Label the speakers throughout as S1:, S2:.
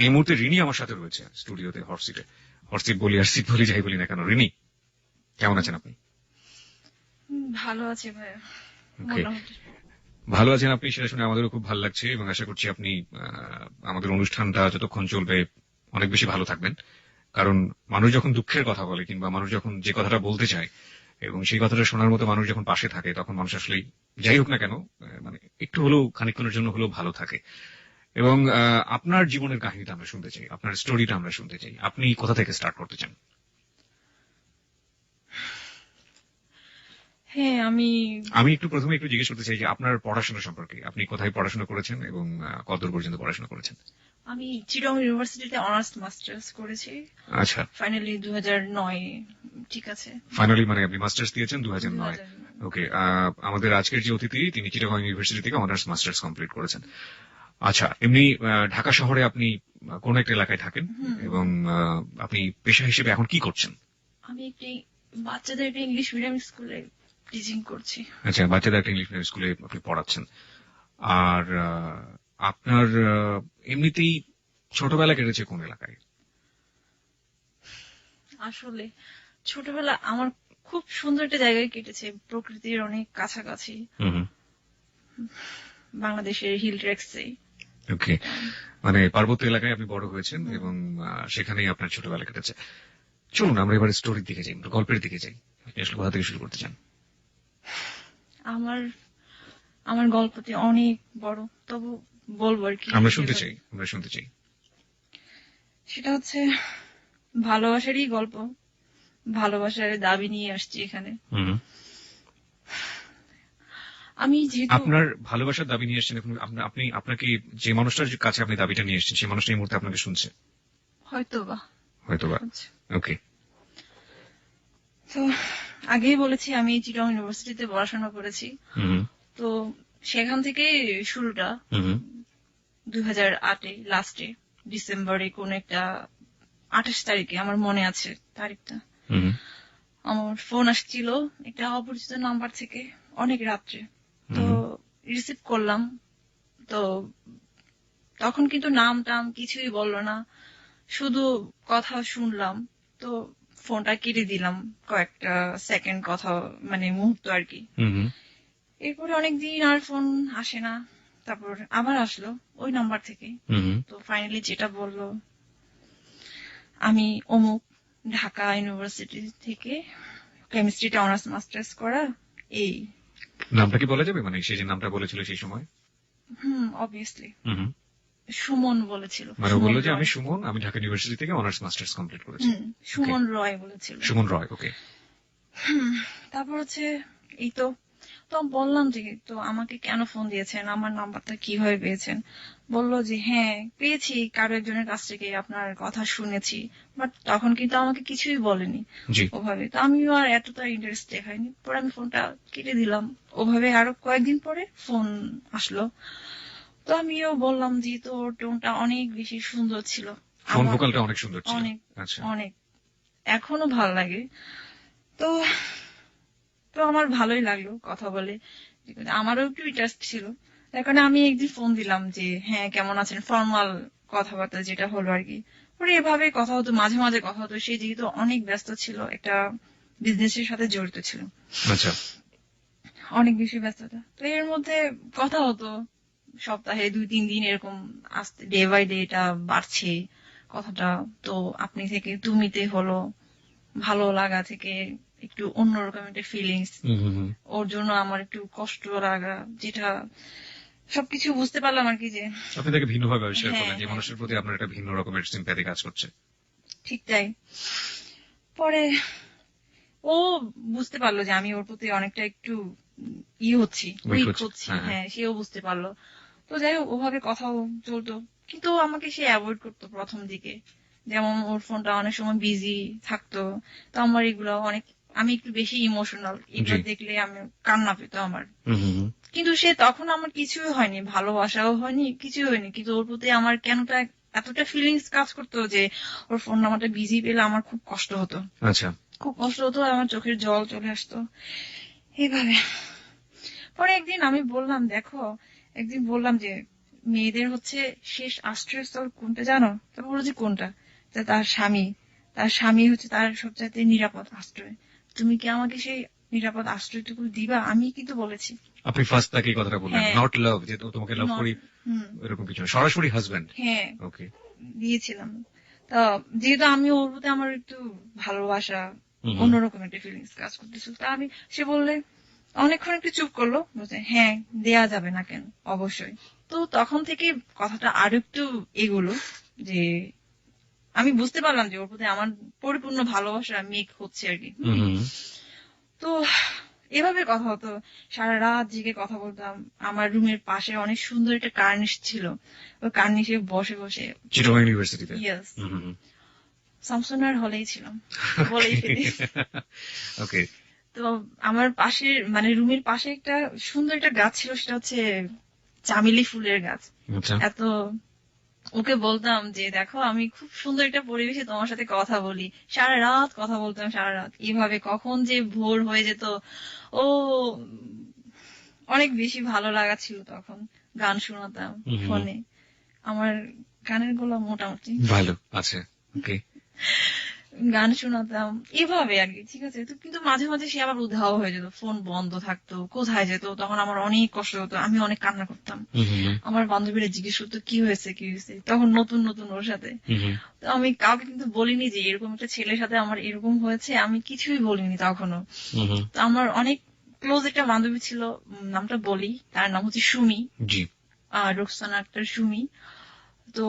S1: এই মুহূর্তে রিনি আমার সাথে রয়েছে স্টুডিওতে, হটসিটে। হটসিট বলি আর সিট বলি, যাই বলি না কেন। রিনি, কেমন আছেন আপনি?
S2: ভালো আছে ভাইয়া,
S1: Okay.
S2: মোটামুটি।
S1: ভালো আছেন আপনি, সেটা শুনে আমাদেরও খুব ভালো লাগছে, এবং আশা করছি আপনি আমাদের অনুষ্ঠানটা যতক্ষণ চলবে অনেক বেশি ভালো থাকবেন। কারণ মানুষ যখন দুঃখের কথা বলে, কিংবা মানুষ যখন যে কথাটা বলতে চায় এবং সেই কথাটা শোনার মতো মানুষ যখন পাশে থাকে, তখন মানুষ আসলে যাই হোক না কেন মানে একটু হলেও, খানিকক্ষণের জন্য হলেও ভালো থাকে। এবং আপনার জীবনের কাহিনীটা আমরা শুনতে চাই, আপনার স্টোরিটা আমরা শুনতে চাই। আপনি কোথা থেকে স্টার্ট করতে চান?
S2: হ্যাঁ,
S1: আমি একটু প্রথমে একটু জিজ্ঞেস করতে চাই যে আপনার পড়াশোনা সম্পর্কে। আপনি কোথায় পড়াশোনা করেছেন এবং কতদূর পর্যন্ত পড়াশোনা করেছেন?
S2: আমি চিটং ইউনিভার্সিটিতে অনার্স মাস্টার্স করেছি।
S1: আচ্ছা,
S2: ফাইনালি 2009। ঠিক আছে,
S1: ফাইনালি মানে আপনি মাস্টার্স দিয়েছেন 2009।
S2: 2009।
S1: ওকে। আমাদের আজকের যে অতিথি, তিনি চিটাগং ইউনিভার্সিটি থেকে অনার্স মাস্টার্স কমপ্লিট করেছেন। আচ্ছা, এমনি ঢাকা শহরে আপনি কোন একটা এলাকায় থাকেন, এবং আপনি পেশা হিসেবে এখন কি করছেন?
S2: আমি একটি বাচ্চাদেরকে ইংলিশ মিডিয়াম স্কুলে টিচিং করছি।
S1: আচ্ছা, বাচ্চাদের একটা ইংলিশ মিডিয়াম স্কুলে আপনি পড়াচ্ছেন। আর আপনার এমনিতেই ছোটবেলা কেটেছে কোন এলাকায়?
S2: আসলে ছোটবেলা আমার খুব সুন্দর একটা জায়গায় কেটেছে, প্রকৃতির অনেক কাছাকাছি, বাংলাদেশের হিল ট্রেক্সে।
S1: ওকে, মানে পার্বত্য এলাকায় আপনি বড় হয়েছেন, এবং সেখানেই আপনার ছোটবেলা কেটেছে। চলুন আমরা এবার স্টোরির দিকে যাই, গল্পের দিকে যাই। আপনি আসলে কোথা থেকে শুরু করতে চান?
S2: আমার আমার গল্পটি অনেক বড়, তবু বলবো আর কি।
S1: আমরা শুনতে চাই।
S2: সেটা হচ্ছে ভালোবাসারই গল্প, ভালোবাসার দাবি নিয়ে আসছি এখানে। আমি যেহেতু
S1: আপনার ভালোবাসার দাবি নিয়ে এসেছেন, এখন আপনি আপনাকে যে মানুষটার কাছে আপনি দাবিটা নিয়ে এসেছেন, সেই মানুষটা এই মুহূর্তে আপনাকে শুনছে
S2: হয়তোবা।
S1: ওকে।
S2: তো আগেই বলেছি আমি চিটং ইউনিভার্সিটিতে পড়াশোনা করেছি। তো সেখান থেকে শুরুটা 2008 লাস্টে ডিসেম্বরে কোন একটা 28 তারিখে, আমার মনে আছে তারিখটা। আমার ফোন আসছিল একটা অপরিচিত নাম্বার থেকে অনেক রাত্রে। তো রিসিভ করলাম, তো তখন কিন্তু নাম টাম কিছুই বললো না, শুধু কথা শুনলাম। তো ফোনটা কেটে দিলাম, কয়েকটা সেকেন্ড কথা, মানে মুহূর্ত আর কি। এরপরে অনেকদিন আর ফোন আসে না, তারপর আবার আসলো ওই নাম্বার থেকে। তো ফাইনালি যেটা বললো, আমি অমুক, ঢাকা ইউনিভার্সিটি থেকে কেমিস্ট্রিতে অনার্স মাস্টার্স করা। এই
S1: নামটা কি বলা যাবে, মানে সে যে নামটা বলেছিল সেই সময়?
S2: অবভিয়াসলি সুমন বলেছিল।
S1: মানে বললো যে আমি সুমন, আমি ঢাকা ইউনিভার্সিটি থেকে অনার্স মাস্টার্স কমপ্লিট করেছি।
S2: সুমন রয় বলেছিল।
S1: সুমন রয়, ওকে।
S2: তারপর হচ্ছে এই তো বললাম যে তো আমাকে কেন ফোন দিয়েছেন, আমার নাম্বারটা কিভাবে পেয়েছেন? বললো যে হ্যাঁ পেয়েছি, কারো একজনের কাছ থেকে আপনার কথা শুনেছি, বাট তখন কিন্তু আমাকে কিছুই বলেনি ওভাবে। তো আমিও আর এতটা ইন্টারেস্ট দেখাইনি, পরে আমি ফোনটা কেটে দিলাম। ওভাবে আরো কয়েকদিন পরে ফোন আসলো, তো আমিও বললাম যে তো ওর টোনটা অনেক বেশি সুন্দর ছিল,
S1: ফোন ভোকালটা অনেক সুন্দর ছিল,
S2: অনেক, এখনো ভালো লাগে। তো আমার ভালোই লাগলো কথা বলে, আমারও একটু ইন্টারেস্ট ছিল। তার কারণে আমি একদিন ফোন দিলাম যে হ্যাঁ কেমন আছেন, ফর্মাল কথাবার্তা যেটা হলো আর কি। পরে এভাবে কথা হতো, মাঝে মাঝে কথা হতো। সে যেহেতু অনেক ব্যস্ত ছিল, একটা বিজনেসের সাথে জড়িত ছিল, অনেক বেশি ব্যস্ততা। তো এর মধ্যে কথা হতো সপ্তাহে 2-3 দিন এরকম, আস্তে ডে বাই ডে এটা বাড়ছে কথাটা। তো আপনি থেকে তুমিতে হলো, ভালো লাগা থেকে একটু অন্যরকম একটা ফিলিংস, ওর জন্য আমার একটু কষ্ট লাগা, যেটা সবকিছু বুঝতে পারলাম আর কি, যে
S1: আপনি তাকে ভিন্নভাবে আবিষ্কার করলেন, যে মানুষের প্রতি আপনার একটা ভিন্ন রকমের সিম্প্যাথি কাজ করছে।
S2: ঠিক তাই। পরে ও বুঝতে পারলো যে আমি ওর প্রতি অনেকটা একটু হচ্ছি, উইক হচ্ছি। হ্যাঁ, সেও বুঝতে পারলো। তো যাই হোক, ওভাবে কথাও চলতো, কিন্তু আমাকে সে অ্যাভয়েড করতো প্রথম দিকে। যেমন ওর ফোনটা অনেক সময় বিজি থাকতো, তো আমার এগুলো অনেক, আমি একটু বেশি ইমোশনাল, এগুলো দেখলে আমি কান্না পেতো আমার। কিন্তু সে তখন আমার কিছুই হয়নি, ভালোবাসাও হয়নি, কিছুই হয়নি, কিন্তু ওর প্রতি আমার কেনটা এতটা ফিলিংস কাজ করতো যে ওর ফোন নাম্বারটা বিজি পেলে আমার খুব কষ্ট হতো।
S1: আচ্ছা,
S2: খুব কষ্ট হতো, আমার চোখের জল চলে আসতো এইভাবে। পরে একদিন আমি বললাম, দেখো, একদিন বললাম যে মেয়েদের হচ্ছে শেষ আশ্রয়স্থল কোনটা জানো? তারপর বললো যে কোনটা? তা তার স্বামী হচ্ছে তার সবচাইতে নিরাপদ আশ্রয়। তুমি কি আমাকে সেই নিরাপদ আশ্রয়টুকু দিবা? আমি কিন্তু বলেছি।
S1: আপনি ফার্স্ট তাকে এই কথাটা বললেন,
S2: হ্যাঁ,
S1: নট লাভ, যে তোমাকে লাভ
S2: not-
S1: করি,
S2: হুম,
S1: এরকম কিছু না, সরাসরি হাজবেন্ড।
S2: হ্যাঁ
S1: ওকে।
S2: দিয়েছিলাম। তা যেহেতু আমি ওর প্রতি আমার একটু ভালোবাসা,
S1: হুম
S2: অন্যরকম একটা ফিলিংস কাজ করতেছিল, তা সে বললে অনেকক্ষণ একটু চুপ করলো, বলছে হ্যাঁ দেয়া যাবে না কেন, অবশ্যই। তো তখন থেকে কথাটা আরো একটু এগোলো, যে আমি বুঝতে পারলাম যে ওর প্রতি আমার পরিপূর্ণ ভালোবাসা মেক হচ্ছে আর কি।
S1: হুম হুম।
S2: তো এভাবে কথা হতো, সারা রাত জেগে কথা বলতাম। আমার রুমের পাশে অনেক সুন্দর একটা কার্নিশ ছিল, ওই কার্নিশে বসে বসে,
S1: চিটাগং ইউনিভার্সিটিতে?
S2: ইয়েস,
S1: হুম হুম।
S2: সামসুনার হলেই ছিলাম, বলেই ফেলি।
S1: ওকে।
S2: তো আমার পাশের মানে রুমের পাশে একটা সুন্দর একটা গাছ ছিল, সেটা হচ্ছে চামেলি ফুলের গাছ।
S1: আচ্ছা।
S2: এত ওকে বলতাম যে দেখো আমি খুব সুন্দর একটা পরিবেশে তোমার সাথে কথা বলি, সারা রাত কথা বলতাম, সারা রাত এভাবে কখন যে ভোর হয়ে যেত। ও অনেক বেশি ভালো লাগা ছিল তখন। গান শোনাতাম ফোনে, আমার গানের গলা মোটামুটি
S1: ভালো আছে। ওকে।
S2: গান শোনাতাম এভাবে আর কি, ঠিক আছে। তো কিন্তু মাঝে মাঝে সে আবার উধাও হয়ে যেত, ফোন বন্ধ থাকতো, কোথায় যেত, তখন আমার অনেক কষ্ট হতো, আমি অনেক কান্না করতাম। আমার বান্ধবীরা জিজ্ঞেস করতো কি হয়েছে কি হয়েছে, তখন নতুন নতুন ওর সাথে। তো আমি কাউকে কিন্তু বলিনি যে এরকম একটা ছেলের সাথে আমার এরকম হয়েছে, আমি কিছুই বলিনি তখনও। তো আমার অনেক ক্লোজ একটা বান্ধবী ছিল, নামটা বলি, তার নাম হচ্ছে সুমি,
S1: জি।
S2: রোকসানা আক্তার সুমি। তো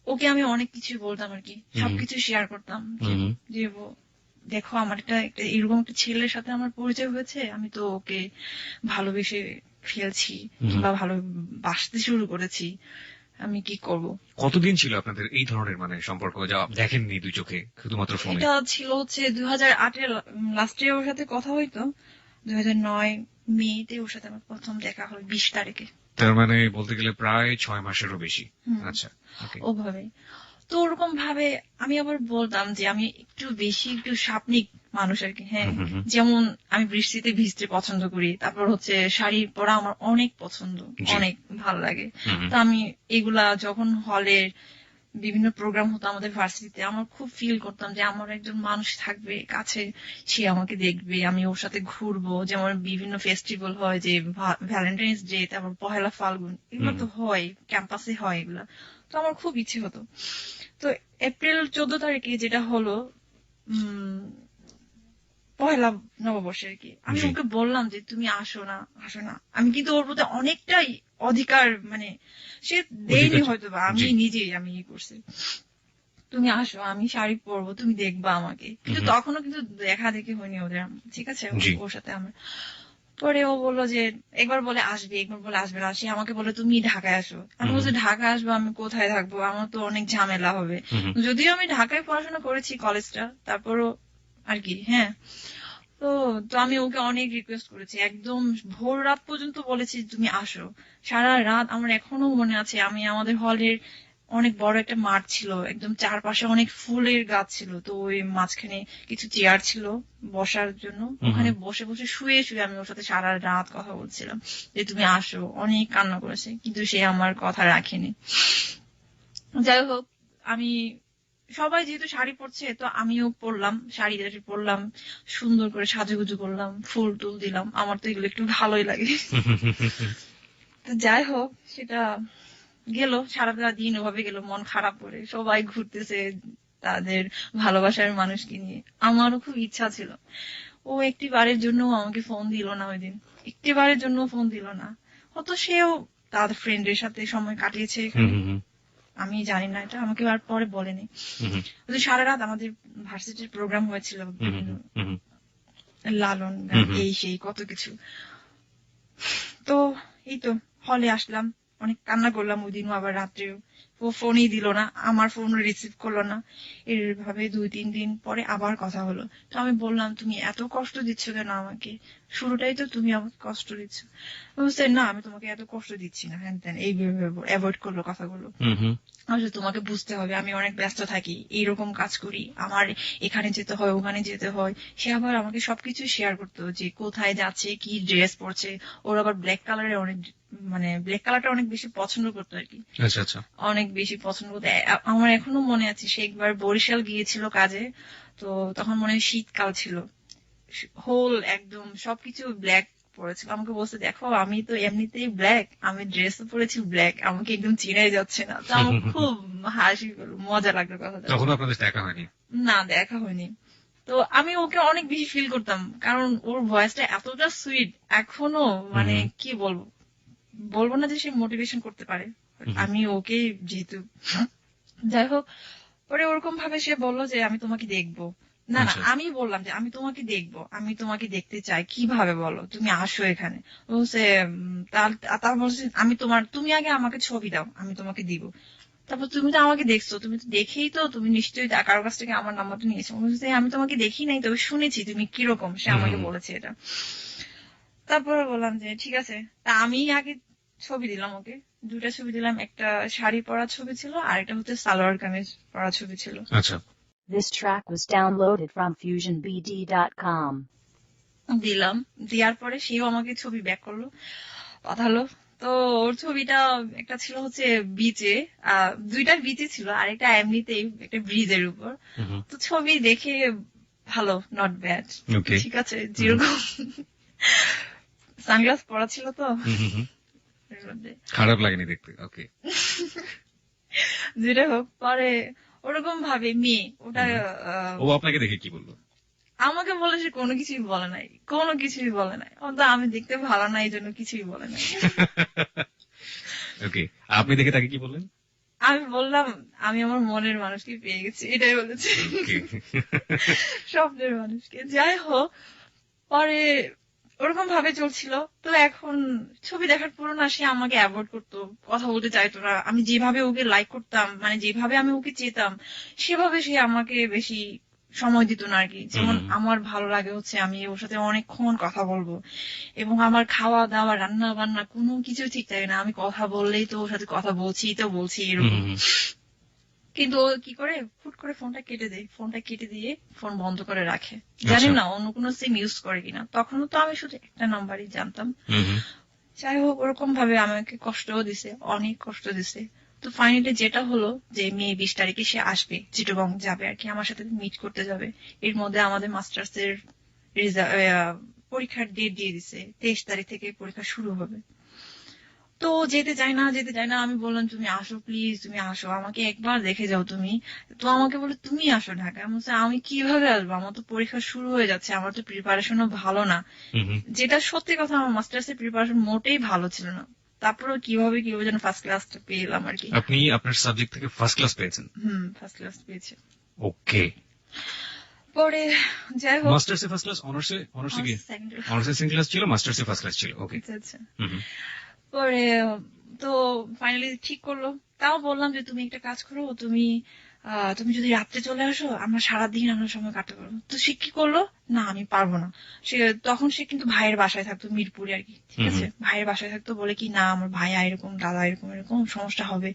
S2: ওকে আমি অনেক কিছু বলতাম আর কি, সবকিছু শেয়ার করতাম যে দেখো আমার একটা এরকম একটা ছেলের সাথে আমার পরিচয় হয়েছে, আমি তো ওকে ভালোবেসে ফেলছি, কিংবা ভালোবাসতে শুরু করেছি, আমি কি করব।
S1: কতদিন ছিল আপনাদের এই ধরনের মানে সম্পর্ক, যা দেখেননি দুই চোখে, শুধুমাত্র ফোনে?
S2: এটা ছিল হচ্ছে 2008-এর লাস্টে ওর সাথে কথা হইতো, 2009 মেতে ওর সাথে আমার প্রথম দেখা হয় 20 তারিখে।
S1: তার মানে বলতে গেলে প্রায় 6 মাসেরও বেশি। আচ্ছা।
S2: ওভাবে। তো ওরকম ভাবে আমি আবার বলতাম যে আমি একটু বেশি একটু সাপনিক মানুষ আর কি, হ্যাঁ। যেমন আমি বৃষ্টিতে ভিজতে পছন্দ করি, তারপর হচ্ছে শাড়ি পরা আমার অনেক পছন্দ, অনেক ভালো লাগে। তো আমি এগুলা যখন হলের বিভিন্ন প্রোগ্রাম হতো আমাদের ভার্সিটিতে, আমার খুব ফিল করতাম যে আমার একজন মানুষ থাকবে কাছে, সে আমাকে দেখবে, আমি ওর সাথে ঘুরবো। যেমন বিভিন্ন ফেস্টিভ্যাল হয়, যে ভ্যালেন্টাইন্স ডে, তারপর পহেলা ফাল্গুন, এগুলো তো হয়, ক্যাম্পাসে হয় এগুলা। তো আমার খুব ইচ্ছে হতো। তো এপ্রিল 14 তারিখে যেটা হলো, পহেলা নববর্ষে আর কি, আমি ওকে বললাম যে তুমি আসো না, আসো না। আমি কিন্তু ওর প্রতি অনেকটাই অধিকার, মানে সে দেয়নি হয়তো, বা আমি নিজেই আমি ইয়ে করছি, তুমি আসো, আমি শাড়ি পরবো, তুমি দেখবা আমাকে। কিন্তু তখনও কিন্তু দেখা দেখি হয়নি ওদের, ঠিক আছে, ওর সাথে আমার। পরে ও বললো যে একবার বলে আসবে, একবার বলে আসবে না, সে আমাকে বলে তুমি ঢাকায় আসো। আমি বলছি ঢাকায় আসবো, আমি কোথায় থাকবো, আমার তো অনেক ঝামেলা হবে। যদিও আমি ঢাকায় পড়াশোনা করেছি কলেজটা, তারপরও আর কি, হ্যাঁ। তো তো আমি ওকে অনেক রিকোয়েস্ট করেছি, একদম ভোর রাত পর্যন্ত বলেছি তুমি আসো। সারা রাত আমার এখনো মনে আছে, আমি আমাদের হলের অনেক বড় একটা মাঠ ছিল, একদম চারপাশে অনেক ফুলের গাছ ছিল, তো ওই মাঝখানে কিছু চেয়ার ছিল বসার জন্য, ওখানে বসে বসে শুয়ে শুয়ে আমি ওর সাথে সারা রাত কথা বলছিলাম যে তুমি আসো। অনেক কান্না করেছে, কিন্তু সে আমার কথা রাখেনি। যাই হোক, আমি সবাই যেহেতু শাড়ি পরছে, তো আমিও পরলাম, শাড়ি টাড়ি পরলাম, সুন্দর করে সাজুগুজু করলাম, ফুল টুল দিলাম, আমার তো এগুলো একটু ভালোই লাগে। তো যাই হোক, সেটা গেল, সারাটা দিন ওভাবে গেল, মন খারাপ করে সবাই ঘুরতেছে তাদের ভালোবাসার মানুষকে নিয়ে। আমারও খুব ইচ্ছা ছিল। ও একটি বারের জন্য আমাকে ফোন দিল না ওই দিন, একটি বারের জন্য ফোন দিল না। হয়তো সেও তার ফ্রেন্ডের সাথে সময় কাটিয়েছে এখানে, আমি জানি না, এটা আমাকে আর পরে বলেনি। সারা রাত আমাদের ভার্সিটির প্রোগ্রাম হয়েছিল, লালন গান, এই সেই কত কিছু। তো এই তো হলে আসলাম, অনেক কান্না করলাম ওই দিনও, আবার রাত্রেও। ও ফোনই দিল না, আমার ফোন রিসিভ করলো না। এইভাবে 2-3 দিন পরে আবার কথা হলো। তো আমি বললাম, তুমি এত কষ্ট দিচ্ছ কেন আমাকে? শুরুটাই তো তুমি আমাকে কষ্ট দিচ্ছ। বলছে, না আমি তোমাকে এত কষ্ট দিচ্ছি না, হ্যান ত্যান, এইভাবে অ্যাভয়েড করলো কথাগুলো। আসলে তোমাকে বুঝতে হবে আমি অনেক ব্যস্ত থাকি, এইরকম কাজ করি, আমার এখানে যেতে হয় ওখানে যেতে হয়। সে আবার আমাকে সবকিছু শেয়ার করতো, যে কোথায় যাচ্ছে, কি ড্রেস পরছে। ওর আবার ব্ল্যাক কালারের অনেক, মানে ব্ল্যাক কালারটা অনেক বেশি পছন্দ করতো আর কি।
S1: আচ্ছা আচ্ছা।
S2: অনেক বেশি পছন্দ করতো। আমার এখনো মনে আছে, সে একবার বরিশাল গিয়েছিল কাজে। তো তখন মনে হয় শীতকাল ছিল, হোল একদম সবকিছু ব্ল্যাক পরেছিল। আমাকে বলছে, দেখো আমি তো এমনিতেই ব্ল্যাক, আমি ড্রেসও পরেছি ব্ল্যাক, আমাকে একদম চিনাই যাচ্ছে না। তো আমার খুব হাসি পেলো, মজা লাগলো কথাটা।
S1: তখন আপনাদের দেখা হয়নি?
S2: না, দেখা হয়নি। তো আমি ওকে অনেক বেশি ফিল করতাম, কারণ ওর ভয়েসটা এতটা সুইট এখনো, মানে কি বলবো, বলবো না যে সে মোটিভেশন করতে পারে, আমি ওকে যেহেতু। যাই হোক, পরে ওরকম ভাবে সে বললো যে আমি তোমাকে দেখবো। না না, আমি বললাম যে আমি তোমাকে দেখবো, আমি তোমাকে দেখতে চাই, কিভাবে বলো, তুমি আসো এখানে। বলছে তার বলছে, তুমি আগে আমাকে ছবি দাও, আমি তোমাকে দিব। তারপর তুমি তো আমাকে দেখছো, তুমি তো দেখেই তো, তুমি নিশ্চয়ই কারোর কাছ থেকে আমার নাম্বারটা নিয়েছো। বলছে, আমি তোমাকে দেখি নাই, তবে শুনেছি তুমি কিরকম, সে আমাকে বলেছে এটা। তারপরে বললাম যে ঠিক আছে। তা আমি আগে ছবি দিলাম ওকে, 2টা ছবি দিলাম, একটা শাড়ি পরা ছবি ছিল, আর একটা হচ্ছে সালোয়ার কামিজ পরা ছবি ছিল।
S1: আচ্ছা।
S3: This track was downloaded from FusionBD.com.
S2: দিলাম, দেওয়ার পরে সেও আমাকে ছবি ব্যাক করলো, পাঠালো। তো ওর ছবিটা একটা ছিল হচ্ছে বিচে, 2টা বিচে ছিল, আর একটা এমনিতেই একটা ব্রিজের উপর। তো ছবি দেখে ভালো, নট ব্যাড, ঠিক আছে, যেরকম সানগ্লাস পরা ছিল তো
S1: খারাপ লাগেনি দেখতে। ওকে।
S2: যেটা হোক, পরে ওরকম ভাবে মেয়ে ওটা,
S1: ও আপনাকে দেখে কি বললো?
S2: আমাকে বলে সে কোনো কিছুই বলে নাই, কোনো কিছুই বলে নাই। অন্তত আমি দেখতে ভালো না, এই জন্য কিছুই বলে নাই।
S1: ওকে, আপনি দেখে তাকে কি বললেন?
S2: আমি বললাম, আমি আমার মনের মানুষকে পেয়ে গেছি, এটাই বলেছি, স্বপ্নের মানুষকে। যাই হোক, পরে ওরকম ভাবে চলছিল। তো এখন ছবি দেখার পর না, সে আমাকে অ্যাভয়েড করতো, কথা বলতে চাইতো না। আমি যেভাবে ওকে লাইক করতাম, মানে যেভাবে আমি ওকে চেতাম, সেভাবে সে আমাকে বেশি সময় দিত না আর কি। যেমন আমার ভালো লাগে হচ্ছে আমি ওর সাথে অনেকক্ষণ কথা বলবো, এবং আমার খাওয়া দাওয়া রান্না বান্না কোনো কিছু ঠিক থাকে না, আমি কথা বললেই তো ওর সাথে কথা বলছি এরকম। কিন্তু ও কি করে, হুট করে ফোনটা কেটে দিয়ে ফোন বন্ধ করে রাখে। জানি না অন্য কোনো সিম ইউজ করে কিনা, তখনও তো আমি শুধু একটা নাম্বারই জানতাম। যাই হোক, ওরকম ভাবে আমাকে কষ্টও দিছে, অনেক কষ্ট দিছে। তো ফাইনালি যেটা হলো যে মে 20 তারিখে সে আসবে, চিটাগং যাবে আর কি, আমার সাথে মিট করতে যাবে। এর মধ্যে আমাদের মাস্টার্স এর পরীক্ষার ডেট দিয়ে দিছে, 23 তারিখ থেকে পরীক্ষা শুরু হবে। তো যেতে চাই না, আমি বললাম তুমি আসো প্লিজ, তুমি আসো, আমাকে একবার দেখে যাও তুমি। তো আমাকে বলে তুমি আসো ঢাকা। আমি বলছি, আমি কিভাবে আসবো, আমার তো পরীক্ষা শুরু হয়ে যাচ্ছে, আমার তো প্রিপারেশনও ভালো না। যেটা সত্যি কথা, আমার মাস্টার্স এর প্রিপারেশন মোটেই ভালো ছিল না। তারপরেও কিভাবে যেন ফার্স্ট ক্লাসটা পেলাম আর কি।
S1: আপনি আপনার সাবজেক্ট থেকে ফার্স্ট ক্লাস পেয়েছেন?
S2: ফার্স্ট ক্লাস পেয়েছি।
S1: ওকে।
S2: পরে যাই হোক,
S1: মাস্টার্সে ফার্স্ট ক্লাস, অনার্সে কি? অনার্সে সেকেন্ড ক্লাস ছিল, মাস্টার্সে ফার্স্ট ক্লাস ছিল। ওকে।
S2: আচ্ছা। পরে তো ফাইনালি ঠিক করলো। তাও বললাম যে তুমি একটা কাজ করো, তুমি যদি রাত্রে চলে আসো, আমরা সারাদিন আমরা সময় কাটাতে পারবো। তো সে কি করলো, না আমি পারবো না। তখন সে কিন্তু ভাইয়ের বাসায় থাকতো, মিরপুরে আর কি, ঠিক আছে, ভাইয়ের বাসায় থাকতো। বলে কি, না আমার ভাইয়া এরকম, দাদা এরকম এরকম, সমস্যা হবে।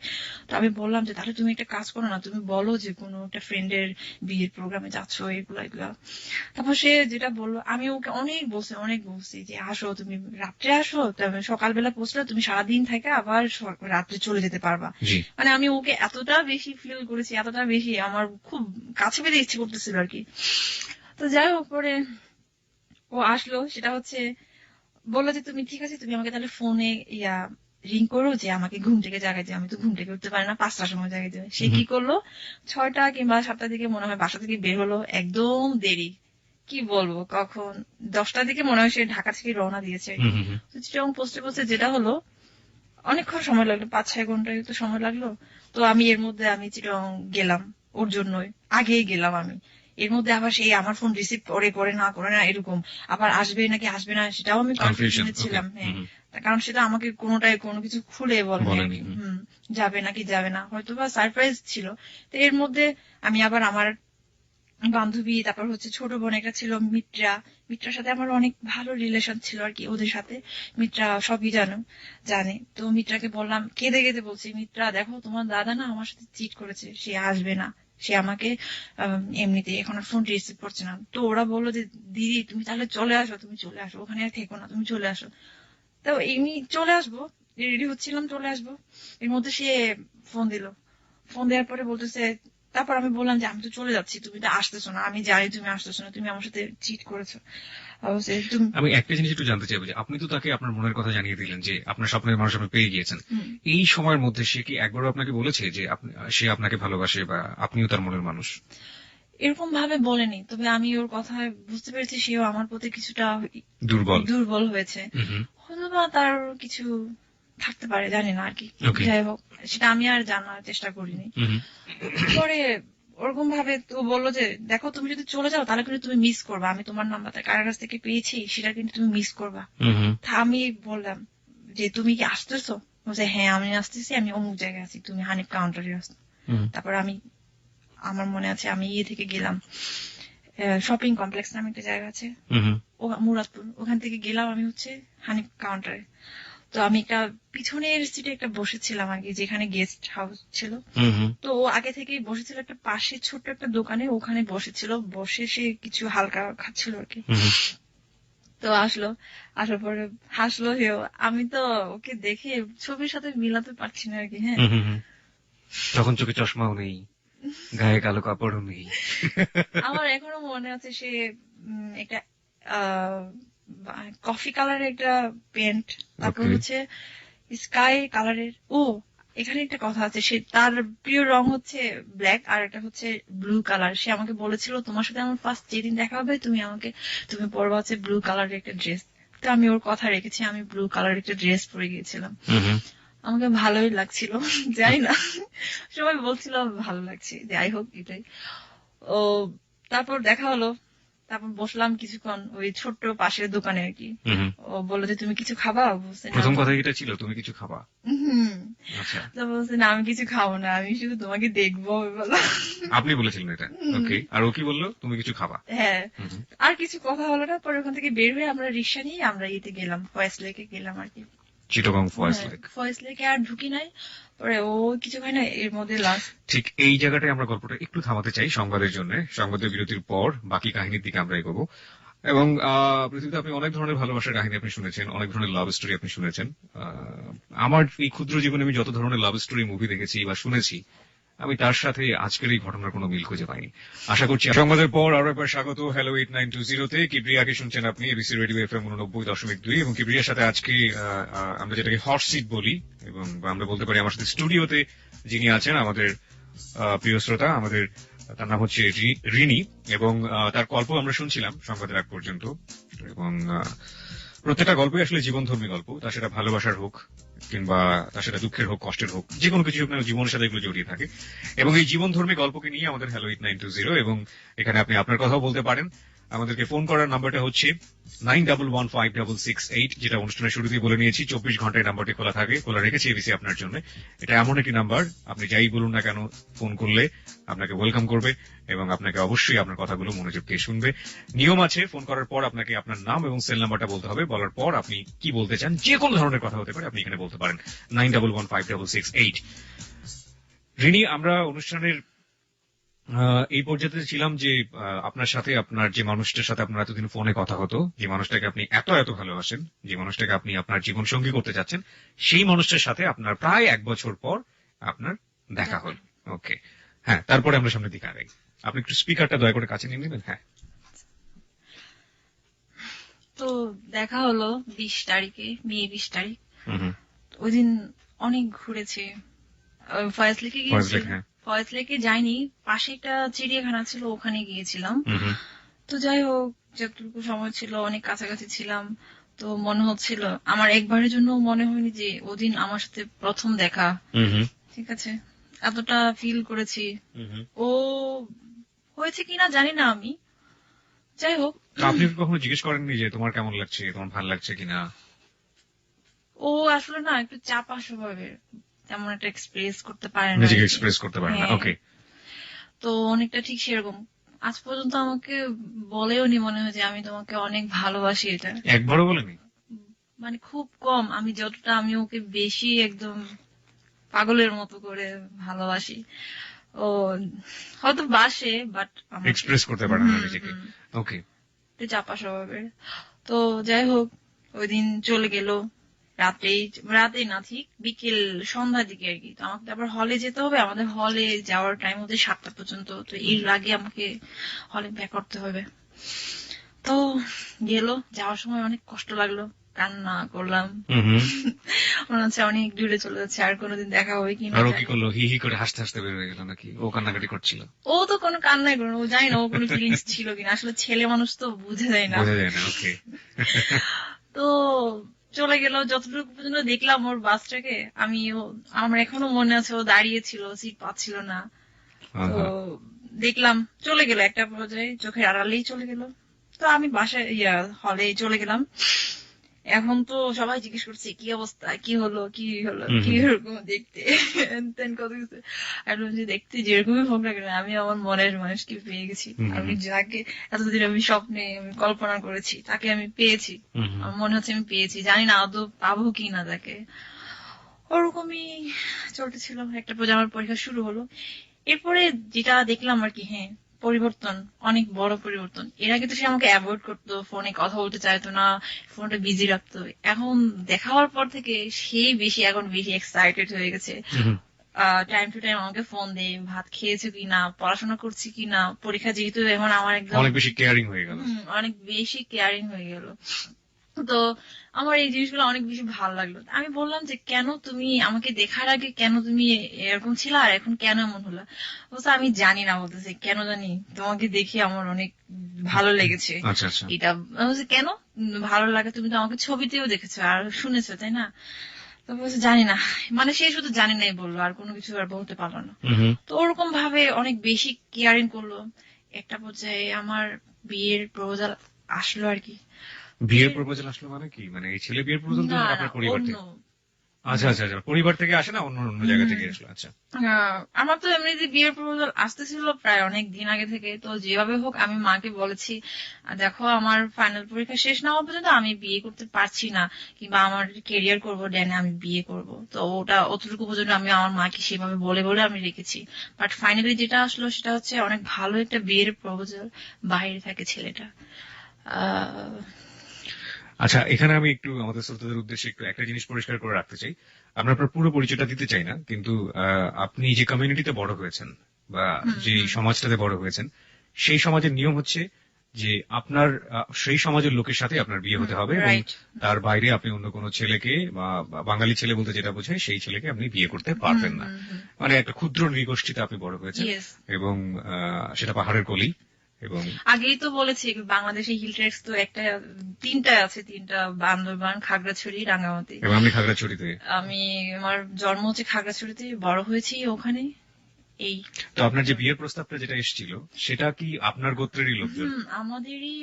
S2: তো আমি বললাম যে তাহলে তুমি একটা কাজ করো না, তুমি বলো যে কোনো একটা ফ্রেন্ডের বিয়ের প্রোগ্রামে যাচ্ছ, এগুলা। তারপর সে যেটা বললো, আমি ওকে অনেক বলছি যে আসো, তুমি রাত্রে আসো, সকালবেলা পৌঁছলে তুমি সারাদিন থেকে আবার রাত্রে চলে যেতে পারবা। মানে আমি ওকে এতটা বেশি ফিল করেছি, এতটা বেশি আমার খুব কাছে পেতে ইচ্ছে করতেছিল আর কি। তো যাই হোক, পরে ও আসলো, সেটা হচ্ছে বললো যে তুমি ঠিক আছে, তুমি আমাকে তাহলে ফোনে রিং করো যে আমাকে ঘুম থেকে জাগাই দিও। আমি তো ঘুম থেকে উঠতে পারি না, 5টার সময় জাগাই দিও। সে কি করলো, 6টা কিংবা 7টার দিকে মনে হয় বাসা থেকে বের হলো, একদম দেরি, কি বলবো, কখন 10টার দিকে মনে হয় সে ঢাকা থেকে রওনা দিয়েছে। চিটাগং পৌঁছতে যেটা হলো, অনেকক্ষণ সময় লাগলো, 5-6 ঘন্টা তো সময় লাগলো। তো আমি এর মধ্যে আমি চিটাগং গেলাম ওর জন্যই, আগেই গেলাম আমি। এর মধ্যে আবার সেই আমার ফোন রিসিভ করে না এরকম, আবার আসবে নাকি আসবে না সেটাও আমি কনফিউশনে ছিলাম। হ্যাঁ, কারণ সেটা আমাকে কোনো কিছু খুলে বলেনি। যাবে নাকি যাবে না, হয়তো বা সারপ্রাইজ ছিল। তো এর মধ্যে আমি আবার আমার বান্ধবী, তারপর হচ্ছে ছোট বোন একটা ছিল মিত্রার সাথে আমার অনেক ভালো রিলেশন ছিল আর কি ওদের সাথে। মিত্রা সবই জানে। তো মিত্রাকে বললাম, কেঁদে কেঁদে বলছি, মিত্রা দেখো তোমার দাদা না আমার সাথে চিট করেছে, সে আসবে না, সে আমাকে এমনিতে এখন আর ফোন রিসিভ করছে না। তো ওরা বললো যে দিদি তুমি তাহলে চলে আসো, তুমি চলে আসো, ওখানে আর থেকো না, তুমি চলে আসো। তো এমনি চলে আসবো, রেডি হচ্ছিলাম চলে আসবো, এর মধ্যে সে ফোন দিল। ফোন দেওয়ার পরে বলতেছে, তারপর আমি বললাম যে আমি তো চলে যাচ্ছি, তুমি তো আসতেছো না, আমি জানি তুমি আসতেছো না, তুমি আমার সাথে চিট করেছো। তুমি
S1: আমি একটা জিনিস একটু জানতে চাইবো যে আপনি তো তাকে আপনার মনের কথা জানিয়ে দিলেন যে আপনার স্বপ্নের মানুষ আপনি পেয়ে গিয়েছেন, এই সময়ের মধ্যে সে কি একবারও আপনাকে বলেছে যে সে আপনাকে ভালোবাসে বা আপনিও তার মনের মানুষ?
S2: এরকম ভাবে বলেনি, তবে আমি ওর কথায় বুঝতে পেরেছি সেও আমার প্রতি কিছুটা
S1: দুর্বল
S2: দুর্বল হয়েছে। হয়তো বা তার কিছু থাকতে পারে, জানি না আর কি। যাই হোক, সেটা আমি আর জানার চেষ্টা করিনি। পরে ওরকম ভাবে তো বললো যে দেখো তুমি যদি চলে যাও তাহলে কিন্তু তুমি মিস করবা, আমি তোমার নাম্বারটা কার কাছ থেকে পেয়েছি সেটা কিন্তু তুমি মিস করবা। তা আমি বললাম যে তুমি কি আসতেছো? বলছে হ্যাঁ আমি আসতেছি, আমি অমুক জায়গায় আছি, তুমি হানিফ কাউন্টারে আসো। তারপর আমার মনে আছে আমি ইয়ে থেকে গেলাম, শপিং কমপ্লেক্স নামে একটা জায়গা আছে মুরাদপুর, ওখান থেকে গেলাম আমি হচ্ছে হানিফ কাউন্টারে। তো আমি একটা পিছনের সিটে একটা বসেছিলাম আর কি, যেখানে গেস্ট হাউস ছিল। তো ও আগে থেকেই বসেছিল একটা পাশে ছোট্ট একটা দোকানে, ওখানে বসেছিল, বসে সে কিছু হালকা খাচ্ছিল আর কি। তো আসার পরে হাসলো সেও। আমি তো ওকে দেখে ছবির সাথে মিলাতে পারছি না আর কি। হ্যাঁ,
S1: তখন চোখে চশমাও নেই, গায়ে কালো কাপড়ও নেই।
S2: আমার এখনো মনে আছে সে একটা কফি কালারের একটা প্যান্ট, তারপর হচ্ছে স্কাই কালারের। ও এখানে একটা কথা আছে, সে তার প্রিয় রং হচ্ছে ব্ল্যাক আর একটা হচ্ছে ব্লু কালার। সে আমাকে বলেছিল তোমার সাথে আমার ফার্স্ট যেদিন দেখা হবে তুমি পরবা হচ্ছে ব্লু কালারের একটা ড্রেস। তো আমি ওর কথা রেখেছি, আমি ব্লু কালারের একটা ড্রেস পরে গিয়েছিলাম। আমাকে ভালোই লাগছিল, জানি না, সবাই বলছিল ভালো লাগছে, যাই হোক এটাই। ও তারপর দেখা হলো, তারপর বসলাম কিছুক্ষণ ওই ছোট্ট পাশের দোকানে আর কি। ও বললো যে তুমি কিছু খাবা?
S1: প্রথম কথা এটা ছিল তুমি কিছু খাবা? আচ্ছা,
S2: তো বলছে না আমি কিছু খাবো না, আমি শুধু তোমাকে দেখবো।
S1: আপনি বলেছিলেন এটা? ওকে, আর ও কি বললো? তুমি কিছু খাবা?
S2: হ্যাঁ, আর কিছু কথা হলো না। পরে ওখান থেকে বের হয়ে আমরা রিক্সা নিয়ে আমরা ইতে গেলাম, ফয়েজ লেকে গেলাম আর কি।
S1: চিটাগং ফয়েজ লেক
S2: আর ঢুকি নাই। পরে ও কিছু হয় না, এর মধ্যে লাস্ট
S1: ঠিক এই জায়গাটায় আমরা গল্পটা একটু থামাতে চাই সংবাদের জন্য। সংবাদের বিরতির পর বাকি কাহিনীর দিকে আমরা এগোবো। এবং পৃথিবীতে আপনি অনেক ধরনের ভালোবাসার কাহিনী আপনি শুনেছেন, অনেক ধরনের লাভ স্টোরি আপনি শুনেছেন। আমার এই ক্ষুদ্র জীবনে আমি যত ধরনের লাভ স্টোরি মুভি দেখেছি বা শুনেছি, আমি তার সাথে আজকের এই ঘটনার কোনো মিল খুঁজে পাইনি। আশা করছি সংবাদের পর আরো একবার স্বাগত হ্যালো 8920 তে। কিবরিয়াকে শুনছেন আপনি এবিসি রেডিও এফএম 89.2 এবং কিবরিয়ার সাথে আজকে আমরা যেটাকে হট সিট বলি, এবং আমরা বলতে পারি আমার সাথে স্টুডিওতে যিনি আছেন আমাদের প্রিয় শ্রোতা, আমাদের তার নাম হচ্ছে রিনি, এবং তার গল্প আমরা শুনছিলাম সংবাদের আগ পর্যন্ত। এবং প্রত্যেকটা গল্পই আসলে জীবনধর্মী গল্প, তা সেটা ভালোবাসার হোক কিংবা তা সেটা দুঃখের হোক, কষ্টের হোক, যে কোনো কিছু হোক না, জীবনের সাথে এগুলো জড়িয়ে থাকে। এবং এই জীবনধর্মী গল্পকে নিয়ে আমাদের হ্যালো 8920, এবং এখানে আপনি আপনার কথাও বলতে পারেন। আমাদেরকে ফোন করার নাম্বারটা হচ্ছে 91156668, যেটা অনুষ্ঠানের শুরুতেই বলে নিয়েছি। 24 ঘন্টায় নাম্বারটি খোলা থাকে, খোলা রেখেছি এবিসি আপনার জন্য। এটা এমন একটি নাম্বার, আপনি যাই বলুন না কেন ফোন করলে আপনাকে ওয়েলকাম করবে এবং আপনাকে অবশ্যই আপনার কথাগুলো মনোযোগ দিয়ে শুনবে। নিয়ম আছে, ফোন করার পর আপনাকে আপনার নাম এবং সেল নাম্বারটা বলতে হবে। বলার পর আপনি কি বলতে চান, যে কোনো ধরনের কথা হতে পারে, আপনি এখানে বলতে পারেন। 91156668। রিনি, আমরা অনুষ্ঠানের এই পর্যায়ে ছিলাম যে আপনার সাথে আপনার যে মানুষটার সাথে আপনার এতদিন ফোনে কথা হতো, যে মানুষটাকে আপনি এত এত ভালোবাসেন, যে মানুষটাকে আপনি আপনার জীবন সঙ্গী করতে চাচ্ছেন, সেই মানুষটার সাথে আপনার প্রায় 1 বছর পর আপনার দেখা হল। ওকে, হ্যাঁ, তারপরে আমরা সামনের দিকে আগাই। আপনি একটু স্পিকারটা দয়া করে কাছে নিয়ে নেবেন। হ্যাঁ,
S2: তো দেখা হলো 20 তারিখে, মে 20 তারিখ। ওই দিন অনেক ঘুরেছি, ফয়েজ লেকে গিয়েছি। ফয়েজ লেকে যাইনি, পাশে একটা চিড়িয়াখানা ছিল, ওখানে গিয়েছিলাম। তো যাই হোক, যতটুকু সময় ছিল অনেক কাছাকাছি ছিলাম। তো মনে হচ্ছিল, আমার একবারের জন্য মনে হয়নি যে ওদিন আমার সাথে প্রথম দেখা। ঠিক আছে, এতটা ফিল করেছি। ও হয়েছে কিনা জানি না আমি, যাই হোক।
S1: আপনি কখনো জিজ্ঞেস করেননি যে তোমার কেমন লাগছে, তোমার ভালো লাগছে কিনা?
S2: ও আসলে না একটু চাপা স্বভাবের, তেমন একটা এক্সপ্রেস করতে পারে না
S1: নিজেকে
S2: আর কি।
S1: এক্সপ্রেস করতে পারেন না।
S2: হ্যাঁ।
S1: ওকে।
S2: তো অনেকটা ঠিক সেরকম। আজ পর্যন্ত আমাকে বলেও নি মনে হয় যে আমি তোমাকে অনেক ভালোবাসি, এটা
S1: একবারও বলেনি?
S2: মানে খুব কম। আমি যতটা আমি ওকে বেশি একদম পাগলের মতো করে ভালোবাসি। ও হয়তো বাসে, বাট
S1: এক্সপ্রেস করতে পারে না নিজেকে। ওকে।
S2: চাপা স্বভাবের। তো যাই হোক, ওই দিন চলে গেল রাতে না, ঠিক বিকেল সন্ধ্যার দিকে আর কি। তো আমাকে আবার হলে যেতে হবে, আমাদের হলে যাওয়ার টাইম হচ্ছে 7টা পর্যন্ত। তো এর আগে আমাকে হলে ব্যাক করতে হবে। তো গেল, যাওয়ার সময় অনেক কষ্ট লাগলো, কান্না করলাম। মনে হচ্ছে অনেক দূরে চলে যাচ্ছে, আর কোনোদিন দেখা হবে কিনা।
S1: আর ও কি করলো? হি হি করে হাসতে হাসতে বের হয়ে গেল নাকি ও কান্নাকাটি করছিল?
S2: ও তো কোনো কান্নাই করলো না, ও জানি না ও কোনো ফিলিংস ছিল কিনা। আসলে ছেলে মানুষ তো বুঝে যায় না।
S1: বোঝা যায় না। ওকে।
S2: তো চলে গেল। যতটুকু পর্যন্ত দেখলাম ওর বাসটাকে, আমার এখনো মনে আছে ও দাঁড়িয়ে ছিল, সিট পাচ্ছিল না। তো দেখলাম চলে গেল, একটা পর্যায়ে চোখের আড়ালেই চলে গেল। তো আমি বাসায় হলে চলে গেলাম। এখন তো সবাই জিজ্ঞেস করছে কি অবস্থা, কি হলো কি এরকম দেখতে কত কিছু। আর দেখতে যেরকমই হোক না কেন, আমি আমার মনের মানুষকে পেয়ে গেছি। আমি যাকে এতদিন আমি স্বপ্নে আমি কল্পনা করেছি তাকে আমি পেয়েছি। আমার মনে হচ্ছে আমি পেয়েছি, জানি না আদৌ পাবো কি না তাকে। ওরকমই চলতেছিল। একটা পর্যায়ে আমার পরীক্ষা শুরু হলো। এরপরে যেটা দেখলাম আর কি, হ্যাঁ পরিবর্তন, অনেক বড় পরিবর্তন। এর আগে তো সে আমাকে অ্যাভয়েড করতো, ফোনে কথা বলতে চাইতো না, ফোনটা বিজি রাখতো। এখন দেখা হওয়ার পর থেকে সেই এখন বেশি এক্সাইটেড হয়ে গেছে। টাইম টু টাইম আমাকে ফোন দেয়, ভাত খেয়েছে কিনা, পড়াশোনা করছি কিনা, পরীক্ষা যেহেতু এখন আমার একদম
S1: অনেক বেশি কেয়ারিং হয়ে গেল।
S2: অনেক বেশি কেয়ারিং হয়ে গেল। তো আমার এই জিনিসগুলো অনেক বেশি ভালো লাগলো। আমি বললাম যে কেন তুমি আমাকে দেখার আগে কেন তুমি এরকম ছিল আর এখন কেন এমন হলো? বলছে আমি জানি না, বলতেছে কেন জানি তোমাকে দেখে আমার অনেক ভালো লেগেছে।
S1: আচ্ছা আচ্ছা।
S2: এটা বলছে কেন ভালো লাগে, তুমি তো আমাকে ছবিতেও দেখেছো আর শুনেছো, তাই না? তো বলছে জানি না, মানে সে শুধু জানি নাই বললো, আর কোনো কিছু আর বলতে পারলো না। তো ওরকম ভাবে অনেক বেশি কেয়ারিং করলো। একটা পর্যায়ে আমার বিয়ের প্রপোজাল আসলো আর কি।
S1: বিয়ের প্রপোজাল আসলো মানে কি? মানে এই ছেলে বিয়ের প্রপোজাল তো
S2: না
S1: আপনার পরিবার
S2: অন্য।
S1: থেকে? আচ্ছা আচ্ছা আচ্ছা, পরিবার থেকে আসে না, অন্য অন্য জায়গা থেকে আসলো। আচ্ছা।
S2: আমার তো এমনিতে বিয়ের প্রপোজাল আসতেছিল প্রায় অনেক দিন আগে থেকে। তো যেভাবে হোক আমি মাকে বলেছি, দেখো আমার ফাইনাল পরীক্ষা শেষ না হওয়া পর্যন্ত আমি বিয়ে করতে পারছি না, কিংবা আমার ক্যারিয়ার করবো ড্যানে আমি বিয়ে করব। তো ওটা অতটুকু পর্যন্ত আমি আমার মাকে সেভাবে বলে বলে আমি রেখেছি। বাট ফাইনালি যেটা আসলো সেটা হচ্ছে অনেক ভালো একটা বিয়ের প্রপোজাল, বাইরে থাকে ছেলেটা।
S1: আচ্ছা, এখানে আমি একটু আমাদের শ্রোতাদের উদ্দেশ্যে একটু একটা জিনিস পরিষ্কার করে রাখতে চাই। আমরা আপনার পুরো পরিচয়টা দিতে চাই না, কিন্তু আপনি যে কমিউনিটিতে বড় হয়েছেন বা যে সমাজটাতে বড় হয়েছেন, সেই সমাজের নিয়ম হচ্ছে যে আপনার সেই সমাজের লোকের সাথে আপনার বিয়ে হতে হবে এবং তার বাইরে আপনি অন্য কোনো ছেলেকে বা বাঙালি ছেলে বলতে যেটা বোঝায় সেই ছেলেকে আপনি বিয়ে করতে পারবেন না। মানে একটা ক্ষুদ্র নৃগোষ্ঠীতে আপনি বড় হয়েছেন এবং সেটা পাহাড়ের কোলেই। এবং
S2: আগেই তো বলেছি বাংলাদেশে হিল ট্রেক্স তো তিনটা আছে, বান্দরবান, খাগড়াছড়ি, রাঙ্গামাটি।
S1: এবং আমি খাগড়াছড়িতে।
S2: আমার জন্ম হচ্ছে খাগড়াছড়িতে, বড় হয়েছি ওখানে। এই
S1: তো আপনার যে বিয়ের প্রস্তাবটা যেটা এসেছিল সেটা কি আপনার গোত্রেরই লোকজন?
S2: আমাদেরই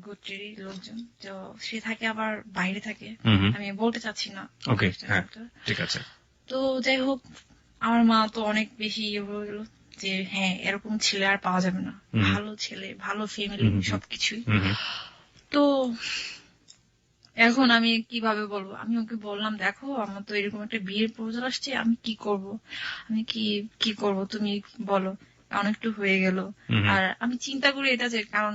S2: গোত্রেরই লোকজন। তো সে থাকে আবার বাইরে থাকে, আমি বলতে চাচ্ছি না।
S1: ওকে, হ্যাঁ ঠিক আছে।
S2: তো যাই হোক, আমার মা তো অনেক বেশি হয়ে গেল যে হ্যাঁ এরকম ছেলে আর পাওয়া যাবে না, ভালো ছেলে, ভালো ফ্যামিলি, সবকিছুই। তো এখন আমি কিভাবে বলবো? আমি ওকে বললাম দেখো আমার তো এরকম একটা বিয়ের প্রপোজাল আসছে, আমি কি করব, আমি কি করব তুমি বলো। অনেকটু হয়ে গেল। আর আমি চিন্তা করি এটা যে কারণ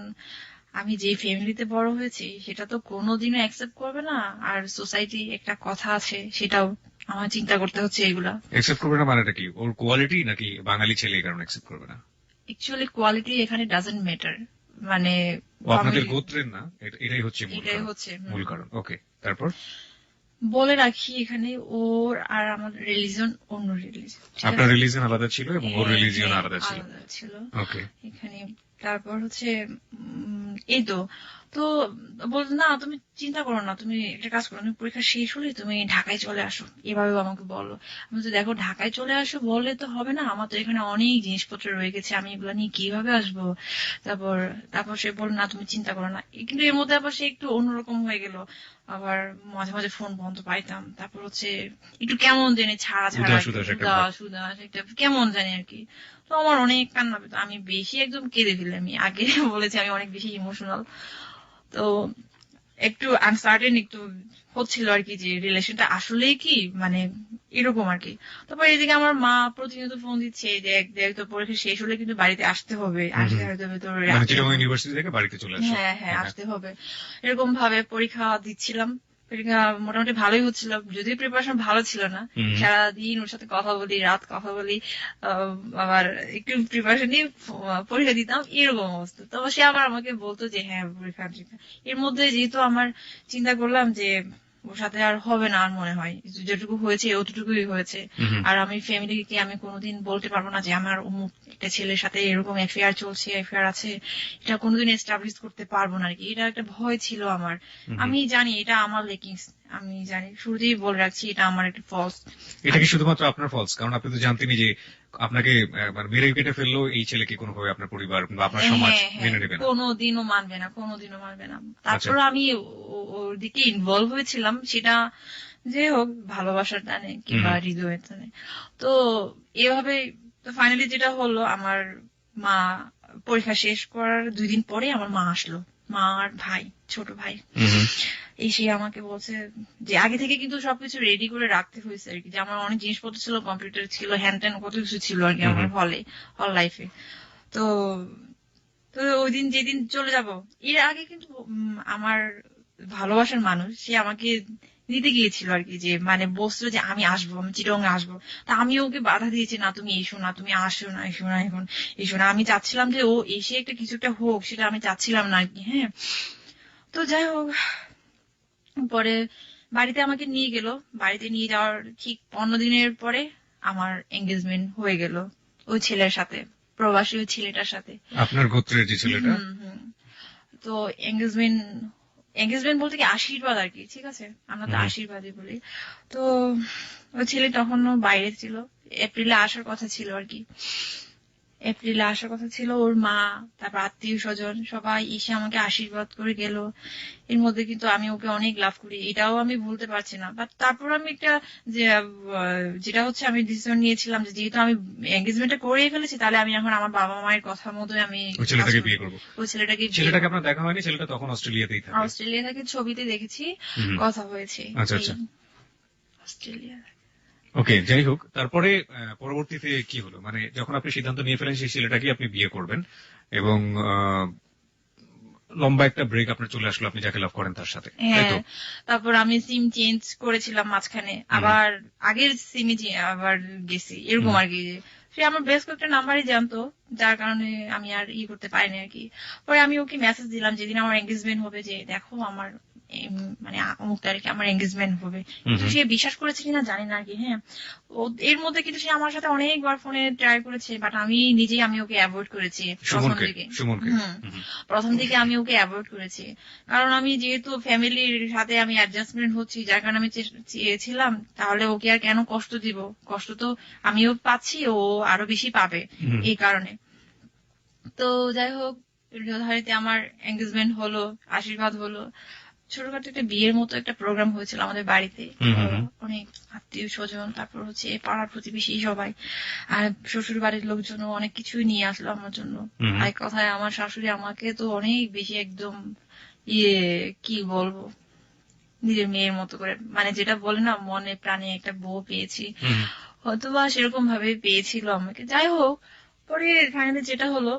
S2: আমি যে ফ্যামিলিতে বড় হয়েছি সেটা তো কোনোদিনও অ্যাকসেপ্ট করবে না, আর সোসাইটি একটা কথা আছে সেটাও আমার চিন্তা করতে হচ্ছে। এগুলা
S1: অ্যাকসেপ্ট করবে না মানেটা কি? ওর কোয়ালিটি নাকি বাঙালি ছেলে এই কারণে অ্যাকসেপ্ট করবে না?
S2: অ্যাকচুয়ালি কোয়ালিটি এখানে ডাজন্ট ম্যাটার, মানে
S1: আপনাদের গোত্রের না, এটাই হচ্ছে মূল কারণ। ওকে, তারপর
S2: বলে রাখি এখানে ওর আর আমার রিলিজন অন্য রিলিজন।
S1: আপনার রিলিজন আলাদা ছিল এবং ওর রিলিজিয়ন আলাদা ছিল।
S2: ছিল
S1: ওকে,
S2: এখানে। তারপর হচ্ছে এই তো তো বলতো না তুমি চিন্তা করো না, তুমি একটা কাজ করো, তুমি পরীক্ষা শেষ হলে তুমি ঢাকায় চলে আসো, এভাবে আমাকে বললো। আমি তো দেখো ঢাকায় চলে আসো বললে তো হবে না, আমার তো এখানে অনেক জিনিসপত্র রয়ে গেছে, আমি এগুলো নিয়ে কিভাবে আসবো। তারপর তারপর সে বললো না তুমি চিন্তা করো না, কিন্তু এর মধ্যে আবার সে একটু অন্যরকম হয়ে গেল। আবার মাঝে মাঝে ফোন বন্ধ পাইতাম, তারপর হচ্ছে একটু কেমন জানি ছাড়া ছাড়া
S1: উদাস উদাস একটা ভাব।
S2: উদাস উদাস একটা কেমন জানি আর কি। তো আমার অনেক কান্না পেত, আমি বেশি একদম কেঁদে ফেলি, আমি আগে বলেছি আমি অনেক বেশি ইমোশনাল। তো একটু আনসার্টেন একটু হচ্ছিল আর কি, যে রিলেশনটা আসলেই কি মানে এরকম আর কি। তারপর এদিকে আমার মা প্রতিনিয়ত ফোন দিচ্ছে, দেখ দেখ তোর পরীক্ষা শেষ হলে কিন্তু বাড়িতে আসতে হবে, আসতে হবে তোর
S1: মানে চিটাগং ইউনিভার্সিটি থেকে বাড়িতে চলে আসো।
S2: হ্যাঁ হ্যাঁ আসতে হবে। এরকম ভাবে পরীক্ষা দিচ্ছিলাম, পরীক্ষা মোটামুটি ভালোই হচ্ছিল, যদিও প্রিপারেশন ভালো ছিল না। সারাদিন ওর সাথে কথা বলি, রাত কথা বলি, আবার একটু প্রিপারেশন নিয়ে পরীক্ষা দিতাম, এরকম অবস্থা। তো সে আবার আমাকে বলতো যে হ্যাঁ পরীক্ষা দিতে। এর মধ্যে যেহেতু আমার চিন্তা করলাম যে ওর সাথে আর হবে না, আর মনে হয় যেটুকু হয়েছে অতটুকুই হয়েছে, আর আমি ফ্যামিলিকে আমি কোনোদিন বলতে পারবো না যে আমার অমুক একটা ছেলের সাথে এরকম অ্যাফেয়ার চলছে, অ্যাফেয়ার আছে, এটা কোনোদিন এস্টাবলিশ করতে পারবো না আর কি। এটা একটা ভয় ছিল আমার। আমি জানি এটা আমার লেকিংস, আমি জানি, শুরুতেই বলে রাখছি এটা আমার একটা ফলস।
S1: এটা কি শুধুমাত্র আপনার ফলস? কারণ আপনি তো জানতেনই যে আপনাকে মানে মেরে কেটে ফেললেও এই ছেলেকে কোনোভাবে আপনার পরিবার বা আপনার সমাজ মেনে নেবে না,
S2: কোনোদিনও মানবে না, কোনোদিনও মানবে না। তারপর আমি ওর দিকে ইনভলভ হয়েছিলাম, সেটা যে হোক ভালোবাসার টানে কিংবা হৃদয়ের টানে। তো এভাবে তো ফাইনালি যেটা হলো, আমার মা পরীক্ষা শেষ করার 2 দিন পরে আমার মা আসলো, মা আর ভাই, ছোট ভাই এসে আমাকে বলছে যে আগে থেকে কিন্তু সবকিছু রেডি করে রাখতে হয়েছে আর কি, যে আমার অনেক জিনিসপত্র ছিল, কম্পিউটার ছিল, হ্যান্ড ট্যান কত কিছু ছিল আর কি আমার হল লাইফে। তো তো ওই দিন যেদিন চলে যাব, এর আগে কিন্তু আমার ভালোবাসার মানুষ সে আমাকে নিতে গিয়েছিল আর কি, যে মানে বলছিল যে আমি আসবো, আমি চিটং আসবো। তা আমি ওকে বাধা দিয়েছি, না তুমি এসো না, তুমি আসো না, এসো না, এখন এসো না। আমি চাচ্ছিলাম যে ও এসে একটা কিছু একটা হোক, সেটা আমি চাচ্ছিলাম না আর কি। হ্যাঁ, তো যাই হোক, পরে বাড়িতে আমাকে নিয়ে গেল। বাড়িতে নিয়ে যাওয়ার ঠিক 15 দিনের পরে আমার এঙ্গেজমেন্ট হয়ে গেল ওই ছেলের সাথে, প্রবাসী ওই ছেলেটার সাথে,
S1: আপনার গোত্রের যে ছেলেটা।
S2: তো এঙ্গেজমেন্ট এঙ্গেজমেন্ট বলতে কি আশীর্বাদ আর কি, ঠিক আছে, আমরা তো আশীর্বাদই বলি। তো ওই ছেলে তখনও বাইরে ছিল, এপ্রিলে আসার কথা ছিল আর কি, এপ্রিলে আসার কথা ছিল। ওর মা, তারপর আত্মীয় স্বজন সবাই এসে আমাকে আশীর্বাদ করে গেল। এর মধ্যে কিন্তু আমি ওকে অনেক লাভ করি, এটাও আমি ভুলতে পারছি না। বাট তারপর আমি একটা যেটা হচ্ছে আমি ডিসিশন নিয়েছিলাম যে যেহেতু আমি এঙ্গেজমেন্টটা করেই ফেলেছি, তাহলে আমি এখন আমার বাবা মায়ের কথা মতো আমি
S1: ওই ছেলেটাকে বিয়ে করবো।
S2: ওই ছেলেটাকে
S1: আপনার দেখা হয়নি? ছেলেটা তখন অস্ট্রেলিয়াতেই থাকে।
S2: অস্ট্রেলিয়া থেকে ছবিতে দেখেছি, কথা হয়েছে।
S1: আচ্ছা আচ্ছা,
S2: অস্ট্রেলিয়া।
S1: ওকে, যাই হোক, তারপরে পরবর্তীতে কি হলো? মানে যখন আপনি সিদ্ধান্ত নিয়ে ফেলেন সেই ছেলেটাকে আপনি বিয়ে করবেন, এবং লম্বা একটা ব্রেক আপনার চলে আসলো, আপনি যাকে লাভ করেন তার সাথে।
S2: হ্যাঁ, তারপর আমি সিম চেঞ্জ করেছিলাম মাঝখানে, আবার আগের সিমে আবার গেছি, এরকম আর কি। সে আমার বেশ কয়েকটা নাম্বারই জানতো, যার কারণে আমি আর করতে পারিনি আর কি। পরে আমি ওকে মেসেজ দিলাম যেদিন আমার এঙ্গেজমেন্ট হবে, যে দেখো আমার মানে অমুক তারিখে আমার এঙ্গেজমেন্ট হবে। কিন্তু সে বিশ্বাস করেছে কিনা জানি না আর কি। হ্যাঁ, এর মধ্যে কিন্তু সে আমার সাথে অনেকবার ফোনে ট্রাই করেছে, বাট আমি নিজেই আমি ওকে অ্যাভয়েড করেছি প্রথম দিকে আমি ওকে অ্যাভয়েড করেছি, কারণ আমি যেহেতু ফ্যামিলির সাথে আমি অ্যাডজাস্টমেন্ট হচ্ছি, যার কারণে আমি চেয়েছিলাম তাহলে ওকে আর কেন কষ্ট দিব, কষ্ট তো আমিও পাচ্ছি, ও আরো বেশি পাবে এই কারণে। তো যাই হোক, যথারীতি আমার এঙ্গেজমেন্ট হলো, আশীর্বাদ হলো, ছোটখাটো একটা বিয়ের মতো একটা প্রোগ্রাম হয়েছিল আমাদের বাড়িতে, অনেক আত্মীয় স্বজন, তারপর হচ্ছে পাড়ার প্রতিবেশী সবাই, আর শ্বশুর বাড়ির লোকজন অনেক কিছুই নিয়ে আসলো আমার জন্য। এক কথায় আমার শাশুড়ি আমাকে তো অনেক বেশি একদম কি বলবো, নিজের মেয়ের মতো করে, মানে যেটা বলে না মনে প্রাণে একটা বউ পেয়েছি, হয়তোবা সেরকম ভাবে পেয়েছিল আমাকে। যাই হোক, পরে ফাইনালি যেটা হলো,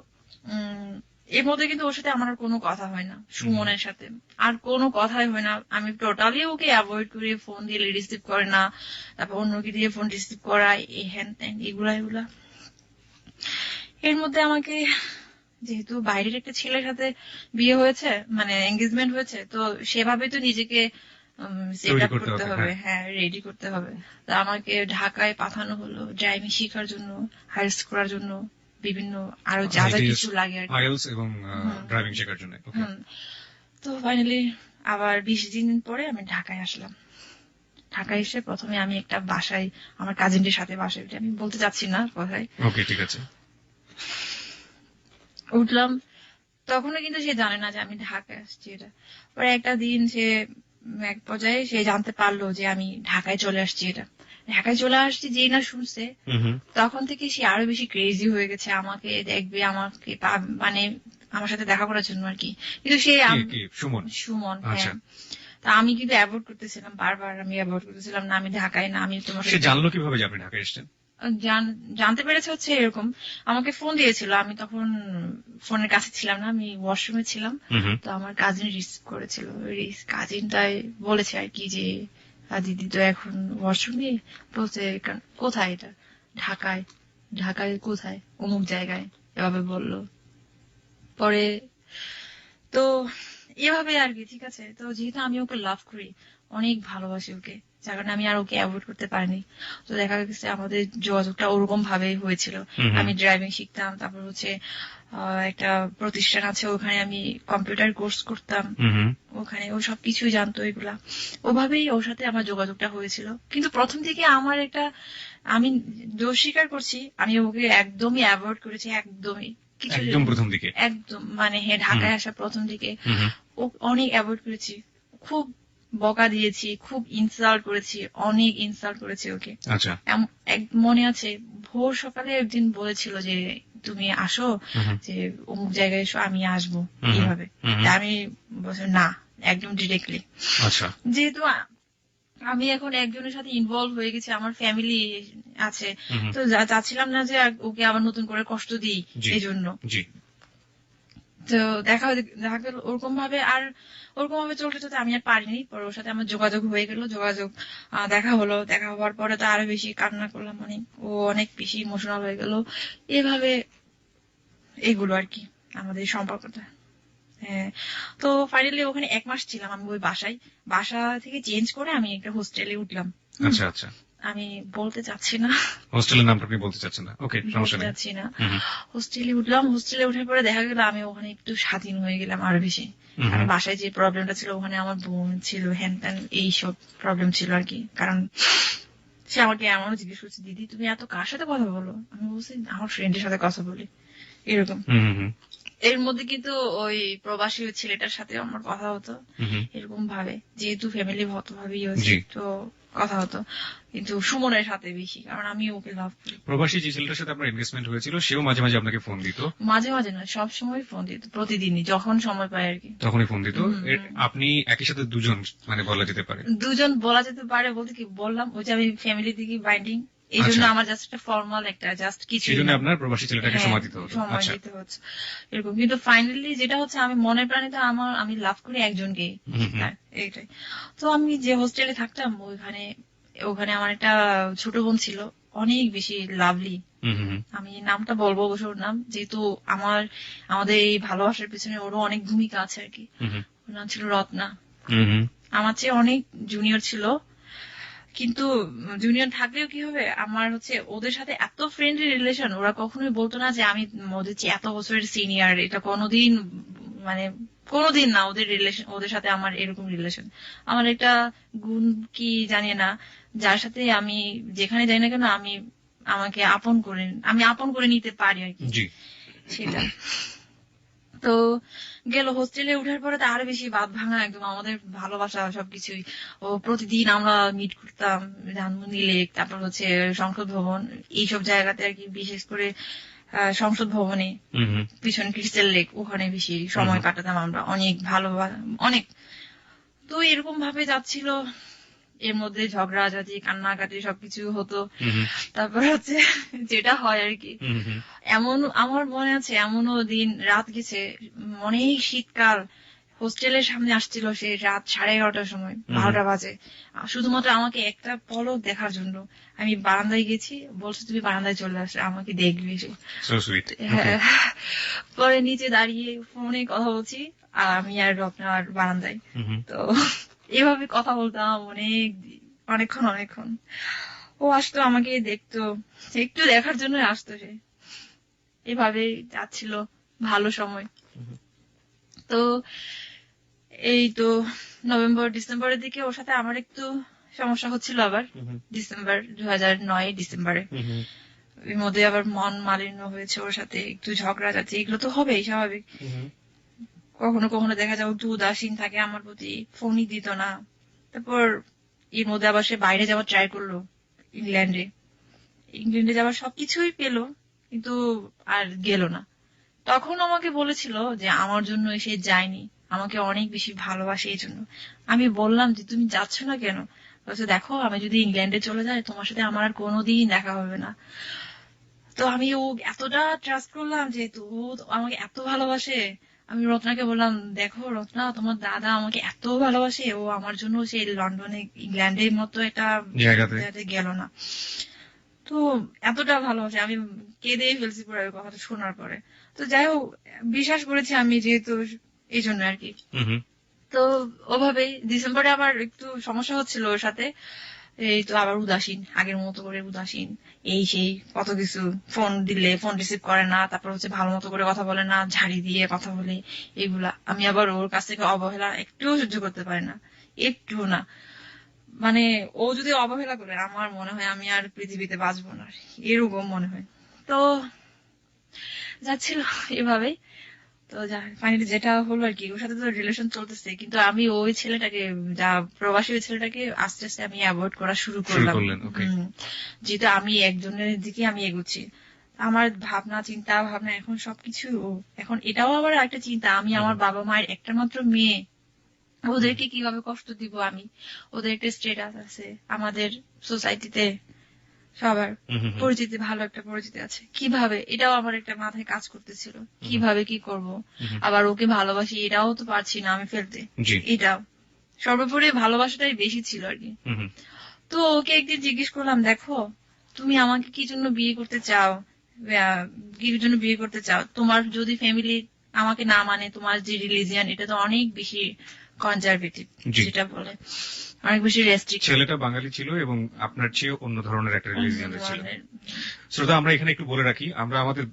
S2: এর মধ্যে কিন্তু ওর সাথে আমার আর কোনো কথা হয় না, সুমনের সাথে আর কোনো কথাই হয় না। আমি টোটালি ওকে অ্যাভয়েড করি, ফোন দিলে রিসিভ করে না, তারপর অন্যকে দিয়ে ফোন রিসিভ করাই, এই হ্যান ত্যান এগুলা। এর মধ্যে আমাকে যেহেতু বাইরের একটা ছেলের সাথে বিয়ে হয়েছে, মানে এঙ্গেজমেন্ট হয়েছে, তো সেভাবে তো নিজেকে সেট আপ করতে হবে, হ্যাঁ রেডি করতে হবে। তো আমাকে ঢাকায় পাঠানো হলো ড্রাইভিং শেখার জন্য, হায়ার করার জন্য, বিভিন্ন আরো যা যা কিছু লাগে আর
S1: আইএলটিএস এবং ড্রাইভিং শেখার জন্য।
S2: তো ফাইনালি আবার 20 দিন পরে আমি ঢাকায় আসলাম। ঢাকায় এসে প্রথমে আমি একটা বাসায়, আমার কাজিনদের সাথে বাসায় উঠি, আমি বলতে চাচ্ছি না কোথায়,
S1: ওকে, ঠিক আছে।
S2: উঠলাম। তখনও কিন্তু সে জানে না যে আমি ঢাকায় আসছি এটা। পরে একটা দিন সে এক পর্যায়ে সে জানতে পারলো যে আমি ঢাকায় চলে আসছি। এটা ঢাকায় চলে আসছি যেই না শুনছে, তখন থেকে সে আরো বেশি ক্রেজি হয়ে গেছে, আমাকে দেখবে, আমাকে মানে আমার সাথে দেখা করার জন্য আর কি। কিন্তু সে
S1: সুমন।
S2: সুমন,
S1: আচ্ছা।
S2: হ্যাঁ। তা আমি কিন্তু অ্যাভয়েড করতেছিলাম, বারবার আমি অ্যাভয়েড করতেছিলাম, না আমি ঢাকায় না, আমি তোমার
S1: সে জানলো কিভাবে যে আপনি ঢাকায় এসেছেন?
S2: জানতে পেরেছে হচ্ছে এরকম, আমাকে ফোন দিয়েছিল, আমি তখন ফোনের কাছে ছিলাম না, আমি ওয়াশরুমে ছিলাম। তো আমার কাজিন রিসিভ করেছিল, কাজিনটাই বলেছে আর কি যে দিদি তো এখন ওয়াশরুমে, বলছে কোথায় এটা? ঢাকায়। ঢাকায় কোথায়? অমুক জায়গায়, এভাবে বললো। পরে তো এভাবে আর কি, ঠিক আছে। তো যেহেতু আমি ওকে লাভ করি, অনেক ভালোবাসি ওকে, যার কারণে আমি আর ওকে অ্যাভয়েড করতে পারিনি। তো দেখা গেছে আমাদের যোগাযোগটা ওরকম ভাবে হয়েছিল। আমি ড্রাইভিং শিখতাম, তারপর হচ্ছে একটা প্রতিষ্ঠান আছে, ওখানে আমি কম্পিউটার কোর্স করতাম, ওখানে ও সবকিছুই জানতো এগুলা। ওভাবেই ওর সাথে আমার যোগাযোগটা হয়েছিল। কিন্তু প্রথম থেকে আমার একটা, আমি দোষ স্বীকার করছি, আমি ওকে একদমই অ্যাভয়েড করেছি, একদমই
S1: একদম প্রথম দিকে,
S2: একদম মানে হ্যাঁ, ঢাকায় আসা প্রথম দিকে ও অনেক অ্যাভয়েড করেছি, খুব বকা দিয়েছি, খুব ইনসাল্ট করেছি, অনেক ইনসাল্ট করেছি ওকে।
S1: আচ্ছা।
S2: মনে আছে ভোর সকালে একদিন বলেছিল যে তুমি আসো, যে অমুক জায়গায় এসো, আমি আসবো এইভাবে। আমি বলছি না, একদম ডিরেক্টলি।
S1: আচ্ছা।
S2: যেহেতু আমি এখন একজনের সাথে ইনভলভ হয়ে গেছি, আমার ফ্যামিলি আছে, তো চাচ্ছিলাম না যে ওকে আবার নতুন করে কষ্ট দিই, এই জন্য। তো দেখা গেল ওরকম ভাবে, আর ওরকম ভাবে চলতে চলতে আমি আর পারিনি। পরে ওর সাথে আমার যোগাযোগ হয়ে গেল, দেখা হলো, দেখা হওয়ার পরে তো আরো বেশি কান্না করলাম, মানে ও অনেক বেশি ইমোশনাল হয়ে গেল। এভাবে এগুলো আর কি আমাদের সম্পর্কটা। হ্যাঁ, তো ফাইনালি ওখানে 1 মাস ছিলাম আমি ওই বাসায়। বাসা থেকে চেঞ্জ করে আমি একটা হোস্টেলে উঠলাম।
S1: আচ্ছা আচ্ছা।
S2: আমি বলতে চাচ্ছি না
S1: হোস্টেলের নামটা, আপনি বলতে চাচ্ছেন না? ওকে, সমস্যা নেই।
S2: চাচ্ছি না। হোস্টেলে উঠলাম, হোস্টেলে উঠার পরে দেখা গেল আমি ওখানে একটু স্বাধীন হয়ে গেলাম আরো বেশি। কারণ বাসায় যে প্রবলেমটা ছিল, ওখানে আমার বোন ছিল, হ্যান ত্যান এইসব প্রবলেম ছিল আর কি। কারণ সে আমাকে এমনও জিজ্ঞেস করছে, দিদি তুমি এত কার সাথে কথা বলো? আমি বলছি আমার ফ্রেন্ডের সাথে কথা বলি, এরকম। এর মধ্যে কিন্তু ওই প্রবাসী ছেলেটার সাথে আমার কথা হতো এরকম ভাবে, যেহেতু ফ্যামিলি ভত ভাবেই হয়েছে, তো কথা হতো। কিন্তু সুমনের সাথে বেশি, কারণ আমি ওকে লাভ করি।
S1: প্রবাসী যে ছেলেটার সাথে আপনার এনগেজমেন্ট হয়েছিল, সেও মাঝে মাঝে আপনাকে ফোন দিত?
S2: মাঝে মাঝে না, সব সময় ফোন দিত, প্রতিদিনই যখন সময় পায় আর কি,
S1: তখনই ফোন দিত। আপনি একই সাথে দুজন, মানে বলা যেতে পারে
S2: দুজন বলা যেতে পারে, বলতে কি বললাম, ওই যে আমি ফ্যামিলি থেকে বাইন্ডিং, এই জন্য আমার জাস্ট একটা ফর্মাল একটা জাস্ট কিছু,
S1: এই জন্য আপনার প্রবাসী ছেলেটাকে সময় দিতে হতো।
S2: সময় দিতে হচ্ছে এরকম। কিন্তু ফাইনালি যেটা হচ্ছে, আমি মনের প্রাণে তো আমি লাভ করি একজনকে, এইটাই। তো আমি যে হোস্টেলে থাকতাম, ওখানে আমার একটা ছোট বোন ছিল, অনেক বেশি লাভলি। আমি নামটা বলবো অবশ্য ওর নাম, যেহেতু আমাদের এই ভালোবাসার পিছনে ওরও অনেক ভূমিকা আছে আর কি। ওর নাম ছিল রত্না। আমার চেয়ে অনেক জুনিয়র ছিল, কিন্তু জুনিয়র থাকলেও কি হবে, আমার হচ্ছে ওদের সাথে এত ফ্রেন্ডলি রিলেশন, ওরা কখনোই বলতো না যে আমি ওদের চেয়ে এত বছরের সিনিয়র, এটা কোনোদিন, মানে কোনোদিন না। ওদের রিলেশন, ওদের সাথে আমার এরকম রিলেশন, আমার একটা গুণ কি জানি না, যার সাথে আমি যেখানে যাই না কেন, আমাকে আপন করে নিতে পারি আর কি, সেটা। তো গেল হোস্টেলে উঠার পরে তো আরো বেশি বাঁধ ভাঙা, একদম আমাদের ভালোবাসা সবকিছুই। ও প্রতিদিন আমরা মিট করতাম, ধানমন্ডি লেক, তারপর হচ্ছে সংসদ ভবন, এইসব জায়গাতে আর কি। বিশেষ করে সংসদ ভবনে পিছনে ক্রিস্টাল লেক, ওখানে বেশি সময় কাটাতাম আমরা, অনেক ভালো, অনেক। তো এরকম ভাবে যাচ্ছিল, এর মধ্যে ঝগড়াঝাটি, কান্নাকাটি সবকিছু হতো। তারপর হচ্ছে যেটা হয় আর কি, আমার মনে আছে এমনও দিন রাত গেছে, অনেক শীতকাল, হোস্টেলের সামনে আসছিল সে রাত 11:30টার সময়, 12টা বাজে, শুধুমাত্র আমাকে একটা পলক দেখার জন্য। আমি বারান্দায় গেছি, বলছে তুমি বারান্দায় চলে আসে, আমাকে দেখবি সে। পরে নিচে দাঁড়িয়ে ফোনে কথা বলছি, আর আমি আর রত্নার বারান্দায়। তো এভাবে কথা বলতাম অনেকক্ষণ। ও আসতো, আমাকে দেখতো, একটু দেখার জন্য আসতো সে। এভাবে যাচ্ছিল ভালো সময়। তো এই তো নভেম্বর ডিসেম্বরের দিকে ওর সাথে আমার একটু সমস্যা হচ্ছিল আবার, ডিসেম্বর 2009 ডিসেম্বরে। এর মধ্যে আবার মন মালিন্য হয়েছে, ওর সাথে একটু ঝগড়া যাচ্ছে, এগুলো তো হবেই স্বাভাবিক। কখনো কখনো দেখা যায় একটু উদাসীন থাকে আমার প্রতি, ফোনই দিত না। তারপর এর মধ্যে আবার সে বাইরে যাওয়ার ট্রাই করলো, ইংল্যান্ডে। ইংল্যান্ডে যাওয়ার সবকিছুই পেলো, কিন্তু আর গেল না। তখন আমাকে বলেছিল যে আমার জন্য সে যায়নি, আমাকে অনেক বেশি ভালোবাসে এই জন্য। আমি বললাম যে তুমি যাচ্ছ না কেন? বলছে দেখো আমি যদি ইংল্যান্ডে চলে যাই তোমার সাথে আমার আর কোনোদিন দেখা হবে না। তো আমি ও এতটা ট্রাস্ট করলাম যে ও আমাকে এত ভালোবাসে। আমি রত্নাকে বললাম দেখো রত্না, তোমার দাদা আমাকে এত ভালোবাসে, ও আমার জন্য সেই লন্ডনে ইংল্যান্ডের মতো একটা জায়গাতে গেল না। তো এতটা ভালোবাসে, আমি কেঁদেই ফেলছি পুরো এই কথাটা শোনার পরে। তো যাই হোক, বিশ্বাস করেছি আমি যেহেতু, এই জন্য আর কি। তো ওভাবেই ডিসেম্বরে আবার একটু সমস্যা হচ্ছিল ওর সাথে। এই তো আবার উদাসীন, আগের মতো করে উদাসীন, এই সেই কত কিছু। ফোন দিলে ফোন রিসিভ করে না, তারপর হচ্ছে ভালো মতো করে কথা বলে না, ঝাড়ি দিয়ে কথা বলে, এইগুলা। আমি আবার ওর কাছ থেকে অবহেলা একটুও সহ্য করতে পারি না, একটু না। মানে ও যদি অবহেলা করে আমার মনে হয় আমি আর পৃথিবীতে বাঁচবো না, এরকম মনে হয়। তো যাচ্ছিল এভাবেই। তো ফাইনালি যেটা হলো আর কি, ওর সাথে তো রিলেশন চলতেছে, কিন্তু আমি ওই ছেলেটাকে, যা প্রবাসী ওই ছেলেটাকে আস্তে আস্তে আমি অ্যাভয়েড করা শুরু করলাম। যেহেতু আমি একজনের দিকে আমি এগুচ্ছি, আমার ভাবনা চিন্তা ভাবনা এখন সবকিছু এখন এটাও আবার একটা চিন্তা, আমি আমার বাবা মায়ের একটা মাত্র মেয়ে, ওদেরকে কিভাবে কষ্ট দিব আমি। ওদের একটা স্ট্যাটাস আছে আমাদের সোসাইটিতে, সবার পরিচিতি, ভালো একটা পরিচিতি আছে, কিভাবে, এটাও আমার একটা মাথায় কাজ করতেছিল, কিভাবে কি করব। আবার ওকে ভালোবাসি এটাও তো পারছি না আমি ফেলতে, এটাও সর্বোপরি ভালোবাসাটাই বেশি ছিল আর কি। তো ওকে একদিন জিজ্ঞেস করলাম দেখো তুমি আমাকে কি জন্য বিয়ে করতে চাও, কি জন্য বিয়ে করতে চাও? তোমার যদি ফ্যামিলি আমাকে না মানে, তোমার যে রিলিজিয়ান এটা তো অনেক বেশি কনজারভেটিভ, যেটা বলে অনেক বেশি রেস্ট্রিক্ট।
S1: ছেলেটা বাঙালি ছিল এবং আপনার চেয়ে অন্য ধরনের একটা রিলিজিয়নের ছিল। শ্রোতা, আমরা এখানে একটু বলে রাখি, আমরা আমাদের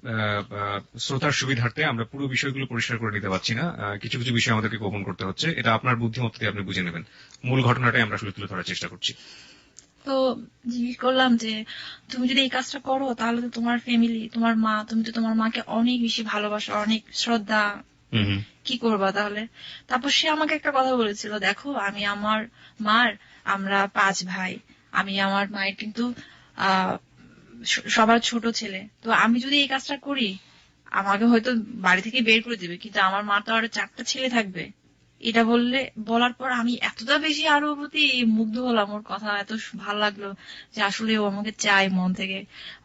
S1: শ্রোতার সুবিধার্থে আমরা পুরো বিষয়গুলো পরিষ্কার করে নিতে পারছি না, কিছু কিছু বিষয় আমাদেরকে গোপন করতে হচ্ছে, এটা আপনার বুদ্ধিমত্তা দিয়ে আপনি বুঝে নেবেন। মূল ঘটনাটাই আমরা আসলে তুলে ধরার চেষ্টা করছি।
S2: তো জিজ্ঞেস করলাম যে তুমি যদি এই কাজটা করো তাহলে তো তোমার ফ্যামিলি, তোমার মা, তুমি তো তোমার মাকে অনেক বেশি ভালোবাসো, অনেক শ্রদ্ধা, কি করবা তাহলে? তারপর সে আমাকে একটা কথা বলেছিল, দেখো আমি আমার মার, আমরা 5 ভাই, আমি আমার মায়ের কিন্তু সবার ছোট ছেলে, তো আমি যদি এই কাজটা করি আমাকে হয়তো বাড়ি থেকে বের করে দিবে, কিন্তু আমার মা তো আরো 4টা ছেলে থাকবে। এটা বলার পর আমি এতটা বেশি আরো প্রতি মুগ্ধ হলাম, ওর কথা এত ভালো লাগলো যে আসলে ও আমাকে চায় মন থেকে,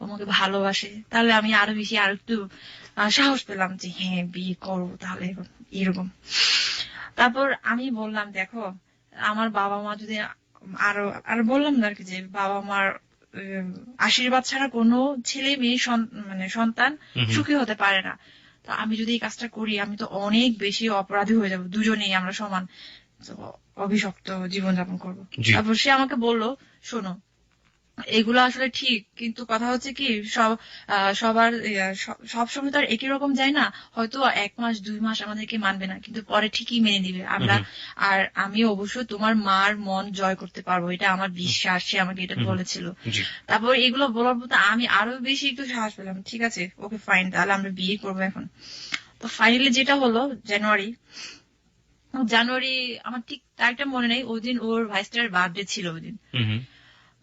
S2: আমাকে ভালোবাসে। তাহলে আমি আরো বেশি আর একটু সাহস পেলাম যে হ্যাঁ বিয়ে করবো তাহলে এরকম। তারপর আমি বললাম দেখো আমার বাবা মা যদি আরো বললাম না আর কি, যে বাবা মার আশীর্বাদ ছাড়া কোনো ছেলে মেয়ে মানে সন্তান সুখী হতে পারে না। তো আমি যদি এই কাজটা করি আমি তো অনেক বেশি অপরাধী হয়ে যাবো, দুজনেই আমরা সমান অভিশপ্ত জীবনযাপন করবো। তারপর সে আমাকে বললো শোনো এগুলো আসলে ঠিক, কিন্তু কথা হচ্ছে কি সবার সবসময় তো আর একই রকম যায় না, হয়তো 1 মাস 2 মাস আমাদেরকে মানবে না, কিন্তু পরে ঠিকই মেনে নিবে আমরা। আর আমি অবশ্যই তোমার মার মন জয় করতে পারবো, এটা আমার বিশ্বাস, সে আমাকে এটা বলেছিল। তারপর এগুলো বলার পর আমি আরো বেশি একটু সাহস পেলাম, ঠিক আছে ওকে ফাইন, তাহলে আমরা বিয়ে করবো এখন। তো ফাইনালি যেটা হলো জানুয়ারি আমার ঠিক তারিখটা মনে নেই, ওই দিন ওর ভাইস্টারের বার্থডে ছিল, ওই দিন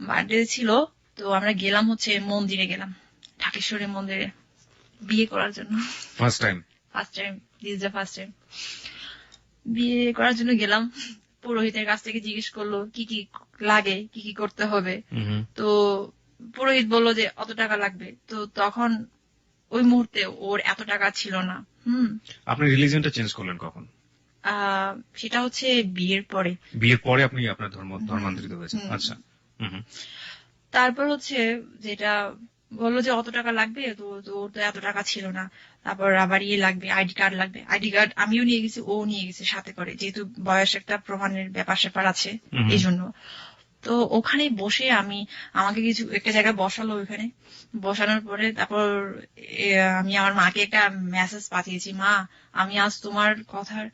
S2: বার্থডে ছিল। তো আমরা গেলাম হচ্ছে মন্দিরে, গেলাম ঢাকেশ্বরী মন্দিরে বিয়ে করার জন্য। First time this the first time বিয়ে করার জন্য গেলাম। পুরোহিতের কাছ থেকে জিজ্ঞেস করলো কি কি লাগে, কি কি করতে হবে। তো পুরোহিত বললো যে অত টাকা লাগবে। তো তখন ওই মুহূর্তে ওর এত টাকা ছিল না।
S1: আপনি রিলিজিয়নটা চেঞ্জ করলেন কখন?
S2: সেটা হচ্ছে বিয়ের পরে।
S1: আপনি আপনার ধর্মান্তরিত হয়েছেন? আচ্ছা।
S2: তারপর হচ্ছে যেটা বললো যে অত টাকা লাগবে, তো ওর তো এত টাকা ছিল না। তারপর আবার লাগবে, আইডি কার্ড লাগবে। আইডি কার্ড আমিও নিয়ে গেছি, ও নিয়ে গেছে সাথে করে, যেহেতু বয়স একটা প্রমাণের ব্যাপার স্যাপার আছে এই জন্য। তো ওখানে বসে আমাকে কিছু একটা জায়গায় বসালো, ওখানে বসানোর পরে তারপর আমি আমার মাকে একটা মেসেজ পাঠিয়েছি, মা আমি আজ তোমার কথার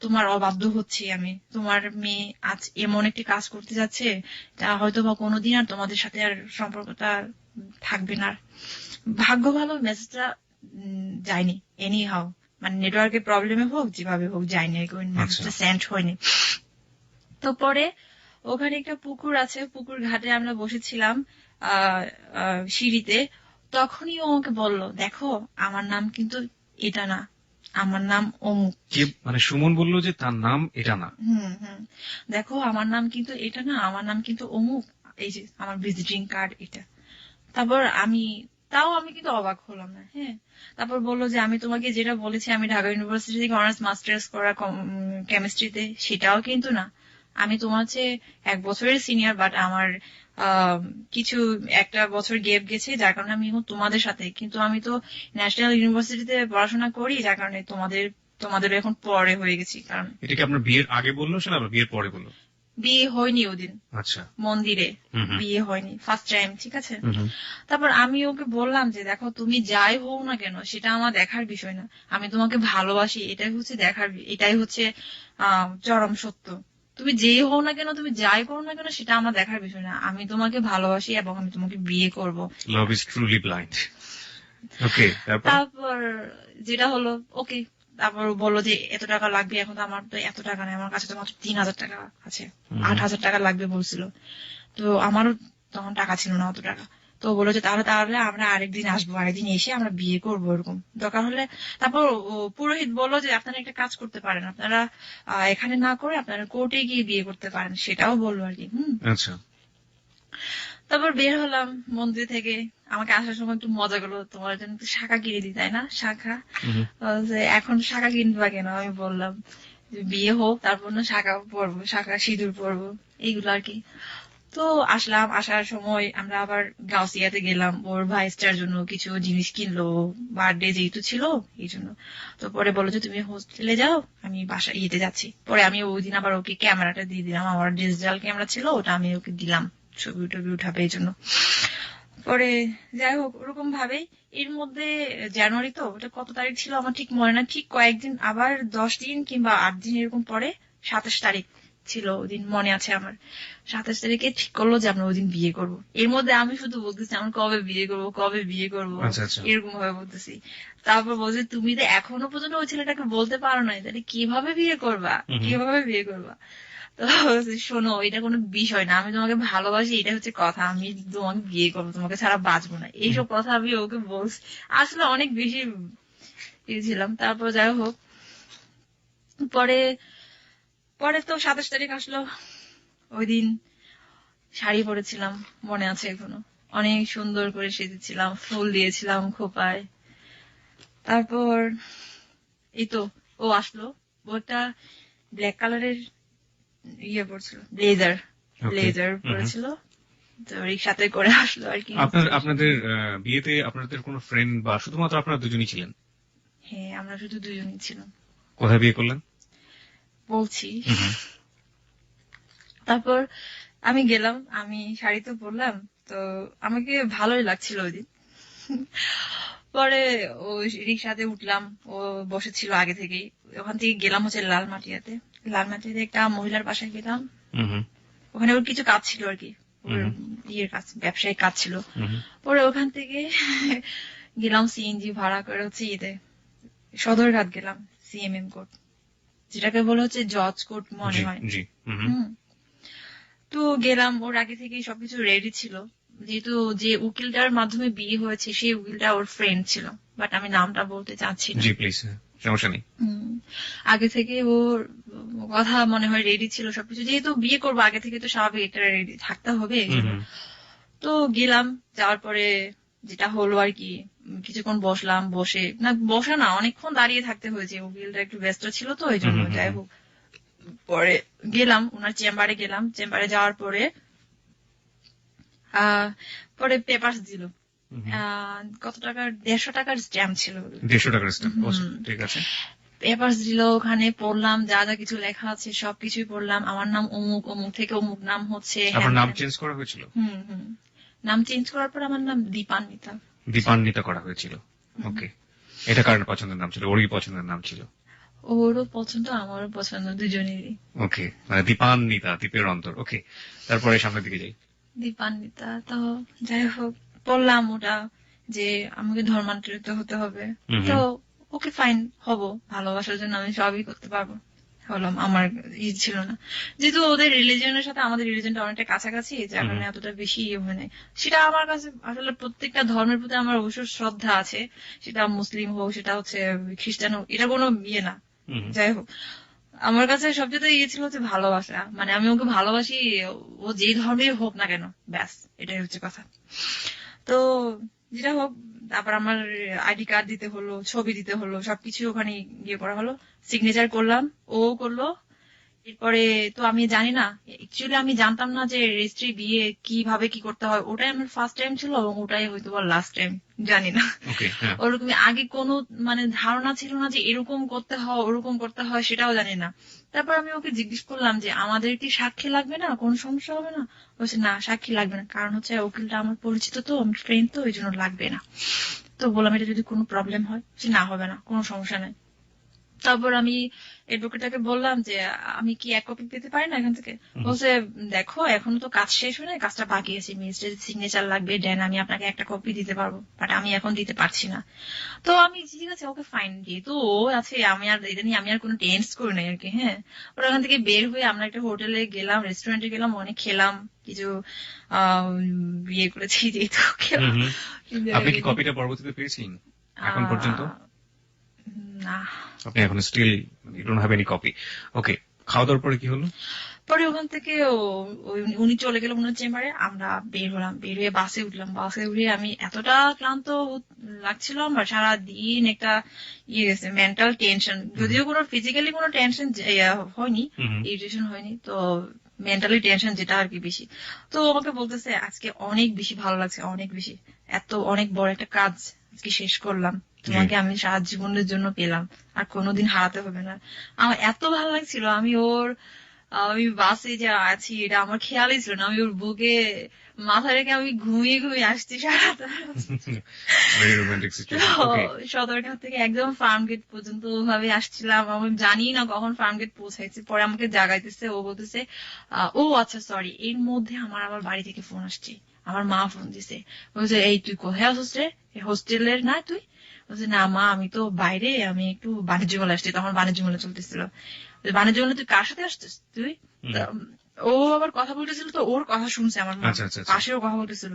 S2: তোমার অবাধ্য হচ্ছি, আমি তোমার মেয়ে আজ এমন একটি কাজ করতে যাচ্ছে তা হয়তো বা কোনোদিন আর তোমাদের সাথে আর সম্পর্কটা থাকবে না। ভাগ্য ভালো মেসেজটা যায়নি, এনি হাও, মানে নেটওয়ার্কের প্রবলেমে হোক যেভাবে হোক যায়নি, মেসেজটা সেন্ড হয়নি। তো পরে ওখানে একটা পুকুর আছে, পুকুর ঘাটে আমরা বসেছিলাম সিঁড়িতে, তখনই ও আমাকে বলল, দেখো আমার নাম কিন্তু এটা না, আমার নাম অমুক।
S1: মানে সুমন বলল যে তার নাম এটা না।
S2: দেখো আমার নাম কিন্তু এটা না, আমার নাম কিন্তু অমুক, এই যে আমার ভিজিটিং কার্ড এটা। তারপর আমি কিন্তু অবাক হলাম না। হ্যাঁ, তারপর বললো যে আমি তোমাকে যেটা বলেছি আমি ঢাকা ইউনিভার্সিটি থেকে অনার্স মাস্টার্স করা কেমিস্ট্রিতে, সেটাও কিন্তু না। আমি তোমার চেয়ে 1 বছরের সিনিয়র, বাট আমার কিছু একটা বছর গ্যাপ গেছে, যার কারণে আমি এখন তোমাদের সাথে, কিন্তু আমি তো ন্যাশনাল ইউনিভার্সিটিতে পড়াশোনা করি, যার কারণে তোমাদের এখন পরে হয়ে গেছি। কারণ
S1: এটা কি আপনার বিয়ের আগে বললো সেটা আবার বিয়ের পরে বললো?
S2: বিয়ে হয়নি ওদিন,
S1: আচ্ছা,
S2: মন্দিরে বিয়ে হয়নি, ফার্স্ট টাইম, ঠিক আছে। তারপর আমি ওকে বললাম যে দেখো তুমি যাই হও না কেন সেটা আমার দেখার বিষয় না, আমি তোমাকে ভালোবাসি, এটাই হচ্ছে চরম সত্য। তুমি যেই হও না কেন, তুমি যাই করো না কেন, সেটা আমার দেখার বিষয় না, আমি তোমাকে ভালোবাসি এবং আমি তোমাকে বিয়ে করব।
S1: Love is truly blind. Okay,
S2: তারপর যেটা হলো, ওকে, তারপর বললো যে এত টাকা লাগবে, এখন তো আমার তো এত টাকা নেই, আমার কাছে তো মাত্র 3,000 টাকা আছে, 8,000 টাকা লাগবে বলছিল। তো আমারও তখন টাকা ছিল না অত টাকা। তো বললো যে তাহলে আমরা আরেকদিন আসবো, আরেকদিন এসে আমরা বিয়ে করবো, এরকম দরকার হলে। তারপর পুরোহিত বললো যে আপনারা একটা কাজ করতে পারেন, আপনারা এখানে না করে আপনারা কোর্টে গিয়ে বিয়ে করতে পারেন, সেটাও বললো আর কি।
S1: আচ্ছা।
S2: তারপর বের হলাম মন্দির থেকে, আমাকে আসার সময় একটু মজা করলো, তোমার জন্য একটু শাখা কিনে দিই, তাই না, শাখা। এখন শাখা কিনবা কেন, আমি বললাম বিয়ে হোক তারপর না শাখা পরবো, শাখা সিঁদুর পরবো, এইগুলো আর কি। তো আসলাম, আসার সময় আমরা আবার গাউসিয়াতে গেলাম, ওর ভাইস্টার জন্য কিছু জিনিস কিনলো, বার্থডে যেহেতু ছিল এই জন্য। তো পরে বললো যে তুমি হোস্টেলে যাও, আমি বাসা ইয়েতে যাচ্ছি। পরে আমি ওই দিন আবার ওকে ক্যামেরাটা দিয়ে দিলাম, আমার ডিজিটাল ক্যামেরা ছিল, ওটা আমি ওকে দিলাম ছবি টবি উঠাবে এই জন্য। পরে যাই হোক ওরকম ভাবে এর মধ্যে জানুয়ারি, তো ওটা কত তারিখ ছিল আমার ঠিক মনে না, ঠিক কয়েকদিন আবার 10 দিন কিংবা 8 দিন এরকম পরে 27 তারিখ ছিল ওদিন, মনে আছে আমার। 27 তারিখে ঠিক করলো যে আমরা ওদিন বিয়ে করব। এর মধ্যে আমি শুধু বলতেছি আমরা কবে বিয়ে করবো, কবে বিয়ে করবো, এরকম ভাবে বলতেছি। তারপর বলছে তুমি তো এখনো পর্যন্ত ওই ছেলেটাকে বলতে পারো না, তাহলে কিভাবে বিয়ে করবা, কিভাবে বিয়ে করবা। তো শোনো, এটা কোনো বিষয় না, আমি তোমাকে ভালোবাসি, এটা হচ্ছে কথা, আমি তোমাকে বিয়ে করবো, তোমাকে ছাড়া বাঁচবো না, এইসব কথা আমি ওকে বলছি। আসলে অনেক বেশি ছিলাম। তারপর যাই হোক পরে তো 27 তারিখ আসলো, ওই দিন শাড়ি পরেছিলাম, মনে আছে এখনো, অনেক সুন্দর করে সেজেছিলাম, ফুল দিয়েছিলাম খোপায়। তারপর এই তো ও আসলো, ও একটা ব্ল্যাক কালারের ইয়ে পড়ছিল, ব্লেজার পড়েছিল, তো রিক্সাতে করে আসলো আর কি।
S1: আপনাদের বিয়েতে আপনাদের কোনো ফ্রেন্ড বা শুধুমাত্র আপনারা দুজনই ছিলেন?
S2: হ্যাঁ, আমরা শুধু দুজনই ছিলাম।
S1: কোথায় বিয়ে করলেন
S2: বলছি। তারপর আমি গেলাম, আমি শাড়ি তো পরলাম, তো আমাকে ভালোই লাগছিল ওই দিন। পরে ও রিক্সাতে উঠলাম, ও বসেছিল আগে থেকেই, ওখান থেকে গেলাম হচ্ছে লালমাটিয়াতে একটা মহিলার বাসায় গেলাম, ওখানে ওর কিছু কাজ ছিল আর কি, ওর ইয়ের কাজ, ব্যবসায়িক কাজ ছিল। পরে ওখান থেকে গেলাম সিএনজি ভাড়া করে হচ্ছে ইয়েতে সদরঘাট গেলাম, সিএমএম কোর্ট, যেটাকে বলে হচ্ছে জজ কোর্ট মনে হয়। তো গেলাম, ওর আগে থেকে সবকিছু রেডি ছিল, যেহেতু যে উকিলটার মাধ্যমে বিয়ে হয়েছে সেই উকিলটা ওর ফ্রেন্ড ছিল, বাট আমি নামটা বলতে চাচ্ছি না।
S1: সমস্যা নেই।
S2: আগে থেকে ওর কথা মনে হয় রেডি ছিল সবকিছু, যেহেতু বিয়ে করবো আগে থেকে তো স্বাভাবিক একটা রেডি থাকতে হবে। তো গেলাম, যাওয়ার পরে যেটা হলো আর কি, কিছুক্ষণ বসলাম, বসা না অনেকক্ষণ দাঁড়িয়ে থাকতে হয়েছে, উকিলটা একটু ব্যস্ত ছিল তো এই জন্য। যাই হোক পরে গেলাম ওনার চেম্বারে, চেম্বারে যাওয়ার পরে পরে পেপার দিল, কত টাকার, 150 টাকার স্ট্যাম্প ছিল।
S1: 150 টাকার স্ট্যাম্প, ঠিক আছে।
S2: পেপারস দিল, ওখানে পড়লাম, যা যা কিছু লেখা আছে সবকিছুই পড়লাম। আমার নাম অমুক, অমুক থেকে অমুক নাম হচ্ছে।
S1: আপনার নাম চেঞ্জ করা হয়েছিল?
S2: হুম। নাম চেঞ্জ করার পর আমার নাম দীপান্বিতা।
S1: দীপান্বিতা করা হয়েছিল। ওকে, এটা কার পছন্দের নাম ছিল? ওরই পছন্দের নাম ছিল?
S2: ওরও পছন্দ, আমারও পছন্দ, দুজনেরই।
S1: ওকে, মানে দীপান্বিতা, দ্বীপের অন্তর। ওকে, তারপরে সামনের দিকে যাই।
S2: দীপান্বিতা। তো যাই হোক, বললাম ওটা যে আমাকে ধর্মান্তরিত হতে হবে। তো ওকে ফাইন, হব, ভালোবাসার জন্য আমি সবই করতে পারবো। হলাম, আমার ছিল না, যেহেতু ওদের রিলিজনের সাথে আমাদের রিলিজনটা অনেকটা কাছাকাছি, যার কারণে এতটা বেশি হয় নাই। সেটা আমার কাছে আসলে প্রত্যেকটা ধর্মের প্রতি আমার অবশ্য শ্রদ্ধা আছে, সেটা মুসলিম হোক, সেটা হচ্ছে খ্রিস্টান হোক, এটা কোনো ইয়ে না। যাই হোক, আমার কাছে সবচেয়ে ইয়ে ছিল হচ্ছে ভালোবাসা, মানে আমি ওকে ভালোবাসি, ও যে ধর্মের হোক না কেন, ব্যাস এটাই হচ্ছে কথা। তো যেটা হোক, তারপর আমার আইডি কার্ড দিতে হলো, ছবি দিতে হলো, সবকিছু ওখানে ইয়ে করা হলো, সিগনেচার করলাম, ও করলো। এরপরে তো আমি জানি না, অ্যাকচুয়ালি আমি জানতাম না যে রেজিস্ট্রি বিয়ে কিভাবে কি করতে হয়। ওটাই আমার ফার্স্ট টাইম ছিল এবং ওটাই হয়তো বা লাস্ট টাইম, জানি না। ওরকম আগে কোনো মানে ধারণা ছিল না যে এরকম করতে হয়, ওরকম করতে হয়, সেটাও জানি না। তারপর আমি ওকে জিজ্ঞেস করলাম যে আমাদের কি সাক্ষী লাগবে না, কোনো সমস্যা হবে না? বলছে না, সাক্ষী লাগবে না, কারণ হচ্ছে উকিলটা আমার পরিচিত, তো আমার ফ্রেন্ড, তো ওই জন্য লাগবে না। তো বললাম এটা যদি কোনো প্রবলেম হয়? না, হবে না, কোনো সমস্যা নাই। তারপর আমি অ্যাডভোকেটটাকে বললাম যে আমি কি এক কপি পেতে পারি না এখান থেকে? বলছে দেখো, এখনো তো কাজ শেষ হয় না, কাজটা বাকি আছে, ম্যাজিস্ট্রেটের সিগনেচার লাগবে, দেন আমি আপনাকে একটা কপি দিতে পারবো, বাট আমি এখন দিতে পারছি না। তো আমি ঠিক আছে, ওকে ফাইন, যেহেতু ও আছে, আমি আর এটা নিয়ে আমি আর কোনো টেন্স করি নাই আর কি। হ্যাঁ, ওরা ওখান থেকে বের হয়ে আমরা একটা হোটেলে গেলাম, রেস্টুরেন্টে গেলাম, অনেক খেলাম, কিছু বিয়ে করেছি যেহেতু খেলাম।
S1: আপনি কি কপিটা পরবর্তীতে পেয়েছেন এখন পর্যন্ত?
S2: না,
S1: আপনি এখন still you don't have any copy. Okay, খাওয়া দাওয়ার পরে কি হলো?
S2: পরে ওখান থেকে উনি চলে গেল ওনার চেম্বারে, আমরা বের হলাম, বের হয়ে বাসে উঠলাম। বাসে উঠে আমি এতটা ক্লান্ত লাগছিল আমার, সারাদিন একটা ইয়ে গেছে, মেন্টাল টেনশন, যদিও কোনো ফিজিক্যালি কোনো টেনশন হয়নি, ইরিটেশন হয়নি, তো মেন্টালি টেনশন যেটা আর কি বেশি। তো আমাকে বলতেছে আজকে অনেক বেশি ভালো লাগছে, অনেক বেশি, এত অনেক বড় একটা কাজ আজকে শেষ করলাম, তোমাকে আমি সারা জীবনের জন্য পেলাম, আর কোনোদিন হারাতে হবে না। আমার এত ভালো লাগছিল, আমি বাসে যে আছি এটা আমার খেয়ালই ছিল না, আমি ওর বুকে মাথা রেখে আমি ঘুমিয়ে ঘুমিয়ে আসছি সারাটা। সদরঘাট থেকে একদম ফার্ম গেট পর্যন্ত ওভাবে আসছিলাম, আমি জানি না কখন ফার্ম গেট পৌঁছাইছি। পরে আমাকে জাগাইতেছে, ও বলতেছে ও আচ্ছা সরি, এর মধ্যে আমার আবার বাড়ি থেকে ফোন আসছে, আমার মা ফোন দিছে, বলছে এই তুই কোথায় আসছিস রে, হোস্টেলের না তুই? বলছে না মা, আমি তো বাইরে, আমি একটু বাণিজ্য মেলা আসছি, তখন বাণিজ্য মেলা চলতেছিল। বাণিজ্য মেলা তুই কার সাথে আসছিস তুই? ও আবার কথা বলতেছিল, তো ওর কথা শুনছে আমার মা, পাশেও কথা বলতেছিল,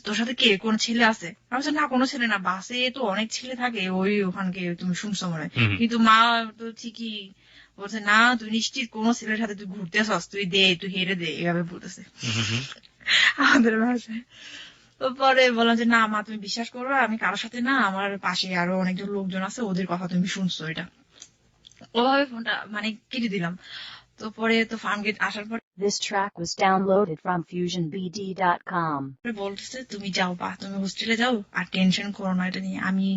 S2: তোর সাথে কে, কোন ছেলে আছে? আমি বলছি না, কোনো ছেলে না, বাসে তো অনেক ছেলে থাকে, ওই ওখানকে তুমি শুনছো মনে হয়। কিন্তু মা তো ঠিকই বলছে, না তুই নিশ্চিত কোন ছেলের সাথে তুই ঘুরতে আসস, তুই দে, তুই হেরে দে, এভাবে বলতেছে আমাদের ভাষায়। পরে বললাম যে না মা, তুমি বিশ্বাস করো, আমি কারোর সাথে না, আমার পাশে আরো অনেকজন লোকজন আছে, ওদের কথা তুমি শুনছো, এটা ওভাবে ফোনটা মানে কেটে দিলাম। তো পরে তো ফার্ম গেট আসার পর
S3: This track was downloaded from FusionBD.com.
S2: বলতেছে তুমি যাও, বা তুমি হোস্টেলে যাও, আর টেনশন করো না এটা নিয়ে, আমি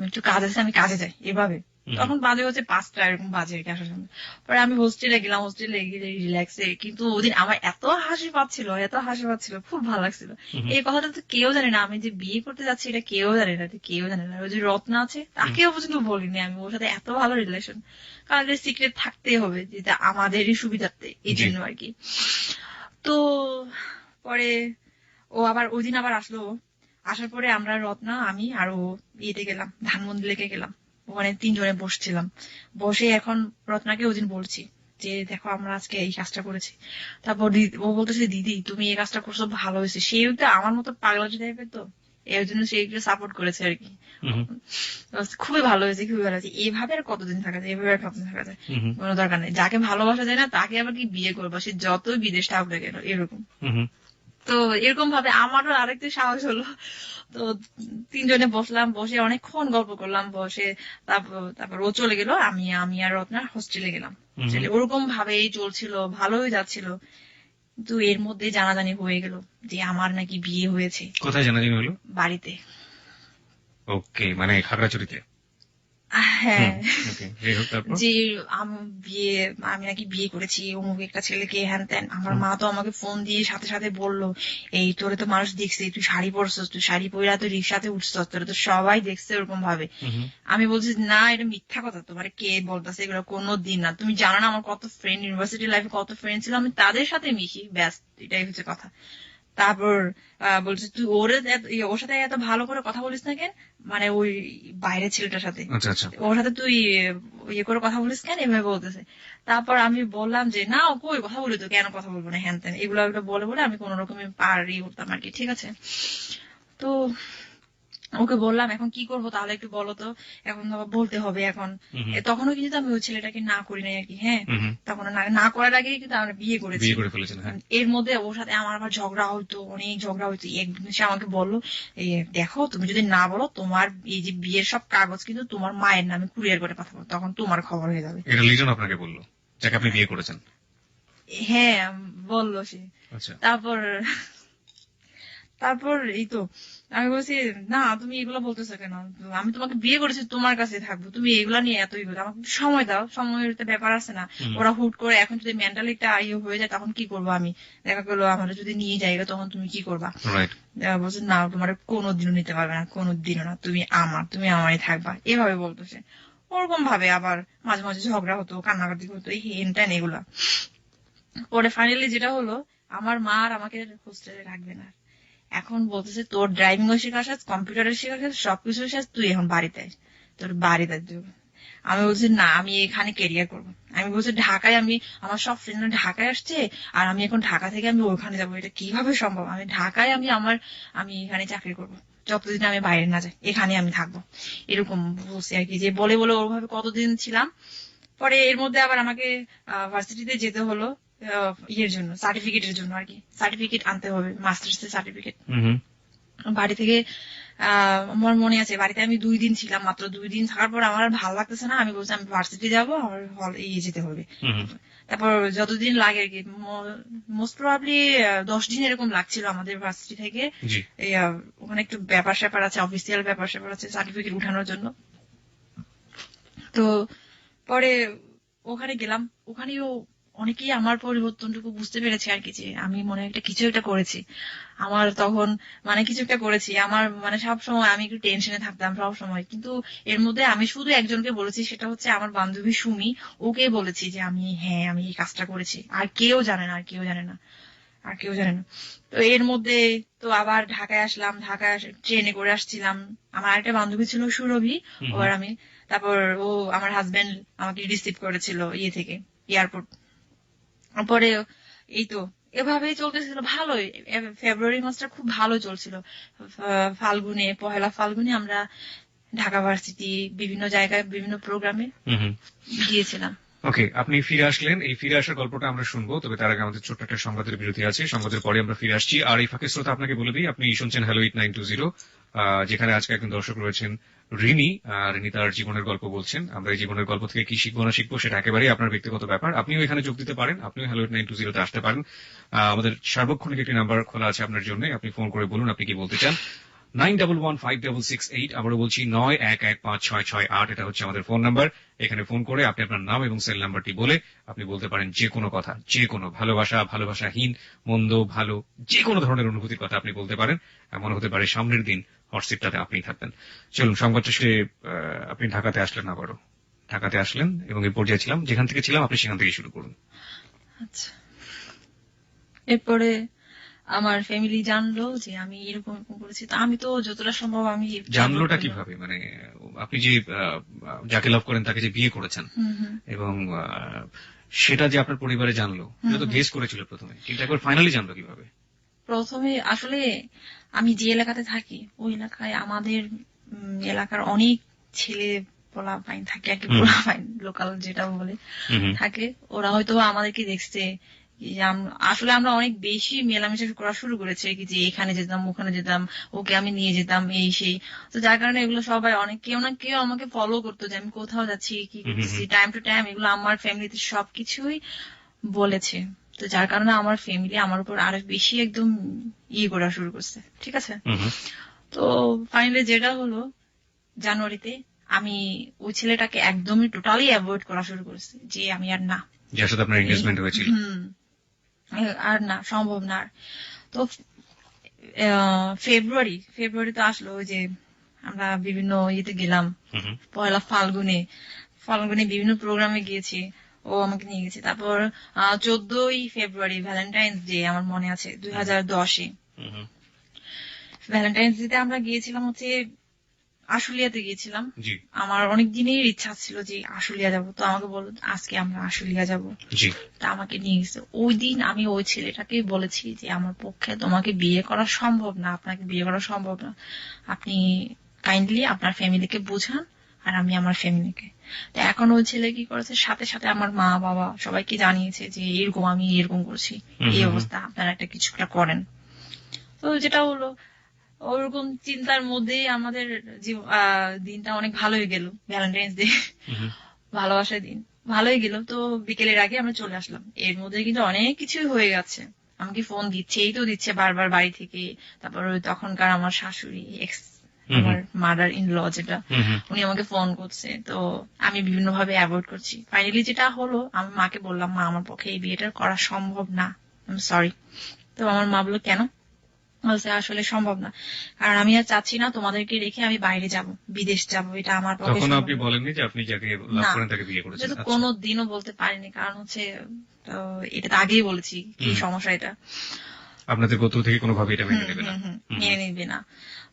S2: একটু কাজ আছে, আমি কাজে যাই, এভাবে। তখন বাজে হচ্ছে 5টা, এরকম বাজে আর কি আসার সময়। পরে আমি হোস্টেলে গেলাম, হোস্টেলে গিয়ে রিল্যাক্সে, কিন্তু ওদিন আমার এত হাসি পাচ্ছিল, এত হাসি পাচ্ছিল, খুব ভালো লাগছিল। এই কথাটা তো কেউ জানে না, আমি যে বিয়ে করতে যাচ্ছি এটা কেউ জানে না, কেউ জানে না। ওই যে রত্না আছে, তাকেও পর্যন্ত বলিনি আমি, ওর সাথে এত ভালো রিলেশন, কারণ সিক্রেট থাকতেই হবে, যেটা আমাদেরই সুবিধার্থে, এই জন্য আর কি। তো পরে ও আবার ওই দিন আবার আসলো, আসার পরে আমরা রত্না, আমি আর ও ইয়েতে গেলাম, ধানমন্ডি লেকে গেলাম, ওখানে 3 জনে বসছিলাম। বসে এখন রত্নাকে ওই দিন বলছি যে দেখো আমরা আজকে এই কাজটা করেছি। তারপর ও বলতেছে দিদি তুমি এই কাজটা করছো, ভালো হয়েছে। সেও তো আমার মতো পাগলাটি টাইপের, তো এর জন্য সে একটু সাপোর্ট করেছে আর কি। খুবই ভালো হয়েছে, খুবই ভালো হয়েছে, এইভাবে আর কতদিন থাকা যায়, এইভাবে আর কতদিন থাকা যায়, কোনো দরকার নেই। যাকে ভালোবাসা যায় না তাকে আবার কি বিয়ে করবো, সে যতই বিদেশ থাকুক না কেন, এরকম। তো এরকম ভাবে আমারও আরেকটু সাহস হলো। তো 3 জনে বসলাম, বসে অনেকক্ষণ গল্প করলাম, বসে তারপর ও চলে গেল, আমি আর রত্না হোস্টেলে গেলাম। ওরকম ভাবেই চলছিল, ভালোই যাচ্ছিল। কিন্তু এর মধ্যে জানাজানি হয়ে গেল যে আমার নাকি বিয়ে হয়েছে।
S1: কোথায় জানাজানি হলো?
S2: বাড়িতে।
S1: ওকে, মানে খাগড়াছড়িতে?
S2: হ্যাঁ,
S1: ওকে, এই হোক তারপর।
S2: যে আমি নাকি বিয়ে করেছি অমুক একটা ছেলেকে, হ্যান ত্যান। আমার মা তো আমাকে ফোন দিয়ে সাথে সাথে বললো, এই তোরে তো মানুষ দেখছে, তুই শাড়ি পরছস, তুই শাড়ি পরে তুই রিক্সাতে উঠছস, তোরে তো সবাই দেখছে ওরকম ভাবে।
S1: হুম,
S2: আমি বলছি না, এটা মিথ্যা কথা, তোমার কে বলতেছে এগুলো, কোনো দিন না। তুমি জানো না আমার কত ফ্রেন্ড, ইউনিভার্সিটি লাইফে কত ফ্রেন্ড ছিল, আমি তাদের সাথে মিশি, ব্যাস, এটাই হচ্ছে কথা। তারপর বলছে তুই ওর সাথে এত ভালো করে কথা বলিস না কেন, মানে ওই বাইরের ছেলেটার সাথে,
S1: আচ্ছা আচ্ছা।
S2: ওর সাথে তুই ইয়ে করে কথা বলিস কেন, এভাবে বলতেছে। তারপর আমি বললাম যে না, ও কই কথা বলি তো, কেন কথা বলবো না, হ্যান ত্যান, এগুলো এগুলো বলে বলে আমি কোন রকমে পারি উঠতাম আর কি, ঠিক আছে। তো ওকে বললাম এখন কি করবো তাহলে একটু বলো তো, এখন তো বলতে হবে এখন। তখনও কিন্তু আমি ওই ছেলেটাকে না করি নাই আর কি, হ্যাঁ। তখন না করার আগে কিন্তু আমরা বিয়ে করেছি।
S1: বিয়ে করে ফেলেছেন, হ্যাঁ।
S2: এর মধ্যে ওর সাথে আমার আবার ঝগড়া হইতো, অনেক ঝগড়া হইতো। একদিন সে আমাকে বললো, দেখো তুমি যদি না বলো, তোমার এই যে বিয়ের সব কাগজ কিন্তু তোমার মায়ের নামে কুরিয়ার করে পাঠাবো, তখন তোমার খবর হয়ে যাবে।
S1: এটা লিজন আপনাকে বললো, যাকে আপনি বিয়ে করেছেন?
S2: হ্যাঁ, বললো সে।
S1: আচ্ছা।
S2: তারপর এই তো আমি বলছি, না তুমি এগুলো বলতেছো কেন, আমি তোমাকে বিয়ে করেছি, তোমার কাছে থাকবো, তুমি এগুলা নিয়ে এত ইয়ে করো, আমাকে একটু সময় দাও, সময়ের তো ব্যাপার আছে না। ওরা হুট করে এখন যদি মেন্টালি একটা ইয়ে হয়ে যায়, তখন কি করবো আমি, দেখা গেলো আমার যদি নিয়ে যাই, তখন তুমি কি করবা। বলছে না, তোমার কোনোদিনও নিতে পারবে না, কোনোদিনও না, তুমি আমারই থাকবা, এভাবে বলতেছে। ওরকম ভাবে আবার মাঝে মাঝে ঝগড়া হতো, কান্নাকাটি হতো, এই হেন টেন এগুলা। পরে ফাইনালি যেটা হলো, আমার মা আর আমাকে হোস্টেলে রাখবে না, এখন বলতেছে তোর ড্রাইভিং ও শেখা শেষ, কম্পিউটারের শেখা শেষ, সবকিছু শেষ, তুই এখন বাড়িতে আয়, তোর বাড়িতে দেবো। আমি বলছি না, আমি এখানে ক্যারিয়ার করবো। আমি বলছি ঢাকায়, আমি আমার সব ফ্রেন্ডরা ঢাকায় আসছে, আর আমি এখন ঢাকা থেকে আমি ওখানে যাবো, এটা কিভাবে সম্ভব, আমি ঢাকায় আমি এখানে চাকরি করবো, যতদিন আমি বাইরে না যাই, এখানে আমি থাকবো, এরকম বলছি আর কি। যে বলে বলে ওভাবে কতদিন ছিলাম। পরে এর মধ্যে আবার আমাকে ভার্সিটিতে যেতে হলো, ইয়ের জন্য, সার্টিফিকেটের জন্য আর কি, সার্টিফিকেট আনতে হবে, মাস্টার্স এর সার্টিফিকেট। বাড়ি থেকে আমার মনে আছে, বাড়িতে আমি 2 দিন ছিলাম, মাত্র 2 দিন থাকার পর আমার আর ভালো লাগতেছে না, আমি বলছি আমি ভার্সিটি যাবো, আমার হল যেতে হবে। তারপর যতদিন লাগে আর কি, মোস্ট প্রবাবলি 10 দিন এরকম লাগছিল আমাদের ভার্সিটি থেকে। ওখানে একটু ব্যাপার স্যাপার আছে, অফিসিয়াল ব্যাপার স্যাপার আছে সার্টিফিকেট উঠানোর জন্য। তো পরে ওখানে গেলাম, ওখানেও অনেকেই আমার পরিবর্তনটুকু বুঝতে পেরেছে আর কি, যে আমি মনে একটা কিছু একটা করেছি। আমার তখন মানে কিছু একটা করেছি, আমার মানে সবসময় আমি একটু টেনশনে থাকতাম সব সময়, কিন্তু এর মধ্যে আমি শুধু একজনকে বলেছি, সেটা হচ্ছে আমার বান্ধবী সুমি। ওকে বলেছি যে আমি এই কাজটা করেছি, আর কেউ জানে না, আর কেউ জানে না। তো এর মধ্যে তো আবার ঢাকায় আসলাম, ঢাকায় ট্রেনে করে আসছিলাম। আমার আরেকটা বান্ধবী ছিল সুরভি, ওর আমি। তারপর আমার হাজবেন্ড আমাকে রিসিভ করেছিল ইয়ে থেকে, এয়ারপোর্ট। পরে এই তো এভাবেই চলতেছিল ভালোই, ফেব্রুয়ারি মাসটা খুব ভালো চলছিল। পহেলা ফাল্গুনে আমরা ঢাকা ভার্সিটি বিভিন্ন জায়গায় বিভিন্ন প্রোগ্রামে গিয়েছিলাম।
S1: ওকে, আপনি ফিরে আসলেন, এই ফিরে আসার গল্পটা আমরা শুনবো, তবে তার আগে আমাদের ছোট্ট একটা সংবাদের বিরতি আছে, সংবাদের পরে আমরা ফিরে আসছি। আর এই ফাঁকে শ্রোতা আপনাকে বলে দিই, আপনি শুনছেন হ্যালো 8920, যেখানে আজকে একজন দর্শক রয়েছেন রিনি। রিনি তার জীবনের গল্প বলছেন। আমরা এই জীবনের গল্প থেকে কি শিখবো না শিখবো সেটা একেবারেই আপনার ব্যক্তিগত ব্যাপার। আপনিও এখানে যোগ দিতে পারেন, আপনিও হ্যালো 8920 তে আসতে পারেন। আমাদের সার্বক্ষণিক একটি নাম্বার খোলা আছে আপনার জন্য, আপনি ফোন করে বলুন আপনি কি বলতে চান। 91156668, আবারও বলছি 91156668, এটা হচ্ছে আমাদের ফোন নাম্বার। এখানে ফোন করে আপনি আপনার নাম এবং সেল নাম্বারটি বলে আপনি বলতে পারেন যে কোনো কথা, যে কোনো ভালোবাসাহীন, মন্দ, ভালো, যে কোনো ধরনের অনুভূতির কথা আপনি বলতে পারেন। এমন হতে পারে সামনের দিন হটসিটটাতে আপনিই থাকবেন। চলুন, সংবাদ শেষে আপনি ঢাকাতে আসলেন, আবারও ঢাকাতে আসলেন এবং এই পর্যায়ে ছিলাম, যেখান থেকে ছিলাম আপনি সেখান থেকে শুরু করুন।
S2: আচ্ছা, এরপরে আমার ফ্যামিলি জানলো যে আমি এরকম করেছি। তো আমি তো যতটা সম্ভব আমি
S1: জানলোটা কিভাবে, মানে আপনি যে যাকে লাভ করেন তাকে যে বিয়ে করেছেন এবং সেটা যে আপনার পরিবারে জানলো, সেটা তো গেস করেছিল প্রথমে, কিন্তু একবার ফাইনালি জানলো কিভাবে?
S2: প্রথমে আসলে আমি যে এলাকাতে থাকি, ওই এলাকায় আমাদের এলাকার অনেক ছেলে পোলাপাইন থাকে আর কি, পোলাপাইন লোকাল যেটা বলে থাকে। ওরা হয়তো আমাদেরকে দেখছে, আসলে আমরা অনেক বেশি মেলামেশা করা শুরু করেছে কি, যে এখানে যেতাম ওখানে যেতাম, ওকে আমি নিয়ে যেতাম এই সেই। তো যার কারণে এগুলো সবাই অনেক কেউ না কেউ আমাকে ফলো করতো, যে আমি কোথাও যাচ্ছি কি করতেছি, টাইম টু টাইম এগুলো আমার ফ্যামিলিতে সবকিছুই বলেছে। তো যার কারণে আমার ফ্যামিলি আমার উপর আরো বেশি একদম করা শুরু করছে, ঠিক আছে। তো ফাইনালি যেটা হলো, জানুয়ারিতে আমি ওই ছেলেটাকে একদমই টোটালি অ্যাভয়েড করা শুরু করেছি, যে আমি আর না,
S1: যার সাথে আপনার এনগেজমেন্ট হয়েছিল।
S2: আর না, সম্ভব না আর। তো ফেব্রুয়ারিতে আসলো, ওই যে আমরা বিভিন্ন ইয়েতে গেলাম, পয়লা ফাল্গুনে বিভিন্ন প্রোগ্রামে গিয়েছি, ও আমাকে নিয়ে গেছে। তারপর 14ই ফেব্রুয়ারি ভ্যালেন্টাইন্স ডে, আমার মনে আছে 2010-এ ভ্যালেন্টাইন্স ডে আমরা গিয়েছিলাম হচ্ছে আশুলিয়াতে গিয়েছিলাম। আমার অনেক দিনের ইচ্ছা ছিল যে আশুলিয়া যাব, তো আমাকে বলল আজকে আমরা আশুলিয়া যাব, তা আমাকে নিয়ে গেছে। ওই দিন আমি ওই ছেলেটাকে বলেছি যে আমার পক্ষে তোমাকে বিয়ে করা সম্ভব না, আপনাকে বিয়ে করা সম্ভব না, আপনি কাইন্ডলি আপনার ফ্যামিলিকে বোঝান আর আমি আমার ফ্যামিলিকে। তো এখন ওই ছেলে কি করেছে, সাথে সাথে আমার মা বাবা সবাইকে জানিয়েছে যে এরকম আমি এরকম করছি, এই অবস্থা, আপনারা একটা কিছুটা করেন। তো যেটা হলো, ওরকম চিন্তার মধ্যেই আমাদের দিনটা অনেক ভালোই গেল, ভ্যালেন্টাইন্স ডে ভালোবাসার দিন ভালোই গেল। তো বিকেলের আগে আমরা চলে আসলাম। এর মধ্যে কিন্তু অনেক কিছুই হয়ে গেছে, আমাকে ফোন দিচ্ছে, এই তো দিচ্ছে বারবার বাড়ি থেকে। তারপর তখনকার আমার শাশুড়ি, আমার মাদার ইন ল যেটা, উনি আমাকে ফোন করছে। তো আমি বিভিন্ন ভাবে অ্যাভয়েড করছি। ফাইনালি যেটা হলো, আমি মাকে বললাম, মা আমার পক্ষে এই বিয়েটা করা সম্ভব না, আই এম সরি। তো আমার মা বললো কেন? বলছে আসলে সম্ভব না, কারণ আমি আর চাচ্ছি না তোমাদেরকে রেখে আমি বাইরে যাব, বিদেশ যাব, এটা আমার পক্ষে
S1: তখন আপনি বলেননি যে আপনি যাকে লাভ করেন তাকে বিয়ে করেছেন?
S2: না, কোনোদিনও বলতে পারিনি, কারণ হচ্ছে তো এটা তো আগেই বলেছি কি সমস্যা, এটা
S1: আপনাদের গোত্র থেকে কোনোভাবে এটা মেনে নেবে না,
S2: মেনে নিবে না।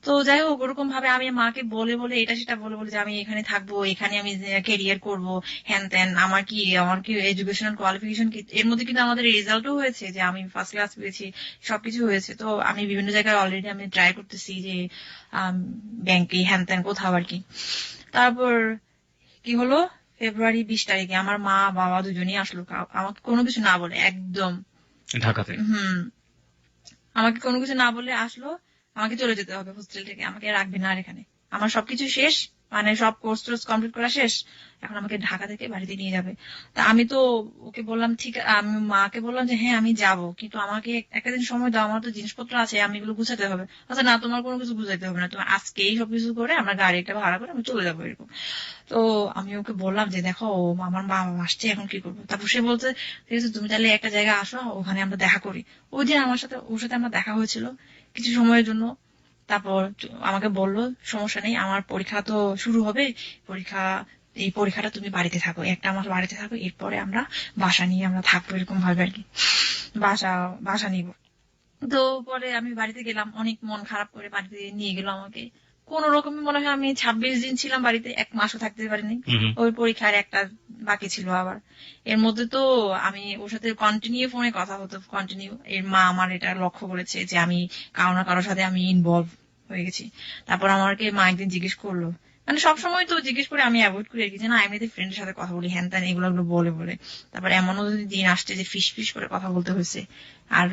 S2: তো যাই হোক, ওরকম ভাবে আমি মাকে বলে বলে এটা সেটা বলে বলে যে আমি এখানে থাকবো, এখানে আমি ক্যারিয়ার করবো, হ্যান ত্যান, আমার কি এডুকেশনাল কোয়ালিফিকেশন কি, এর মধ্যে কিন্তু আমাদের রেজাল্টও হয়েছে যে আমি ফার্স্ট ক্লাস পেয়েছি, সবকিছু হয়েছে। তো আমি বিভিন্ন জায়গায় অলরেডি আমি ট্রাই করতেছি যে ব্যাংকে হ্যান ত্যান কোথাও আর কি। তারপর কি হলো, ফেব্রুয়ারি 20 তারিখে আমার মা বাবা দুজনেই আসলো, আমাকে কোনো কিছু না বলে, একদম
S1: ঢাকাতে।
S2: আমাকে কোনো কিছু না বলে আসলো, আমাকে চলে যেতে হবে হোস্টেল থেকে, আমাকে রাখবে না আর এখানে, আমার সবকিছু শেষ, মানে সব কোর্স টোর্স কমপ্লিট করা শেষ, এখন আমাকে ঢাকা থেকে বাড়িতে নিয়ে যাবে। তা আমি তো ওকে বললাম, ঠিক, আমি মাকে বললাম যে হ্যাঁ আমি যাব, কিন্তু আমাকে একটা দিন সময় দাও, আমার তো জিনিসপত্র আছে, আমি এগুলো গুছাতে হবে। আচ্ছা না, তোমার কোনো কিছু গুছাইতে হবে না, তুমি আজকেই সবকিছু করে আমরা গাড়ি একটা ভাড়া করে আমি চলে যাবো, এরকম। তো আমি ওকে বললাম যে দেখো আমার বাবা আসছে, এখন কি করবো? তারপর সে বলছে ঠিক আছে তুমি তাহলে একটা জায়গায় আসো, ওখানে আমরা দেখা করি। ওই দিন ওর সাথে আমার দেখা হয়েছিল কিছু সময়ের জন্য। তারপর আমাকে বললো সমস্যা নেই, আমার পরীক্ষা তো শুরু হবে, এই পরীক্ষাটা তুমি বাড়িতে থাকো, একটা মাস বাড়িতে থাকো, এরপরে আমরা বাসা নিয়ে আমরা থাকবো, এরকম ভাবে আর কি, বাসা নিব। তো পরে আমি বাড়িতে গেলাম, অনেক মন খারাপ করে বাড়িতে নিয়ে গেল আমাকে। কোন রকমে মনে হয় আমি 26 দিন ছিলাম বাড়িতে, এক মাসও থাকতে পারিনি। ওই পরীক্ষার একটা বাকি ছিল আবার। এর মধ্যে তো আমি ওর সাথে কন্টিনিউ ফোনে কথা হতো, কন্টিনিউ। এর মা আমার এটা লক্ষ্য করেছে যে আমি কারো না কারোর সাথে আমি ইনভলভ হয়ে গেছি। তারপর আমাকে মা একদিন জিজ্ঞেস করলো, মানে সবসময় তো জিজ্ঞেস করে, আমি অ্যাভয়েড করি আর কি, যে না এমনিতে ফ্রেন্ডের সাথে কথা বলি, হ্যান ত্যান এগুলো বলে বলে। তারপর এমনও দিন আসছে যে ফিস ফিস করে কথা বলতে হয়েছে, আর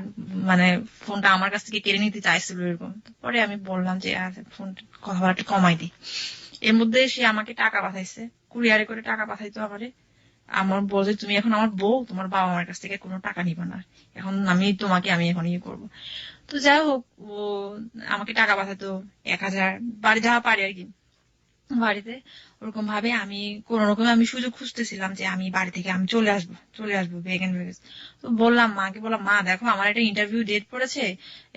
S2: মানে ফোনটা আমার কাছ থেকে কেড়ে নিতে চাইছিল এরকম। পরে আমি বললাম যে ফোন কথা বলা একটু কমাই দিই। এর মধ্যে সে আমাকে টাকা পাঠাইছে, কুরিয়ারে করে টাকা পাঠাইতো আমারে। আমার বলছে তুমি এখন আমার বউ, তোমার বাবা মার কাছ থেকে কোনো টাকা নিবা না, এখন আমি এখন ইয়ে করবো। তো যাই হোক, ও আমাকে টাকা পাঠাতো 1000, বাড়ি যাওয়া পারে আর কি বাড়িতে। ওরকম ভাবে আমি কোন রকম আমি সুযোগ খুঁজতেছিলাম যে আমি বাড়ি থেকে আমি চলে আসবো বেগেন বেগেস। তো মাকে বললাম, মা দেখো আমার একটা ইন্টারভিউ ডেট পড়েছে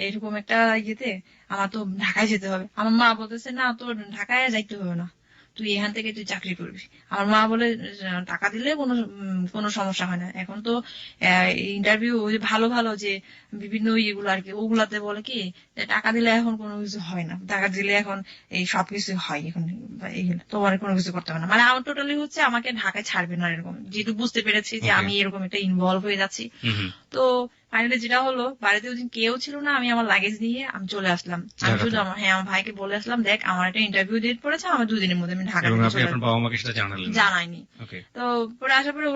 S2: এরকম একটা ইয়েতে, আমার তো ঢাকায় যেতে হবে। আমার মা বলতেছে না, তোর ঢাকায় যাইতে হবে না, তুই এখান থেকে তুই চাকরি করবি। আমার মা বলে টাকা দিলে কোনো সমস্যা হয় না, এখন তো ইন্টারভিউ ভালো ভালো যে বিভিন্ন ইয়েগুলো আর কি, ওগুলাতে বলে কি যে টাকা দিলে এখন কোনো কিছু হয় না, টাকা দিলে এখন এই সবকিছু হয় এখন, তোমার কোনো কিছু করতে হবে না, মানে আমার টোটালি হচ্ছে আমাকে ঢাকায় ছাড়বে না এরকম, যেহেতু বুঝতে পেরেছি যে আমি এরকম একটা ইনভলভ হয়ে যাচ্ছি। তো ফাইনালি যেটা হলো, বাড়িতে ওইদিন কেউ ছিল না, আমি আমার লাগেজ নিয়ে আমি চলে আসলাম। আমি শুধু আমার ভাইকে বলে আসলাম, দেখ আমার একটা ইন্টারভিউ ডেট পড়েছে, আমার 2 দিনের মধ্যে আমি ঢাকা জানাইনি। তো পরে আসার পরে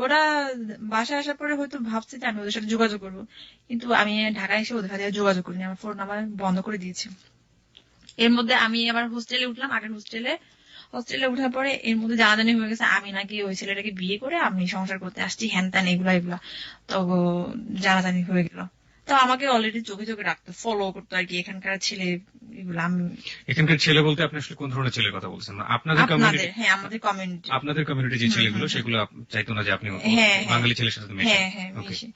S2: ওরা বাসায় আসার পরে হয়তো ভাবছে যে আমি ওদের সাথে যোগাযোগ করবো, কিন্তু আমি ঢাকায় এসে ওদের সাথে যোগাযোগ করিনি, আমার ফোন নাম্বার বন্ধ করে দিয়েছি। এর মধ্যে আমি আবার হোস্টেলে উঠলাম, আগের হোস্টেলে উঠার পরে এর মধ্যে জানাজানি হয়ে গেছে আমি নাকি ওই ছেলেটাকে বিয়ে করে আমি সংসার করতে আসছি, হ্যান ত্যান এগুলা। তো জানাজানি হয়ে গেল। তো আমাকে অলরেডি চোখে চোখে রাখতো, ফলো করতো আর কি এখানকার ছেলে এগুলো। আমি
S1: এখানকার ছেলে বলতে আপনি আসলে কোন ধরনের ছেলের কথা বলছেন? আপনাদের কমিউনিটি,
S2: হ্যাঁ আমাদের কমিউনিটি,
S1: আপনাদের কমিউনিটি যে ছেলেগুলো সেগুলো চাইতো না যে আপনি
S2: হ্যাঁ
S1: বাঙালি ছেলের সাথে মেশেন?
S2: হ্যাঁ হ্যাঁ মিশে।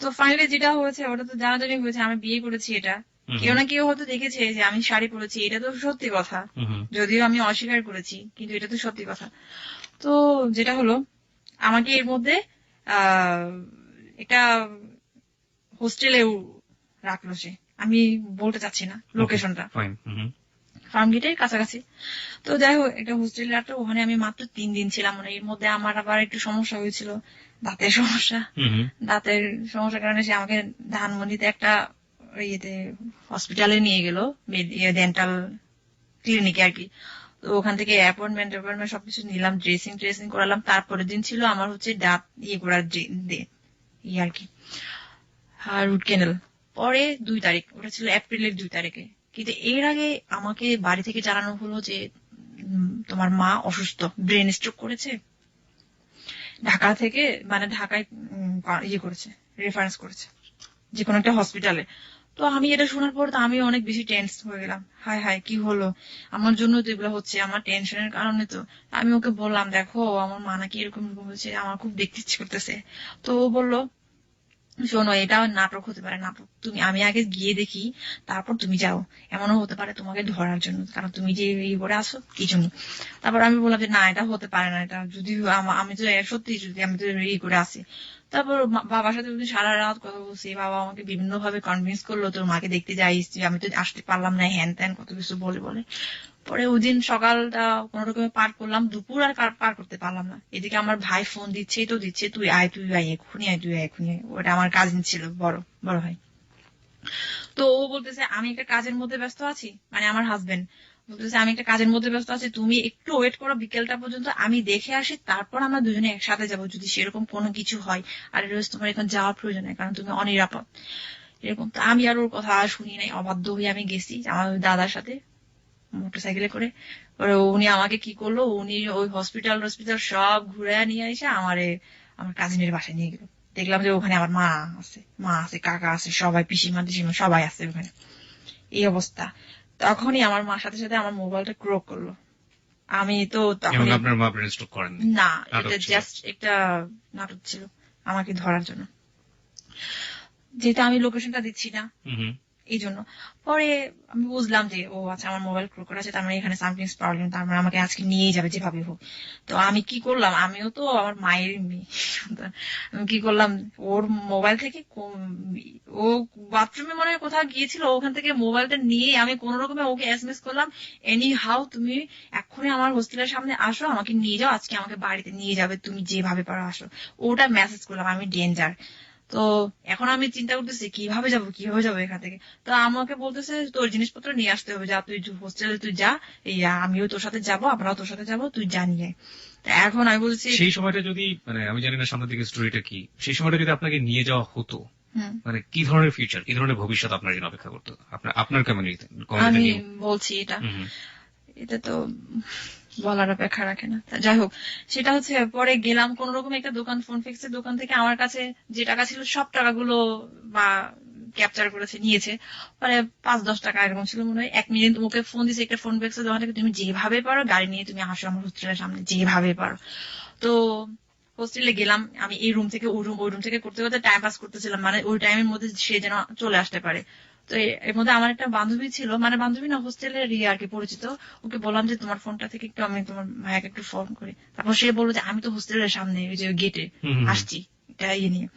S2: তো ফাইনালি যেটা হয়েছে ওটা তো জানাজানি হয়েছে, আমি বিয়ে করেছি। এটা কেউ না কেউ হয়তো দেখেছে যে আমি শাড়ি পরেছি, এটা তো সত্যি কথা, যদিও আমি অস্বীকার করেছি, কিন্তু এটা তো সত্যি কথা। তো যেটা হলো, আমাকে এর মধ্যে একটা হোস্টেলেও রাখলো সে, আমি বলতে চাচ্ছি না লোকেশনটা, ফার্ম গেটের কাছাকাছি। তো যাই হোক একটা হোস্টেলে রাখলো, ওখানে আমি মাত্র 3 দিন ছিলাম। মানে এর মধ্যে আমার আবার একটু সমস্যা হয়েছিল, দাঁতের সমস্যা। দাঁতের সমস্যার কারণে সে আমাকে ধানমন্ডিতে একটা ইয়েতে হসপিটালে নিয়ে গেল, ডেন্টাল ক্লিনিকে আর কি। তো ওখান থেকে অ্যাপয়েন্টমেন্ট সবকিছু নিলাম, ড্রেসিং করালাম। তারপরের দিন ছিল আমার হচ্ছে দাঁত করার আর কি, রুট ক্যানেল। পরে 2 তারিখ, ওটা ছিল এপ্রিলের 2 তারিখে। কিন্তু এর আগে আমাকে বাড়ি থেকে জানানো হলো যে তোমার মা অসুস্থ, ব্রেন স্ট্রোক করেছে, ঢাকা থেকে, মানে ঢাকায় করেছে, রেফারেন্স করেছে যে কোনো একটা হসপিটালে। তো আমি এটা শোনার পর তো আমি অনেক বেশি টেন্স হয়ে গেলাম, হায় হায় কি হলো, আমার জন্য তো এগুলো হচ্ছে, আমার টেনশনের কারণে। তো আমি ওকে বললাম, দেখো আমার মা নাকি এরকম হয়েছে, আমার খুব দেখতে ইচ্ছে করতেছে। তো ও বললো, শোনো এটা নাটক হতে পারে, নাটক, আমি আগে গিয়ে দেখি, তারপর তুমি যাও, এমনও হতে পারে তোমাকে ধরার জন্য, কারণ তুমি যে করে আসো কি জন্য। তারপর আমি বললাম যে না এটা হতে পারে না, এটা যদি আমি তো সত্যি, যদি আমি তো করে আসি। তারপর বাবার সাথে সারা রাত কথা বলছি, বাবা আমাকে বিভিন্ন ভাবে কনভিন্স করলো তোর মাকে দেখতে যাইস, আমি তো আসতে পারলাম না, হ্যান ত্যান কত কিছু বলে বলে। পরে ওই দিন সকালটা কোন রকমে পার করলাম, দুপুর আর পার করতে পারলাম না। এদিকে আমার ভাই ফোন দিচ্ছে তো দিচ্ছে, তুই আয় এক্ষুনি আয়, তুই আয় এক্ষুনি আয়। ওটা আমার কাজিন ছিল, বড় ভাই। তো ও বলতেছে আমি একটা কাজের মধ্যে ব্যস্ত আছি, মানে আমার হাজবেন্ড বলতেছে আমি একটা কাজের মধ্যে ব্যস্ত আছি, তুমি একটু ওয়েট করো বিকেলটা পর্যন্ত, আমি দেখে আসি, তারপর আমরা দুজনে একসাথে যাবো যদি সেরকম কোনো কিছু হয়। আর রোজ তোমার এখন যাওয়ার প্রয়োজন নেই, কারণ তুমি অনিরাপদ, এরকম। তো আমি আর ওর কথা শুনি নাই, অবাধ্য হয়ে আমি গেছি আমার দাদার সাথে মোটরসাইকেলে করে। উনি আমাকে কি করলো, উনি ওই হসপিটাল সব ঘুরে নিয়ে এসে আমার কাজিনের বাসায় নিয়ে গেল। দেখলাম যে ওখানে আমার মা আছে, কাকা আছে, সবাই পিসিমা টিসিমা সবাই আছে ওখানে। এই অবস্থা। তখনই আমার মার সাথে সাথে আমার মোবাইলটা ক্রোক করলো। আমি তো তখন,
S1: আপনার মা ব্রেন স্ট্রোক করেন
S2: না, এটা জাস্ট একটা নাটক ছিল আমাকে ধরার জন্য, যেহেতু আমি লোকেশনটা দিচ্ছি না এই জন্য। পরে আমি বুঝলাম যে ও আচ্ছা আমার মোবাইল ক্রোক করা আছে, তার মানে এখানে সামথিং প্রবলেম, তার মানে আমাকে আজকে নিয়েই যাবে যেভাবে হোক। তো আমি কি করলাম, আমিও তো আমার মায়ের মেয়ে, আমি কি করলাম, ওর মোবাইল থেকে ও বাথরুমে মনে হয় কোথাও গিয়েছিল, ওখান থেকে মোবাইলটা নিয়ে আমি কোন রকমে ওকে এসএমএস করলাম, এনি হাউ তুমি এক্ষুনি আমার হোস্টেলের সামনে আসো, আমাকে নিয়ে যাও, আজকে আমাকে বাড়িতে নিয়ে যাবে, তুমি যেভাবে পারো আসো। ওটা মেসেজ করলাম, আমি ডেঞ্জার। তো এখন আমি চিন্তা করতেছি কিভাবে যাবো এখান থেকে। তো আমাকে বলতেছে তোর জিনিসপত্র নিয়ে আসতে হবে, যা তুই হোস্টেলে তুই যা, আমিও তোর সাথে যাবো, আমরাও তোর সাথে যাবো, তুই জানিয়ে। এখন আমি বলছি
S1: সেই সময়টা যদি, মানে আমি জানি না সামনের দিকে স্টোরিটা কি, সেই সময়টা যদি আপনাকে নিয়ে যাওয়া হতো, মানে কি ধরনের ফিউচার, কি ধরনের ভবিষ্যৎ আপনার জন্য অপেক্ষা করতো আপনার কমিউনিটিতে?
S2: আমি বলছি এটা তো বলার অপেক্ষা রাখে না। যাই হোক, সেটা হচ্ছে পরে গেলাম কোন রকম একটা দোকান, ফোন ফিক্সের দোকান থেকে আমার কাছে যে টাকা ছিল সব টাকাগুলো বা ক্যাপচার করেছে, নিয়েছে। পরে 5-10 টাকা এরকম ছিল মনে হয়। 1 মিনিট তোমাকে ফোন দিছে একটা ফোন ফিক্সের দোকান থেকে, তুমি যেভাবে পারো গাড়ি নিয়ে তুমি আসো আমার হোস্টেলের সামনে, যেভাবে পারো। তো হোস্টেলে গেলাম আমি, এই রুম থেকে ওই রুম থেকে করতে করতে টাইম পাস করতেছিলাম, মানে ওই টাইমের মধ্যে সে যেন চলে আসতে পারে। তো এর মধ্যে আমার একটা বান্ধবী ছিল, মানে বান্ধবী না, হোস্টেলের আর কি পরিচিত। ওকে বললাম যে তোমার ফোনটা থেকে একটু আমি তোমার ভাইয়াকে একটু ফোন করি। তারপর সে বললো যে আমি তো হোস্টেলের সামনে ওই যে গেটে আসছি এটা নিয়ে।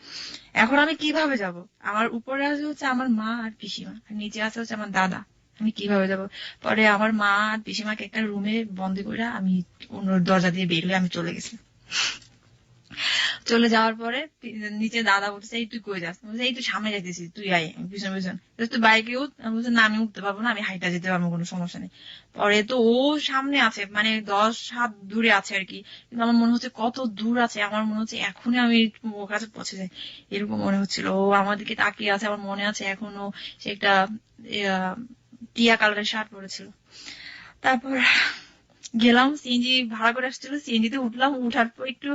S2: এখন আমি কিভাবে যাব? আমার উপরে আছে হচ্ছে আমার মা আর পিসিমা, আর নিচে আছে হচ্ছে আমার দাদা, আমি কিভাবে যাব? পরে আমার মা আর পিসিমাকে একটা রুমে বন্দি করে আমি অন্য দরজা দিয়ে বের হয়ে আমি চলে গেছি। চলে যাওয়ার পরে নিচে দাদা বলছে এই তুই কই যাস, এই তুই সামনে যাইতেছি, তুই আয় পিছন পিছন, তুই বাইকে উঠ। আমি বলছি না আমি উঠতে পারবো না, আমি হাইটা যেতে পারবো, কোনো সমস্যা নেই। পরে তো ও সামনে আছে, মানে 10 হাত দূরে আছে আর কি, কিন্তু আমার মনে হচ্ছে কত দূর আছে, আমার মনে হচ্ছে এখনই আমি ওর কাছে পৌঁছে যাই, এরকম মনে হচ্ছিল। ও আমার দিকে তাকিয়ে আছে, আমার মনে আছে এখনো সে একটা টিয়া কালারের শার্ট পরেছিল। তারপর গেলাম, সিএনজি ভাড়া করে আসছিল, সিএনজিতে উঠলাম, উঠার পর একটু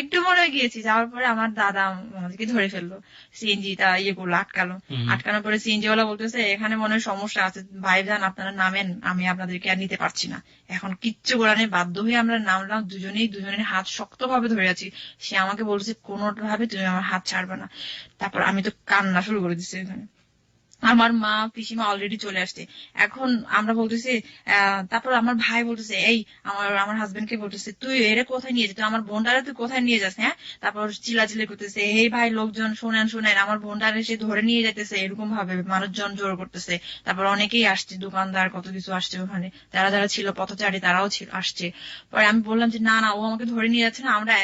S2: একটু মনে হয় গিয়েছি, যাওয়ার পরে আমার দাদা আমাদেরকে ধরে ফেললো, সিএনজিটা ইয়ে করলো, আটকালো। আটকানোর পরে সিএনজি ওয়ালা বলতেছে এখানে মনে হয় সমস্যা আছে, ভাইজান আপনারা নামেন, আমি আপনাদেরকে আর নিতে পারছি না। এখন কিচ্ছু করার নেই, বাধ্য হয়ে আমরা নামলাম, দুজনের হাত শক্ত ভাবে ধরে আছি। সে আমাকে বলছে কোনো ভাবে তুমি আমার হাত ছাড়বে না। তারপর আমি তো কান্না শুরু করে দিচ্ছি এখানে। আমার মা পিসিমা অলরেডি চলে আসছে। এখন আমরা বলতেছি, তারপর আমার ভাই বলতেছে, এই আমার হাজবেন্ড কে বলতেছে, তুই এরে কোথায় নিয়ে যাস, আমার বোনটারে তুই কোথায় নিয়ে যাস? হ্যাঁ, তারপর চিল্লাচিল্লি করতেছে, এই ভাই লোকজন শোনেন শোনেন, আমার বোনটারে সে ধরে নিয়ে যাইতেছে, এরকম ভাবে মানুষজন জোর করতেছে। তারপর অনেকেই আসছে, দোকানদার কত কিছু আসছে ওখানে, যারা যারা ছিল পথচারী তারাও আসছে। পরে আমি বললাম যে না না, ও আমাকে ধরে নিয়ে যাচ্ছে না, আমরা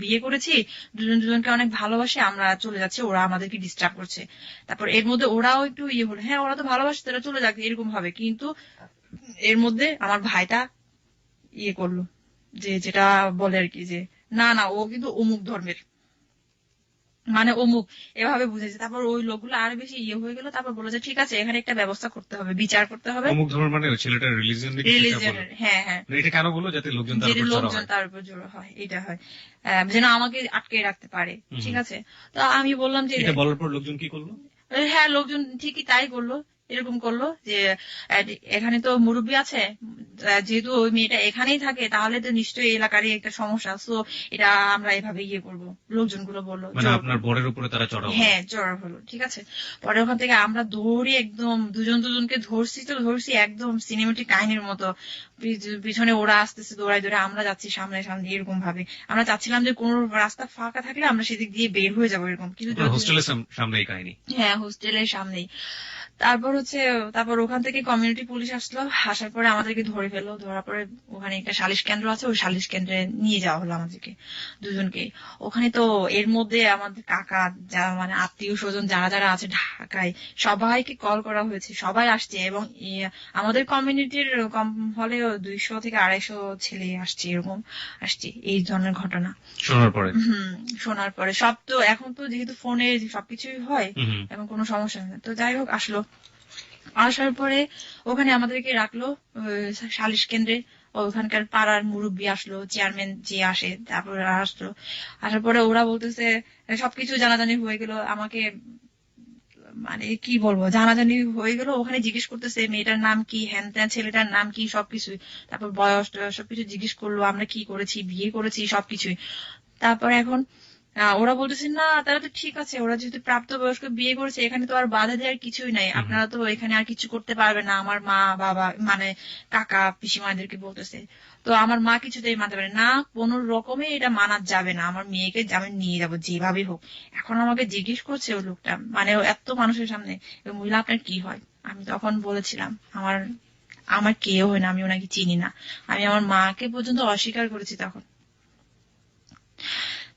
S2: বিয়ে করেছি, দুজন দুজনকে অনেক ভালোবাসে, আমরা চলে যাচ্ছি, ওরা আমাদেরকে ডিস্টার্ব করছে। তারপর এর মধ্যে ওরাও একটু ইয়ে হলো, হ্যাঁ ওরা তো ভালোবাসে, তারা চলে যাক এরকম ভাবে। কিন্তু এর মধ্যে আমার ভাইটা ইয়ে করলো, যে যেটা বলে আর কি, যে না না ও কিন্তু অমুক ধর্মের, মানে অমুক, এভাবে বুঝেছে। তারপর ওই লোকগুলো আরো বেশি ইয়ে হয়ে গেল। তারপর বলে যে ঠিক আছে, এখানে একটা ব্যবস্থা করতে হবে, বিচার করতে হবে।
S1: অমুক ধর্মের মানে ওই ছেলেটার রিলিজিয়ন নিয়ে কিছু একটা বললো?
S2: রিলিজিয়নের, হ্যাঁ হ্যাঁ।
S1: মানে এটা কেন বললো? যাতে লোকজন তার
S2: যেটা
S1: উপর চড়া
S2: লোকজন
S1: হয়?
S2: তার উপর জোর হয়, এটা হয় যেন আমাকে আটকে রাখতে পারে। ঠিক আছে, তো আমি বললাম যে
S1: এটা বলার পর লোকজন কি করলো?
S2: হ্যাঁ, লোকজন ঠিকই তাই করলো, এরকম করলো যে এখানে তো মুরব্বী আছে, যেহেতু ওই মেয়েটা এখানেই থাকে, তাহলে তো নিশ্চয়ই এলাকারই একটা সমস্যা, তো এটা আমরা এভাবে ইয়ে করবো, লোকজনগুলো বললো।
S1: মানে আপনার বরের উপরে তারা চড়া হলো?
S2: হ্যাঁ, জ্বর হলো। ঠিক আছে, পরে ওখান থেকে আমরা দৌড়ি একদম দুজন দুজনকে ধরছি, তো ধরছি একদম সিনেমেটিক কাহিনীর মতো, পিছনে ওরা আসতেছে দৌড়াই দৌড়ে, আমরা যাচ্ছি সামনে সামনে, এরকম ভাবে আমরা চাচ্ছিলাম যে কোনো রাস্তা ফাঁকা থাকলে আমরা সেদিক দিয়ে বের হয়ে যাবো, এরকম। কিন্তু
S1: হোস্টেলের সামনে এই কাহিনী?
S2: হ্যাঁ, হোস্টেলের সামনেই। তারপর ওখান থেকে কমিউনিটি পুলিশ আসলো, আসার পরে আমাদেরকে ধরে ফেললো, ধরার পরে ওখানে একটা সালিশ কেন্দ্র আছে, ওই সালিশ কেন্দ্রে নিয়ে যাওয়া হলো আমাদেরকে দুজনকে। ওখানে তো এর মধ্যে আমাদের কাকা, যা মানে আত্মীয় স্বজন যারা যারা আছে ঢাকায়, সবাইকে কল করা হয়েছে, সবাই আসছে। এবং আমাদের কমিউনিটির হলে 200 থেকে 250 ছেলে আসছে, এরকম আসছে। এই ধরনের ঘটনা শোনার পরে সব তো এখন তো যেহেতু ফোনে সবকিছুই হয়, এখন কোনো সমস্যা নেই। তো যাই হোক, আসার পরে ওখানে আমাদেরকে রাখলো সালিশ কেন্দ্রে। ওখানকার পাড়ার মুরব্বী আসলো, চেয়ারম্যান যে আসে, তারপর আসলো। আসার পরে ওরা বলতেছে, সবকিছু জানাজানি হয়ে গেল, আমাকে মানে কি বলবো, জানাজানি হয়ে গেল। ওখানে জিজ্ঞেস করতেছে মেয়েটার নাম কি, হ্যান ত্যান, ছেলেটার নাম কি, সবকিছু। তারপর বয়স সবকিছু জিজ্ঞেস করলো, আমরা কি করেছি, বিয়ে করেছি, সবকিছুই। তারপর এখন ওরা বলতেছে না, তারা তো ঠিক আছে, ওরা যেহেতু প্রাপ্তবয়স্ক বিয়ে করেছে, এখানে তো আর বাধা দেওয়ার কিছুই নাই, আপনারা তো এখানে আর কিছু করতে পারবেন না। আমার মা বাবা মানে কাকা পিসিমাদেরকে বলতেছে। তো আমার মা কিছুতেই মানতে পারে না, কোন রকমে এটা মানা যাবে না, আমার মেয়েকে আমি নিয়ে যাবো যেভাবেই হোক। এখন আমাকে জিজ্ঞেস করছে ওই লোকটা, মানে এত মানুষের সামনে, মহিলা আপনার কি হয়? আমি তখন বলেছিলাম আমার আমার কেউ হয় না, আমি ওনাকে চিনি না। আমি আমার মাকে পর্যন্ত অস্বীকার করেছি তখন,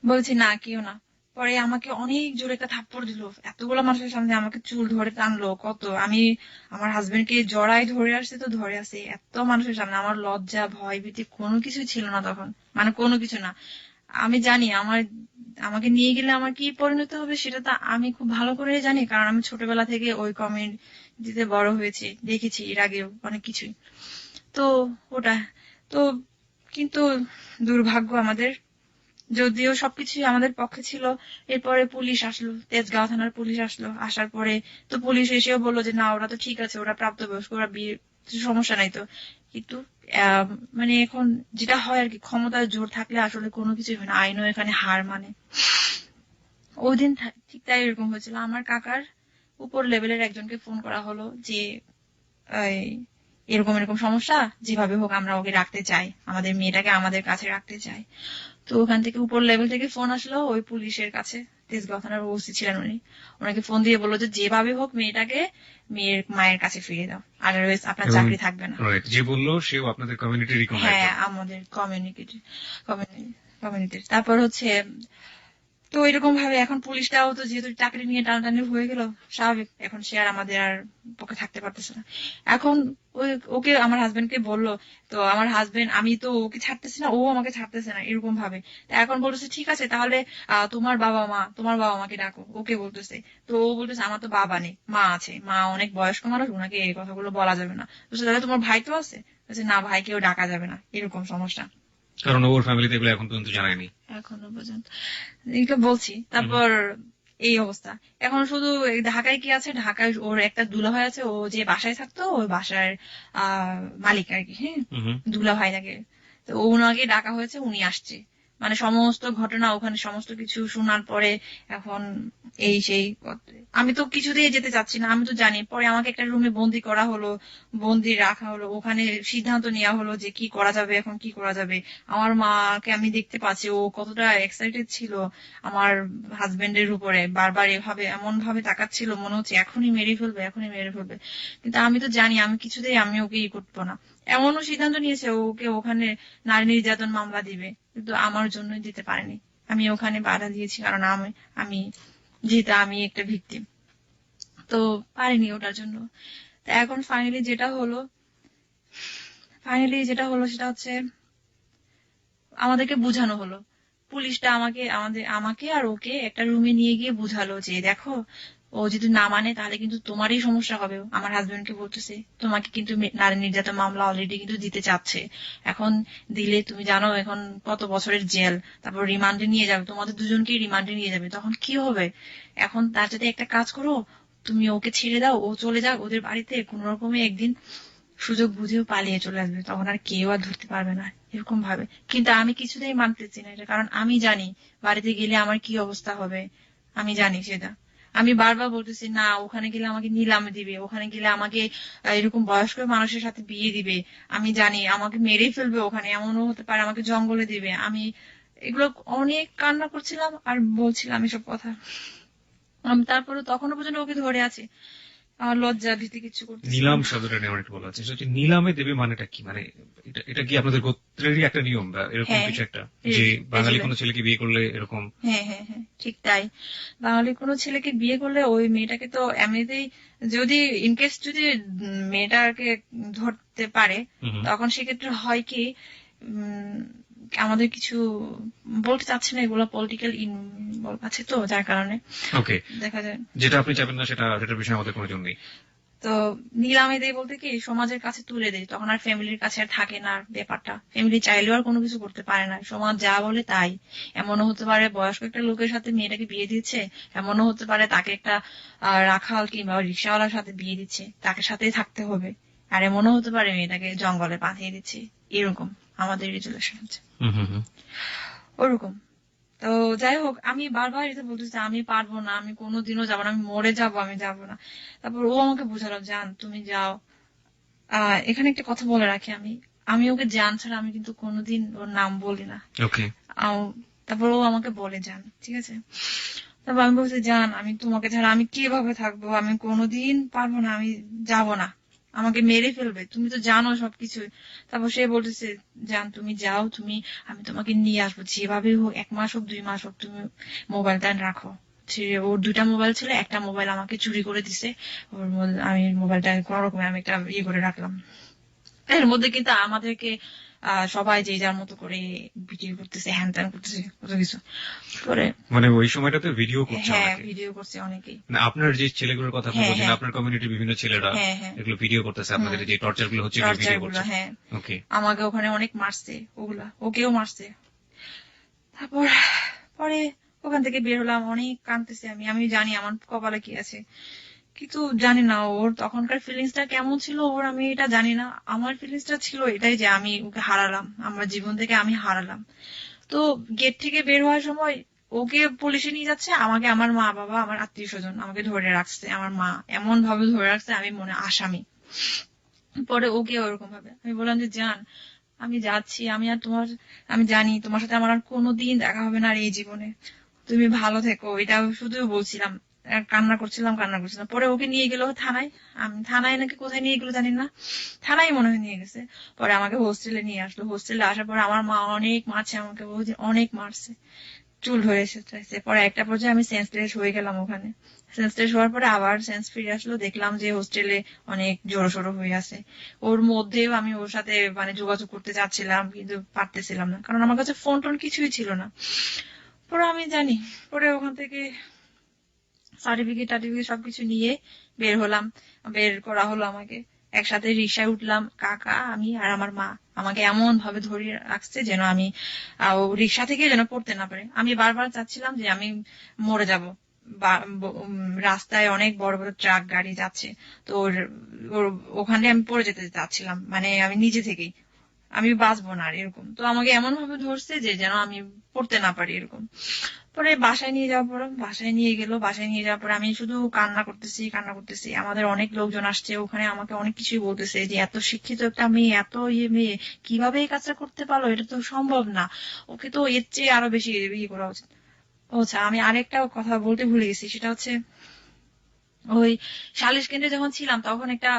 S2: বলছি না কেউ না। পরে আমাকে অনেক জোরে একটা থাপ্পড় দিল, এতগুলো মানুষের সামনে আমাকে চুল ধরে টানলো কত। আমি আমার হাজবেন্ড কে জড়াই ধরে আসছে, তো ধরে আসছে এত মানুষের সামনে। আমার লজ্জা ভয় ভীতি কোনো কিছু ছিল না তখন, মানে কোনো কিছু না। আমি জানি আমাকে নিয়ে গেলে আমার কি পরিণত হবে সেটা তো আমি খুব ভালো করে জানি, কারণ আমি ছোটবেলা থেকে ওই কমিউনিটিতে বড় হয়েছি, দেখেছি এর আগেও অনেক কিছুই। তো ওটা তো, কিন্তু দুর্ভাগ্য আমাদের, যদিও সবকিছুই আমাদের পক্ষে ছিল। এরপরে পুলিশ আসলো, তেজগাঁও থানার পুলিশ আসলো। আসার পরে তো পুলিশ এসেও বললো যে না, ওরা তো ঠিক আছে, ওরা প্রাপ্তবয়স্ক, ওরা বিয়ে, সমস্যা নাই তো। কিন্তু মানে এখন যেটা হয় আর কি, ক্ষমতার জোর থাকলে আসলে কোনো কিছুই হয় না, আইনও এখানে হার মানে। ওই দিন ঠিক তাই এরকম হয়েছিল। আমার কাকার উপর লেভেলের একজনকে ফোন করা হলো যে এরকম এরকম সমস্যা, যেভাবে হোক আমরা ওকে রাখতে চাই, আমাদের মেয়েটাকে আমাদের কাছে রাখতে চাই। তো ওখান থেকে উপর লেভেল থেকে ফোন আসলো ওই পুলিশের কাছে, তেজগাঁও থানার ওসি ছিলেন উনি। ওনাকে ফোন দিয়ে বললো যে যেভাবে হোক মেয়েটাকে মেয়ের মায়ের কাছে ফিরিয়ে দাও, আদারওয়াইজ আপনার চাকরি থাকবে না।
S1: যে বললো সেও আপনাদের কমিউনিটির?
S2: হ্যাঁ, আমাদের কমিউনিটির। তারপর হচ্ছে তো এরকম ভাবে এখন পুলিশটাও তো যেহেতু চাকরি নিয়ে টানাটানি হয়ে গেল, স্বাভাবিক এখন সে আর আমাদের আর পক্ষে থাকতে পারতেছে না। এখন ওকে আমার হাজবেন্ডকে বললো, তো আমার হাজবেন্ড, আমি তো ওকে ছাড়তেছি না, ও আমাকে ছাড়তেছে না, এরকম ভাবে। তা এখন বলতেছে ঠিক আছে তাহলে তোমার বাবা মাকে ডাকো, ওকে বলতেছে। তো ও বলতেছে আমার তো বাবা নেই, মা আছে, মা অনেক বয়স্ক মানুষ, ওনাকে এই কথাগুলো বলা যাবে না। তো তাহলে তোমার ভাই তো আছে, বলছে না ভাইকেও ডাকা যাবে না, এরকম সমস্যা।
S1: কারণ ওর ফ্যামিলিতে এগুলো এখন পর্যন্ত জানায়নি।
S2: এখনো পর্যন্ত এগুলো বলছি। তারপর এই অবস্থা। এখন শুধু এই ঢাকায় কি আছে, ঢাকায় ওর একটা দুলাভাই আছে, ও যে বাসায় থাকতো ওই বাসার মালিক আর কি, হ্যাঁ, দুলাভাই থাকে। তো ওনাকে ডাকা হয়েছে, উনি আসছে, মানে সমস্ত ঘটনা ওখানে সমস্ত কিছু শোনার পরে এখন এই সেই আমি তো কিছুতেই যেতে চাচ্ছি না। আমি তো জানি, পরে আমাকে একটা রুমে বন্দি করা হলো, বন্দি রাখা হলো, ওখানে সিদ্ধান্ত নেওয়া হলো যে কি করা যাবে, এখন কি করা যাবে। আমার মাকে আমি দেখতে পাচ্ছি ও কতটা এক্সাইটেড ছিল আমার হাজবেন্ডের উপরে, বারবার এভাবে এমন ভাবে তাকাচ্ছিল, মনে হচ্ছে এখনই মেরে ফেলবে, এখনই মেরে ফেলবে। কিন্তু আমি তো জানি আমি কিছুতেই আমি ওকে করবো না। এমনও সিদ্ধান্ত নিয়েছে ওকে ওখানে নারী নির্যাতন মামলা দিবে, কিন্তু আমার জন্যই দিতে পারেনি। আমি ওখানে বাধা দিয়েছি, কারণ আমি যেহেতু আমি একটা ভিকটিম, তো পারিনি ওটার জন্য। তো এখন ফাইনালি যেটা হলো সেটা হচ্ছে আমাদেরকে বুঝানো হলো। পুলিশটা আমাকে আর ওকে একটা রুমে নিয়ে গিয়ে বুঝালো যে দেখো, ও যদি না মানে তাহলে কিন্তু তোমারই সমস্যা হবে। আমার হাজবেন্ডকে বলতেছে তোমাকে কিন্তু নারী নির্যাতন মামলা অলরেডি কিন্তু দিতে চাচ্ছে, এখন দিলে তুমি জানো এখন কত বছরের জেল, তারপর রিমান্ডে নিয়ে যাবে, তোমাদের দুজনকেই রিমান্ডে নিয়ে যাবে, তখন কি হবে। এখন তার সাথে একটা কাজ করো, তুমি ওকে ছেড়ে দাও, ও চলে যাক ওদের বাড়িতে, কোন রকমে একদিন সুযোগ বুঝেও পালিয়ে চলে আসবে, তখন আর কেউ আর ধরতে পারবে না, এরকম ভাবে। কিন্তু আমি কিছুতেই মানতেছি না এটা, কারণ আমি জানি বাড়িতে গেলে আমার কি অবস্থা হবে, আমি জানি সেটা। আমি বারবার বলতেছি না, ওখানে গেলে আমাকে নিলামে দিবে, ওখানে গেলে আমাকে এরকম বয়স্ক মানুষের সাথে বিয়ে দিবে, আমি জানি আমাকে মেরে ফেলবে, ওখানে এমনও হতে পারে আমাকে জঙ্গলে দিবে। আমি এগুলো অনেক কান্না করছিলাম আর বলছিলাম এসব কথা। আমি তারপরে তখনও পর্যন্ত ওকে ধরে আছি, আমার লজ্জা ভীতি কিছু করতেছি না।
S1: নিলাম শব্দটা নিয়ে অনেক বলা আছে, সেটা নিলামে দেবে মানেটা কি? মানে এটা কি আপনাদের গোত্রেরই একটা নিয়ম বা এরকম
S2: হ্যাঁ,
S1: কিছু একটা, যে বাঙালি কোনো ছেলেকে বিয়ে করলে এরকম?
S2: হ্যাঁ হ্যাঁ হ্যাঁ, ঠিক তাই। বাঙালি কোনো ছেলেকে বিয়ে করলে ওই মেয়েটাকে তো এমনিতেই, যদি ইনকেস যদি মেয়েটাকে ধরতে পারে, তখন সেক্ষেত্রে হয় কি, উম, আমাদের কিছু বলতে চাচ্ছে না, এগুলো পলিটিক্যাল আছে তো, যার কারণে
S1: ওকে,
S2: দেখা যায়
S1: যেটা আপনি চাইবেন না সেটার বিষয়ে আমাদের কোনো জন্য নেই।
S2: তো নিলামে দেয় বলতে কি সমাজের কাছে তুলে দেয়, তখন আর ফ্যামিলির কাছে আর থাকে না ব্যাপারটা। ফ্যামিলি চাইলেও আর কোনো কিছু করতে পারে না, সমাজ যা বলে তাই। এমনও হতে পারে বয়স্ক একটা লোকের সাথে মেয়েটাকে বিয়ে দিচ্ছে, এমনও হতে পারে তাকে একটা রাখাল কিংবা রিক্সাওয়ালার সাথে বিয়ে দিচ্ছে, তাকে সাথেই থাকতে হবে। আর এমনও হতে পারে মেয়েটাকে জঙ্গলে পাঠিয়ে দিচ্ছে, এরকম আমাদের রিলেশন আছে ওরকম। তো যাই হোক, আমি বারবার এটা বলতেছি আমি পারবো না, আমি কোনোদিনও যাবো না, আমি মরে যাবো, আমি যাবো না। তারপর ও আমাকে বুঝালো জান তুমি যাও। এখানে একটা কথা বলে রাখি, আমি আমি ওকে জান ছাড়া আমি কিন্তু কোনোদিন ওর নাম বলি না।
S1: ওকে।
S2: তারপর ও আমাকে বলে যান, ঠিক আছে। তারপর আমি বলছি জান আমি তোমাকে ছাড়া আমি কিভাবে থাকবো, আমি কোনোদিন পারবো না, আমি যাব না, আমাকে মেরে ফেলবে, তুমি তো জানো সবকিছু। তারপর সে বলতেছে জান তুমি যাও, আমি তোমাকে নিয়ে আসবো যেভাবে হোক, 1 মাস হোক 2 মাস হোক, তুমি মোবাইলটা রাখো। ওর 2টা মোবাইল ছিল, একটা মোবাইল আমাকে চুরি করে দিছে, আমি মোবাইলটা কোন রকমে আমি একটা করে রাখলাম। এর মধ্যে কিন্তু আমাদেরকে সবাই যে যার মতো করে ভিডিও করতেছে, হ্যান ত্যান করতেছে, কত কিছু করে।
S1: মানে ওই সময়টাতে ভিডিও করছে?
S2: হ্যাঁ, ভিডিও করছে অনেকেই।
S1: মানে আপনার যে ছেলেগুলোর কথা আপনি বলছেন, আপনার কমিউনিটির বিভিন্ন ছেলেরা এগুলো ভিডিও করতেছে, আপনাদের যে টর্চার গুলো হচ্ছে ভিডিও করছে?
S2: হ্যাঁ,
S1: ওকে।
S2: আমাকে ওখানে অনেক মারছে, ওকেও মারছে। তারপর পরে ওখান থেকে বের হলাম, অনেক কাঁদতেছি আমি, আমি জানি আমার কপালে কি আছে, কিন্তু জানি না ওর তখনকার ফিলিংসটা কেমন ছিল, আমি এটা জানি না। আমার ফিলিংসটা ছিল এটাই যে আমি ওকে হারালাম, আমার জীবন থেকে আমি হারালাম। তো গেট থেকে বের হওয়ার সময় ওকে পুলিশে নিয়ে যাচ্ছে, আমাকে আমার মা বাবা আমার আত্মীয় স্বজন আমাকে ধরে রাখছে, আমার মা এমন ভাবে ধরে রাখছে আমি মনে আসামি। পরে ওকে ওরকম ভাবে আমি বললাম যে জান আমি যাচ্ছি, আমি জানি তোমার সাথে আমার আর কোনোদিন দেখা হবে না আর এই জীবনে, তুমি ভালো থেকো, এটা শুধু বলছিলাম। কান্না করছিলাম। পরে ওকে নিয়ে গেল থানায়, আমি থানায় নাকি কোথায় নিয়ে গেলো জানি না, থানায় মনে হয় নিয়ে গেছে। পরে আমাকে হোস্টেলে নিয়ে আসলো, হোস্টেলে আসার পরে আমার মা অনেক মারছে আমাকে, অনেক মারছে, চুল ধরে এসেছে। পরে একটা পর্যায়ে আমি সেন্সলেস হয়ে গেলাম ওখানে। সেন্সলেস হওয়ার পরে আবার সেন্স ফিরে আসলো, দেখলাম যে হোস্টেলে অনেক জোরো সোরো হয়ে আছে। ওর মধ্যেও আমি ওর সাথে মানে যোগাযোগ করতে চাচ্ছিলাম, কিন্তু পারতেছিলাম না, কারণ আমার কাছে ফোন টোন কিছুই ছিল না। পরে আমি জানি, পরে ওখান থেকে সার্টিফিকেট সবকিছু নিয়ে বের করা হলো আমাকে। একসাথে রিক্সায় উঠলাম, কাকা, আমি আর আমার মা। আমাকে এমন ভাবে ধরে রাখছে যেন আমি রিক্সা থেকে যেন পড়তে না পারে। আমি বারবার চাচ্ছিলাম যে আমি মরে যাব। রাস্তায় অনেক বড় বড় ট্রাক গাড়ি যাচ্ছে, তো ওখানে আমি পড়ে যেতে চাচ্ছিলাম, মানে আমি নিজে থেকেই আমি বাঁচবো না আর এরকম। তো আমাকে এমন ভাবে ধরছে যে যেন আমি পড়তে না পারি এরকম। পরে বাসায় নিয়ে যাওয়ার পর, বাসায় নিয়ে গেল, বাসায় নিয়ে যাওয়ার পরে আমি শুধু কান্না করতেছি কান্না করতেছি। আমাদের অনেক লোকজন আসছে, ওখানে আমাকে অনেক কিছুই বলতেছে যে এত শিক্ষিত একটা মেয়ে, এত ইয়ে মেয়ে, কিভাবে এই কাজটা করতে পারলো, এটা তো সম্ভব না, ওকে তো এর চেয়ে আরো বেশি ইয়ে করা উচিত। আচ্ছা, আমি আরেকটা কথা বলতে ভুলে গেছি, সেটা হচ্ছে ওই সালিশ কেন্দ্রে যখন ছিলাম তখন একটা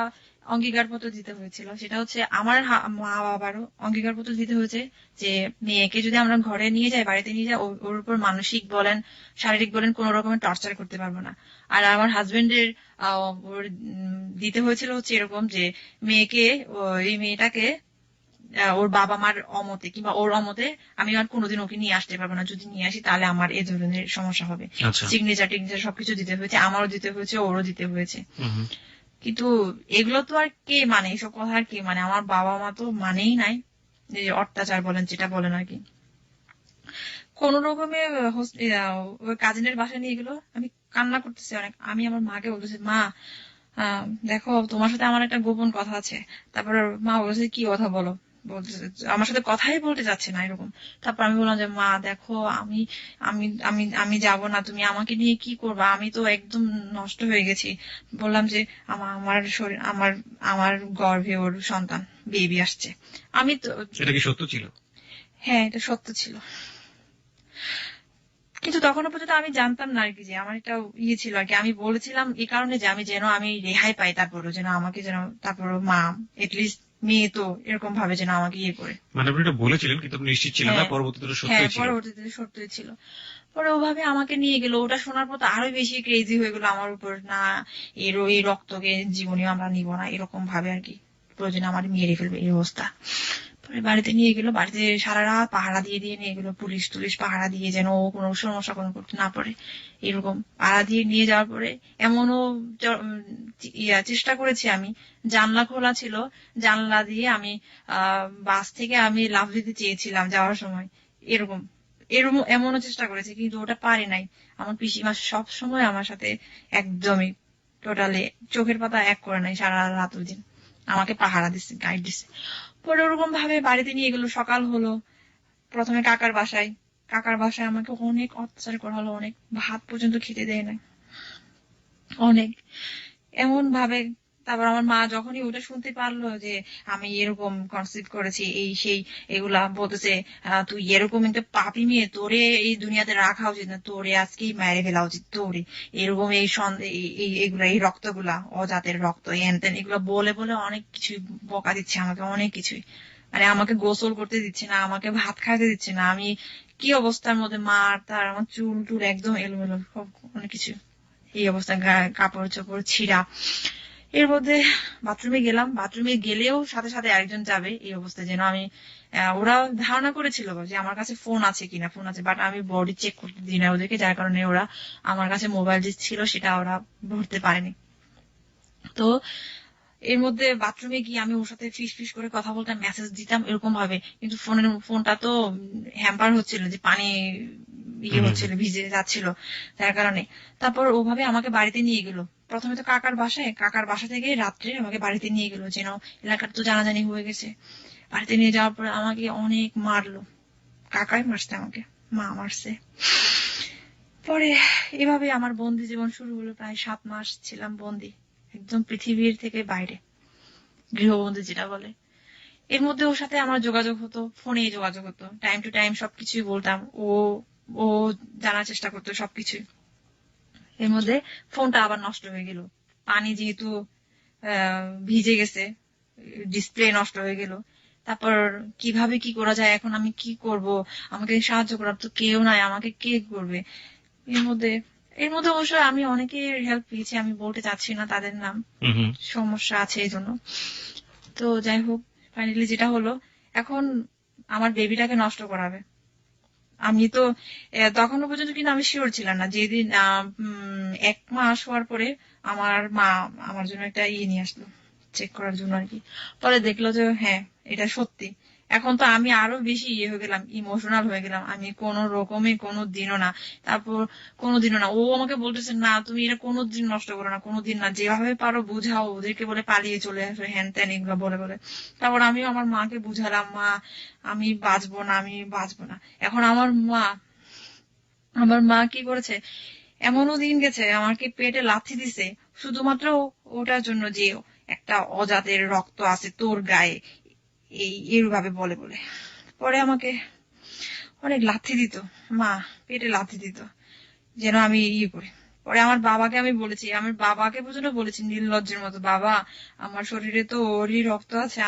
S2: অঙ্গীকারপত্র দিতে হয়েছিল। সেটা হচ্ছে আমার মা বাবারও অঙ্গীকারপত্র দিতে হয়েছে যে মেয়েকে যদি আমরা ঘরে নিয়ে যাই, বাড়িতে নিয়ে যাই, ওর উপর মানসিক বলেন শারীরিক বলেন কোন রকমের টর্চার করতে পারবো না। আর আমার হাজবেন্ডের ওর দিতে হয়েছিল হচ্ছে এরকম যে মেয়েকে, এই মেয়েটাকে ওর বাবা মার অমতে কিংবা ওর অমতে আমি আর কোনোদিন ওকে নিয়ে আসতে পারবো না, যদি নিয়ে আসি তাহলে আমার এ ধরনের সমস্যা হবে।
S1: আচ্ছা।
S2: সিগনেচার টিগনেচার সবকিছু দিতে হয়েছে, আমারও দিতে হয়েছে, ওরও দিতে হয়েছে। কিন্তু এগুলো তো আর কে মানে, এসব কথা আর কে মানে, আমার বাবা মা তো মানেই নাই। যে অত্যাচার বলেন যেটা বলেন আর কি। কোন রকমে ওই কাজিনের বাসায় নিয়ে গেলো, আমি কান্না করতেছি অনেক। আমি আমার মাকে বলতেছি, মা দেখো তোমার সাথে আমার একটা গোপন কথা আছে। তারপর মা বলছে, কি কথা বলো, বলতেছে আমার সাথে কথাই বলতে যাচ্ছে না এরকম। তারপর আমি বললাম যে মা দেখো, আমি আমি আমি আমি যাব না, তুমি আমাকে নিয়ে কি করবা, আমি তো একদম নষ্ট হয়ে গেছি। বললাম যে আমার শরীর, আমার আমার গর্ভে ওর সন্তান, বেবি আসছে। আমি তো,
S1: এটা কি সত্য ছিল?
S2: হ্যাঁ, এটা সত্য ছিল। কিন্তু তখনও পর্যন্ত আমি জানতাম না আর কি যে আমার একটা ইয়ে ছিল আর কি। আমি বলেছিলাম এই কারণে যে আমি যেন আমি রেহাই পাই, তারপরও যেন আমাকে যেন, তারপরও মা এটলিস্ট মেয়ে তো এরকম ভাবে যেন আমাকে ইয়ে করে।
S1: মানে আপনি এটা বলেছিলেন কিন্তু আপনি নিশ্চিত ছিলেন না,
S2: হ্যাঁ,
S1: পরবর্তীতে
S2: হ্যাঁ,
S1: সত্যই ছিল?
S2: পরবর্তীতে সত্যই ছিল। পরে ওভাবে আমাকে নিয়ে গেল। ওটা শোনার পর তো আরো বেশি ক্রেজি হয়ে গেল আমার উপর। না, এই রক্তকে জীবনেও আমরা নিব না এরকম ভাবে আর কি, প্রয়োজনে আমার মেরে ফেলবে এই অবস্থা। পরে বাড়িতে নিয়ে গেল, বাড়িতে সারা রাত পাহারা দিয়ে দিয়ে নিয়ে গেল, পুলিশ টুলিশ পাহারা দিয়ে, যেন ও কোনো সমস্যা কোনো করতে না পারে এরকম পাহারা দিয়ে নিয়ে যাওয়ার পরে এমনও চেষ্টা করেছি আমি, জানলা খোলা ছিল, জানলা দিয়ে আমি বাস থেকে আমি লাফ দিতে চেয়েছিলাম যাওয়ার সময় এরকম। এরকম এমনও চেষ্টা করেছি, কিন্তু ওটা পারি নাই। আমার পিসিমা সব সময় আমার সাথে একদমই টোটালি চোখের পাতা এক করে নাই, সারা রাত ওই দিন আমাকে পাহারা দিচ্ছে, গাইড দিচ্ছে। পরে ওরকম ভাবে বাড়িতে নিয়ে গেলো, সকাল হলো, প্রথমে কাকার বাসায়। কাকার বাসায় আমাকে অনেক অত্যাচার করা হলো, অনেক, ভাত পর্যন্ত খেতে দেয় না, অনেক এমন ভাবে। তারপর আমার মা যখনই ওটা শুনতে পারলো যে আমি এরকম কনসিভ করেছি এই সেই, এগুলা বলতেছে তুই এরকম একটা পাপী মেয়ে, তোরে এই দুনিয়াতে রাখা উচিত না, তোরে আজকেই মেরে ফেলা উচিত, তোরে এরকম এগুলা, এই রক্তগুলা অজাতের রক্ত, হ্যান ত্যান, এগুলা বলে বলে অনেক কিছুই বকা দিচ্ছে আমাকে, অনেক কিছুই। মানে আমাকে গোসল করতে দিচ্ছে না, আমাকে ভাত খাইতে দিচ্ছে না, আমি কি অবস্থার মধ্যে, মার তার, আমার চুল টুল একদম এলোমেলো, সব অনেক কিছু এই অবস্থা, কাপড় চোপড় ছিঁড়া। এর মধ্যে বাথরুমে গেলাম, বাথরুমে গেলেও সাথে সাথে আরেকজন যাবে এই অবস্থায়, যেন আমি ওরা ধারণা করেছিল যে আমার কাছে ফোন আছে কিনা, ফোন আছে, বাট আমি বডি চেক করতে দিই না ওদেরকে, যার কারণে ওরা আমার কাছে মোবাইল যে ছিল সেটা ওরা ধরতে পারেনি। তো এর মধ্যে বাথরুমে গিয়ে আমি ওর সাথে ফিস ফিস করে কথা বলতাম, মেসেজ দিতাম এরকম ভাবে, কিন্তু ফোনটা তো হ্যাম্পার হচ্ছিল, যে পানি ইয়ে হচ্ছিল, ভিজে যাচ্ছিল, যার কারণে। তারপর ওভাবে আমাকে বাড়িতে নিয়ে গেল। প্রথমে তো কাকার বাসায়, কাকার বাসা থেকে রাত্রে আমাকে বাড়িতে নিয়ে গেল, যেন এলাকার তো জানাজানি হয়ে গেছে। বাড়িতে নিয়ে যাওয়ার পরে আমাকে অনেক মারলো, কাকাই মারছে আমাকে, মা মারছে। পরে এভাবে আমার বন্দি জীবন শুরু হলো। প্রায় 7 মাস ছিলাম বন্দি, একদম পৃথিবীর থেকে বাইরে, গৃহবন্দী যেটা বলে। এর মধ্যে ওর সাথে আমার যোগাযোগ হতো, ফোনে যোগাযোগ হতো, টাইম টু টাইম সবকিছুই বলতাম, ও ও জানার চেষ্টা করতো সবকিছুই। এর মধ্যে ফোনটা আবার নষ্ট হয়ে গেল, পানি যেহেতু ভিজে গেছে, ডিসপ্লে নষ্ট হয়ে গেল। তারপর কিভাবে কি করা যায়, এখন আমি কি করব, আমাকে সাহায্য করার তো কেউ নাই, আমাকে কে করবে। এর মধ্যে অবশ্য আমি অনেকের হেল্প পেয়েছি, আমি বলতে চাচ্ছি না তাদের নাম, সমস্যা আছে এই জন্য। তো যাই হোক, ফাইনালি যেটা হলো, এখন আমার বেবিটাকে নষ্ট করাবে। আমি তো তখনও পর্যন্ত কিন্তু আমি শিওর ছিলাম না। যেদিন 1 মাস হওয়ার পরে আমার মা আমার জন্য একটা ইয়ে নিয়ে আসলো, চেক করার জন্য আর কি। পরে দেখলো যে হ্যাঁ এটা সত্যি। এখন তো আমি আরো বেশি হয়ে গেলাম, ইমোশনাল হয়ে গেলাম। আমি কোন রকমে কোনোদিনও না, তারপর কোনোদিনও না। ও আমাকে বলতেছে না তুমি এটা কোনোদিন নষ্ট করো না, কোনোদিন না, যেভাবে পারো বুঝাও ওদেরকে, বলে পালিয়ে চলে আসো হ্যান ত্যান এগুলো বলে বলে। তারপর আমিও আমার মাকে বুঝালাম, মা আমি বাঁচবো না, আমি বাঁচবো না। এখন আমার মা কি করেছে, এমনও দিন গেছে আমাকে পেটে লাথি দিছে শুধুমাত্র ওটার জন্য যে একটা অজাতের রক্ত আছে তোর গায়ে, এইভাবে বলে বলে। পরে আমাকে অনেক লাথি দিত, মা পেটে লাথি দিত যেন আমি করি। পরে আমার বাবাকে আমি বলেছি, আমার বাবাকে পর্যন্ত বলেছি নির্লজ্জের মতো, বাবা আমার শরীরে তো ওরই রক্ত আছে,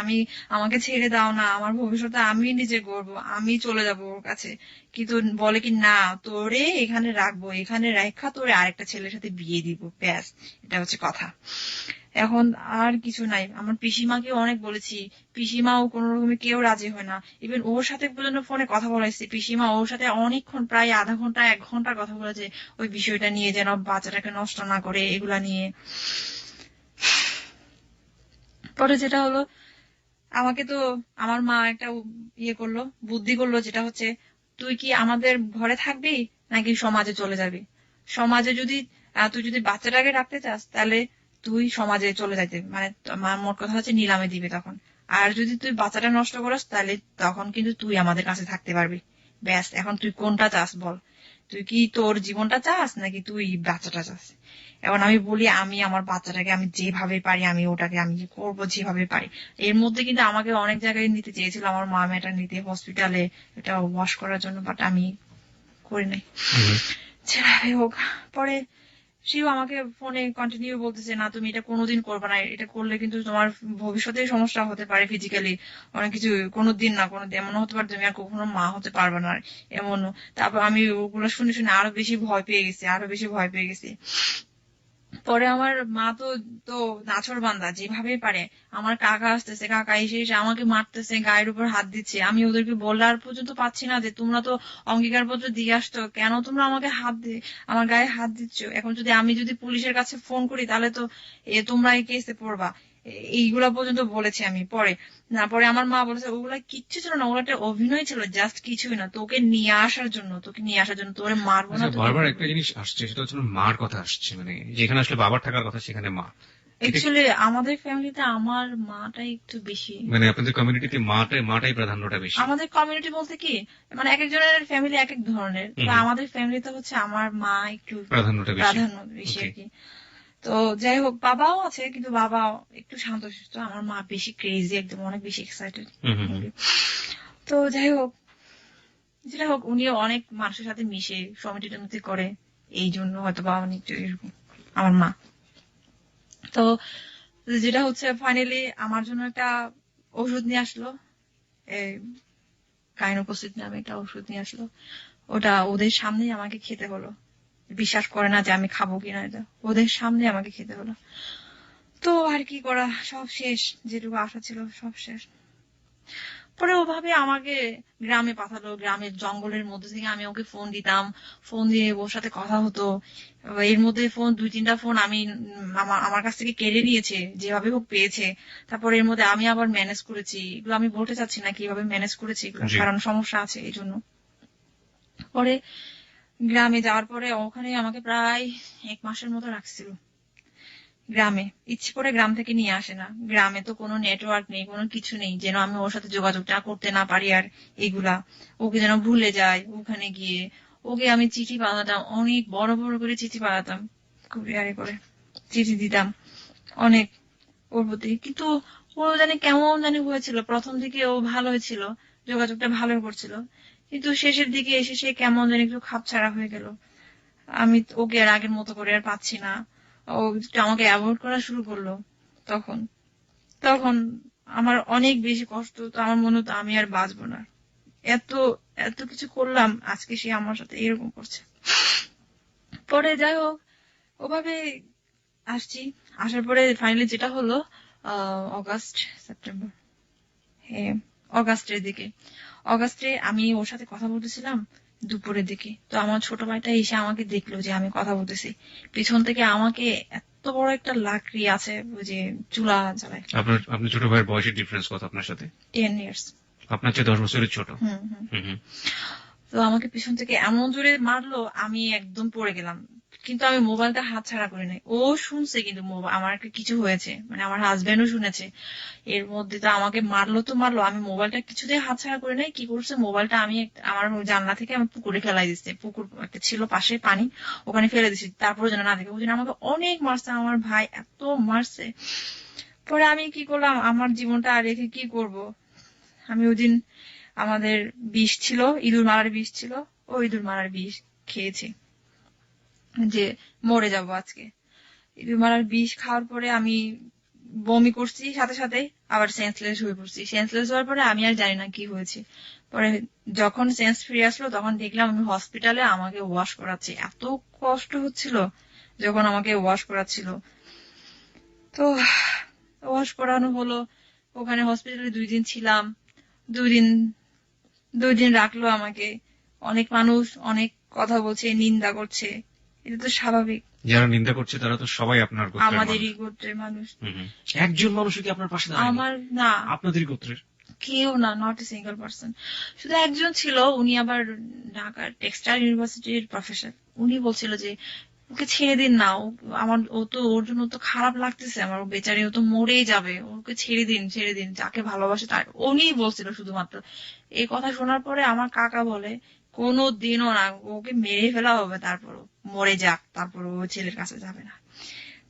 S2: আমাকে ছেড়ে দাও না, আমার ভবিষ্যতে আমি নিজে গড়বো, আমি চলে যাব ওর কাছে। কিন্তু বলে কি না, তোরে এখানে রাখবো, এখানে রাখা তোরে আরেকটা ছেলের সাথে বিয়ে দিব, ব্যাস এটা হচ্ছে কথা। এখন আর কিছু নাই। আমার পিসিমাকে অনেক বলেছি, পিসিমাও কোন রকমে কেউ রাজি হয় না। ইভেন ওর সাথে পর্যন্ত ফোনে কথা বলাইছি, পিসিমা ওর সাথে অনেকক্ষণ প্রায় আধা ঘন্টা 1 ঘন্টা কথা বলেছে ওই বিষয়টা নিয়ে, যেন বাচ্চাটাকে নষ্ট না করে এগুলা নিয়ে। পরে যেটা হলো, আমাকে তো আমার মা একটা করলো, বুদ্ধি করলো, যেটা হচ্ছে তুই কি আমাদের ঘরে থাকবি নাকি সমাজে চলে যাবি। সমাজে যদি তুই যদি বাচ্চাটাকে রাখতে চাস তাহলে তুই সমাজে চলে যাইতে, মানে আমার মোট কথা হচ্ছে নিলামে দিবে তখন। আর যদি তুই বাচ্চাটা নষ্ট করিস তাহলে তখন কিন্তু তুই আমাদের কাছে থাকতে পারবি। ব্যাস এখন তুই কোনটা চাস বল, তুই কি তোর জীবনটা চাস নাকি তুই বাচ্চাটা চাস। এখন আমি বলি আমি আমার বাচ্চাটাকে আমি যেভাবে পারি আমি ওটাকে আমি করবো যেভাবে পারি। এর মধ্যে কিন্তু আমাকে অনেক জায়গায় নিতে চেয়েছিল আমার মা, এটা নিতে হসপিটালে, এটা ওয়াশ করার জন্য, বাট আমি করি নাই। যেভাবে হোক পরে সেও আমাকে ফোনে কন্টিনিউ বলতেছে না তুমি এটা কোনোদিন করবে না, এটা করলে কিন্তু তোমার ভবিষ্যতে সমস্যা হতে পারে, ফিজিক্যালি অনেক কিছু, কোনোদিন না কোনোদিন এমন হতে পারে তুমি আর কখনো মা হতে পারবে না এমনও। তারপর আমি ওগুলো শুনে শুনে আরো বেশি ভয় পেয়ে গেছি, আরো বেশি ভয় পেয়ে গেছি। পরে আমার মা তো তো নাছোড়বান্দা, যেভাবে পারে। আমার কাকা আসতেছে, কাকা এসে এসে আমাকে মারতেছে, গায়ের উপর হাত দিচ্ছে। আমি ওদেরকে বলার পর্যন্ত পাচ্ছি না যে তোমরা তো অঙ্গীকারপত্র দিয়ে আসছো, কেন তোমরা আমাকে আমার গায়ে হাত দিচ্ছ। এখন আমি যদি পুলিশের কাছে ফোন করি তাহলে তো তোমরা এই কেসে পড়বা। এইগুলা পর্যন্ত বলেছি আমি। পরে আমার মা বলেছে ওগুলা কিচ্ছু ছিল না, ওগুলো একটা অভিনয় ছিল, জাস্ট কিছুই না, তোকে নিয়ে আসার জন্য তোরে মারবো না।
S1: বারবার একটা জিনিস আসছে, সেটা হচ্ছে মার কথা আসছে, মানে যেখানে আসলে বাবার থাকার কথা সেখানে মা।
S2: অ্যাকচুয়ালি আমাদের ফ্যামিলিতে আমার মাটাই একটু বেশি,
S1: মানে আপনাদের কমিউনিটিতে মাটাই প্রাধান্যটা বেশি।
S2: আমাদের কমিউনিটি বলতে কি, মানে এক একজনের ফ্যামিলি এক এক ধরনের, তো আমাদের ফ্যামিলিতে হচ্ছে আমার মা একটু
S1: প্রাধান্য
S2: বেশি আর কি। তো যাই হোক, বাবাও আছে কিন্তু বাবা একটু শান্তশিষ্ট, আমার মা বেশি ক্রেজি, একদম অনেক বেশি এক্সাইটেড। তো যাই হোক, যেটা হোক, উনিও অনেক মানুষের সাথে মিশে সমিতি টমিতি করে, এই জন্য হয়তো বা অনেক এরকম আমার মা। তো যেটা হচ্ছে ফাইনালি আমার জন্য একটা ওষুধ নিয়ে আসলো, গাইনোকোসিড নামে একটা ওষুধ নিয়ে আসলো। ওটা ওদের সামনেই আমাকে খেতে হলো। বিশ্বাস করে না যে আমি খাবো কিনা, এটা ওদের সামনে আমাকে খেতে হলো। তো আর কি করা, সব শেষ, যেটুকু আশা ছিল সব শেষ। পরে ওভাবে আমাকে গ্রামে পাঠালো, গ্রামের জঙ্গলের মধ্যে থেকে আমি ওকে ফোন দিতাম, ফোন দিয়ে ওর সাথে কথা হতো। এর মধ্যে 2-3টা ফোন আমি আমার কাছ থেকে কেড়ে নিয়েছে, যেভাবে হোক পেয়েছে। তারপর এর মধ্যে আমি আবার ম্যানেজ করেছি, এগুলো আমি বলতে চাচ্ছি না কিভাবে ম্যানেজ করেছি, কারণ সমস্যা আছে এই জন্য। পরে গ্রামে যাওয়ার পরে ওখানে আমাকে প্রায় 1 মাসের মতো রাখছিল গ্রামে। ইচ্ছে করে গ্রাম থেকে নিয়ে আসে না, গ্রামে তো কোনো নেটওয়ার্ক নেই, কোনো কিছু নেই, যেন আমি ওর সাথে যোগাযোগটা করতে না পারি। আর এগুলা ওকে যেন ভুলে যায়। ওখানে গিয়ে ওকে আমি চিঠি পাঠাতাম, অনেক বড় বড় করে চিঠি পাঠাতাম, কুরিয়ারে করে চিঠি দিতাম অনেক ওর প্রতি। কিন্তু ও জানি কেমন জানি হয়েছিল, প্রথম দিকে ও ভালো হয়েছিল, যোগাযোগটা ভালো করছিল, কিন্তু শেষের দিকে এসে সে কেমন জানি একটু খাপছাড়া হয়ে গেল। আমি ওকে আর আগের মতো করে আর পাচ্ছি না, ও একটু আমাকে অ্যাভয়েড করা শুরু করলো। তখন তখন আমার অনেক বেশি কষ্ট, তো আমার মনে হতো আমি আর বাঁচবো না, এত এত কিছু করলাম, আজকে সে আমার সাথে এরকম করছে। পরে যাই হোক, ওভাবে আসছি, আসার পরে ফাইনালি যেটা হলো অগাস্ট সেপ্টেম্বর, হ্যাঁ অগাস্টের দিকে, অগাস্টে আমি ওর সাথে কথা বলতেছিলাম দুপুরের দিকে। তো আমার ছোট ভাইটা এসে আমাকে দেখলো যে আমি কথা বলতেছি, পিছন থেকে আমাকে এত বড় একটা লাকড়ি আছে ওই যে চুলা জ্বালায়।
S1: আপনার ছোট ভাইয়ের বয়সের ডিফারেন্স কত আপনার সাথে?
S2: 10 years।
S1: আপনার চেয়ে 10 বছরের ছোট।
S2: হুম হুম। তো আমাকে পিছন থেকে এমন জোরে মারলো, আমি একদম পড়ে গেলাম, কিন্তু আমি মোবাইলটা হাতছাড়া করি নাই। ও শুনছে কিন্তু আমার একটা কিছু হয়েছে, মানে আমার হাজবেন্ডও শুনেছে। এর মধ্যে তো আমাকে মারলো তো মারলো, আমি মোবাইলটা কিছুতেই হাতছাড়া করি নাই। কি করছে, মোবাইলটা আমি আমার জানলা থেকে আমি পুকুরে ফেলাই দিচ্ছে। পুকুর একটা ছিল পাশে পানি, ওখানে ফেলে দিচ্ছি, তারপরে যেন না দেখে। ওই জন্য আমাকে অনেক মারছে, আমার ভাই এত মারছে। পরে আমি কি করলাম, আমার জীবনটা আর রেখে কি করব। আমি ওই দিন আমাদের বিষ ছিল, ইঁদুর মারার বিষ ছিল, ওই ইঁদুর মারার বিষ খেয়েছি যে মরে যাব আজকে। ইঁদুর মারার বিষ খাওয়ার পরে আমি বমি করছি, সাথে সাথে আবার সেন্সলেস হয়ে পড়ছি। সেন্সলেস হওয়ার পরে আমি আর জানি না কি হয়েছে। পরে যখন সেন্স ফিরে আসলো তখন দেখলাম আমি হসপিটালে, আমাকে ওয়াশ করাচ্ছে। এত কষ্ট হচ্ছিল যখন আমাকে ওয়াশ করাচ্ছিল। তো ওয়াশ করানো হলো, ওখানে হসপিটালে 2 দিন ছিলাম। 2 দিন রাখলো আমাকে। অনেক মানুষ অনেক কথা বলছে, নিন্দা করছে, এটা তো স্বাভাবিক।
S1: যারা নিন্দা করছে তারা তো সবাই আপনার গোত্রের মানুষ।
S2: আমাদেরই গোত্রের মানুষ।
S1: একজন মানুষও কি আপনার পাশে দাঁড়ায়নি?
S2: আমার না,
S1: আপনাদের গোত্রের
S2: কেউ না, নট এ সিঙ্গেল পার্সন। শুধু একজন ছিল, উনি আবার ঢাকার টেক্সটাইল ইউনিভার্সিটির প্রফেসর। উনি বলছিল যে ওকে ছেড়ে দিন না, ওর জন্য তো খারাপ লাগতেছে আমার, ও বেচারি, ও তো মরেই যাবে, ওকে ছেড়ে দিন ছেড়ে দিন, যাকে ভালোবাসে তার। উনিই বলছিল শুধুমাত্র। এই কথা শোনার পরে আমার কাকা বলে কোনো দিনও না, ওকে মেরে ফেলা হবে, তারপর মরে যাক, তারপর ও ছেলের কাছে যাবে না।